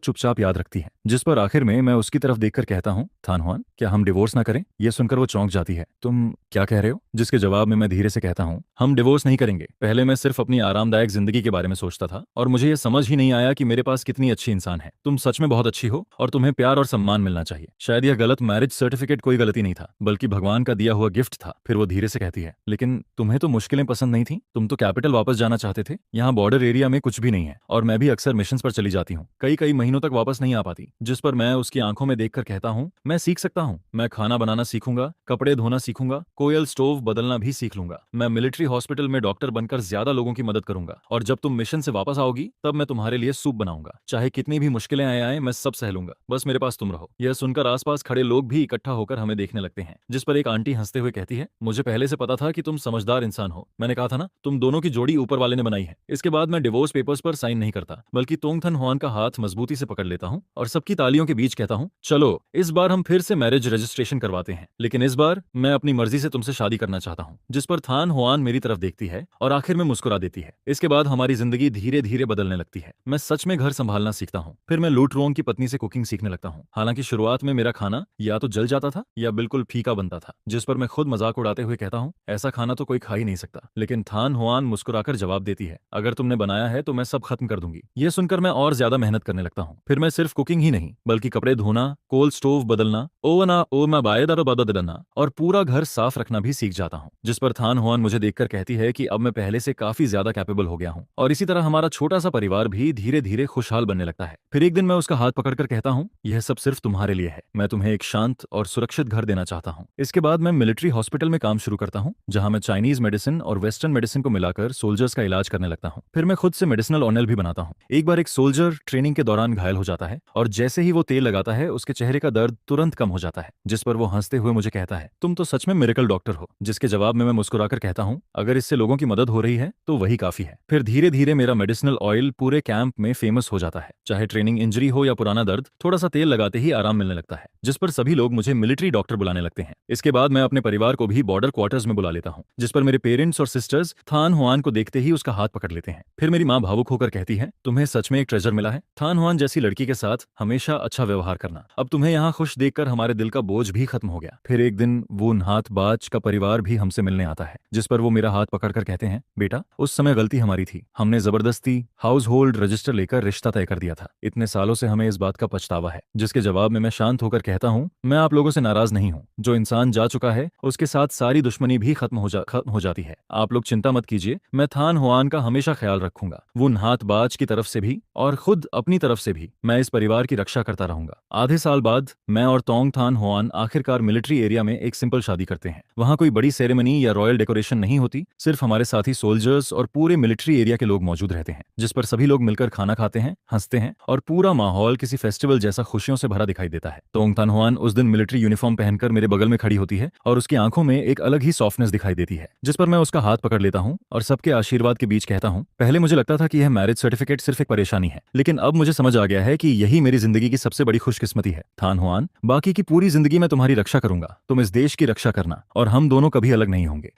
चुपचाप याद रखती है। जिस पर आखिर में मैं उसकी तरफ देखकर कहता हूँ, थान हुआन, क्या हम डिवोर्स ना करें? ये सुनकर वो चौंक जाती है। तुम क्या कह रहे हो? जिसके जवाब में मैं धीरे से कहता हूँ, हम डिवोर्स नहीं करेंगे। पहले मैं सिर्फ अपनी आरामदायक जिंदगी के बारे में सोचता था और मुझे ये समझ ही नहीं आया कि मेरे पास कितनी अच्छी इंसान है। तुम सच में बहुत अच्छी हो और तुम्हें प्यार और सम्मान मिलना चाहिए। शायद यह गलत मैरिज सर्टिफिकेट कोई गलती नहीं था, बल्कि भगवान का दिया हुआ गिफ्ट था। फिर वो धीरे से कहती है, लेकिन तुम्हें तो मुश्किलें पसंद नहीं थी, तुम तो कैपिटल वापस जाना चाहते थे। यहाँ बॉर्डर एरिया में कुछ भी नहीं है और मैं भी अक्सर मिशन पर चली जाती हूँ, कई कई महीनों तक वापस नहीं आ पाती। जिस पर मैं उसकी आंखों में देखकर कहता हूँ, मैं सीख सकता हूँ। मैं खाना बनाना सीखूंगा, कपड़े धोना सीखूंगा, कोयल स्टोव बदलना भी सीख लूंगा। मैं मिलिट्री हॉस्पिटल में डॉक्टर बनकर ज्यादा लोगों की मदद करूंगा और जब तुम मिशन से वापस आओगी तब मैं तुम्हारे लिए सूप बनाऊंगा। चाहे कितनी भी मुश्किलें आए मैं सब सह लूंगा, बस मेरे पास तुम रहो। यह सुनकर आसपास खड़े लोग भी इकट्ठा होकर हमें देखने लगते हैं। जिस पर एक आंटी हंसते हुए कहती है, मुझे पहले से पता था कि तुम समझदार इंसान हो। मैंने कहा था ना, तुम दोनों की जोड़ी ऊपर वाले ने बनाई है। इसके बाद मैं डिवोर्स पेपर्स पर साइन नहीं करता, बल्कि तोंग थन हुआन का हाथ मजबूती से पकड़ लेता हूँ और सबकी तालियों के बीच कहता हूँ, चलो इस बार हम फिर से मैरिज रजिस्ट्रेशन करवाते हैं, लेकिन इस बार मैं अपनी मर्जी से तुमसे शादी करना चाहता हूँ। जिस पर थान हुआन मेरी तरफ देखती है और आखिर में मुस्कुरा देती है। इसके बाद हमारी जिंदगी धीरे धीरे बदलने लगती है। मैं सच में घर संभालना सीखता हूँ। फिर मैं लूट रोंग की पत्नी से कुकिंग सीखने लगता हूँ। हालांकि शुरुआत में मेरा खाना या तो जल जाता था या बिल्कुल फीका बनता था। जिस पर मैं खुद मजाक उड़ाते हुए कहता हूँ, ऐसा खाना तो कोई खा ही नहीं सकता। लेकिन थान हुआन मुस्कुराकर जवाब देती है, अगर तुमने बनाया है तो मैं सब खत्म कर दूंगी। यह सुनकर मैं और ज्यादा मेहनत करने लगता हूँ। फिर मैं सिर्फ कुकिंग ही नहीं, बल्कि कपड़े धोना, कोल स्टोव बदलना, और पूरा घर साफ रखना भी सीख जाता हूँ। जिस पर थान हुआन मुझे देखकर कहती है कि अब मैं पहले से काफी ज्यादा कैपेबल हो गया हूँ और इसी तरह हमारा छोटा सा परिवार भी धीरे धीरे खुशहाल बनने लगता है। फिर एक दिन मैं उसका हाथ पकड़कर कहता हूँ, यह सब सिर्फ तुम्हारे लिए है। मैं तुम्हें एक शांत और सुरक्षित घर देना चाहता हूँ। इसके बाद मैं मिलिट्री हॉस्पिटल में काम शुरू करता हूँ, जहाँ मैं चाइनीज मेडिसिन और वेस्टर्न मेडिसिन को मिलाकर सोल्जर्स का इलाज करने लगता हूँ। फिर मैं खुद से मेडिसिनल ऑयल भी बनाता हूँ। एक बार एक सोल्जर ट्रेनिंग के दौरान घायल हो जाता है और जैसे ही वो तेल लगाता है उसके चेहरे का दर्द तुरंत कम हो जाता है। जिस पर वो हंसते हुए मुझे कहता है, तुम तो सच में मिरेकल डॉक्टर हो। जिसके जवाब में मैं मुस्कुराकर कहता हूँ, अगर इससे लोगों की मदद हो रही है तो वही काफी है। फिर धीरे धीरे मेरा मेडिसिनल ऑयल पूरे कैंप में फेमस हो जाता है। चाहे ट्रेनिंग इंजरी हो या पुराना दर्द, थोड़ा सा तेल लगाते ही आराम मिलने लगता है। जिस पर सभी लोग मुझे मिलिट्री डॉक्टर बुलाने लगते हैं। इसके बाद मैं अपने परिवार को भी बॉर्डर क्वार्टर्स में बुला लेता हूँ। जिस पर मेरे पेरेंट्स और सिस्टर्स थान हुआन को देखते ही उसका हाथ पकड़ लेते हैं। फिर मेरी माँ भावुक होकर कहती है, तुम्हें सच में एक ट्रेजर मिला है। थान हुआन जैसी लड़की के साथ हमेशा अच्छा व्यवहार करना। अब तुम्हें यहाँ खुश देखकर हमारे दिल का बोझ भी खत्म हो गया। फिर एक दिन वो नहात बाज का परिवार भी हमसे मिलने आता है। जिस पर वो मेरा हाथ पकड़कर कहते हैं, बेटा उस समय गलती हमारी थी, हमने जबरदस्ती हाउस होल्ड रजिस्टर लेकर रिश्ता तय कर दिया था। इतने सालों से हमें इस बात का पछतावा है। जिसके जवाब में मैं शांत होकर कहता हूँ, मैं आप लोगों से नाराज नहीं हूँ। जो इंसान जा चुका है उसके साथ सारी दुश्मनी भी खत्म हो जाती है। आप लोग चिंता मत कीजिए, मैं थान हुआन का हमेशा ख्याल रखूंगा। वो नहात बाज की तरफ से भी और खुद अपनी तरफ से भी मैं इस परिवार की रक्षा करता रहूंगा। आधे साल बाद मैं और तोंग थान हुआन आखिरकार मिलिट्री एरिया में एक सिंपल शादी करते हैं। वहाँ कोई बड़ी सेरेमनी या रॉयल डेकोरेशन नहीं होती, सिर्फ हमारे साथी सोल्जर्स और पूरे मिलिट्री एरिया के लोग मौजूद रहते हैं। जिस पर सभी लोग मिलकर खाना खाते हैं, हंसते हैं और पूरा माहौल किसी फेस्टिवल जैसा खुशियों से भरा दिखाई देता है। तोंग थान हुआन उस दिन मिलिट्री यूनिफॉर्म पहनकर मेरे बगल में खड़ी होती है और उसकी आंखों में एक अलग ही सॉफ्टनेस दिखाई देती है। जिस पर मैं उसका हाथ पकड़ लेता हूँ और सबके आशीर्वाद के बीच कहता हूँ, पहले मुझे लगता था कि यह मैरिज सर्टिफिकेट सिर्फ एक परेशानी है, लेकिन अब मुझे समझ आ गया है कि यही मेरी जिंदगी की सबसे बड़ी खुशकिस्मती है। थान हुआन, बाकी की पूरी जिंदगी मैं तुम्हारी रक्षा करूंगा, तुम इस देश की रक्षा करना और हम दोनों कभी अलग नहीं होंगे।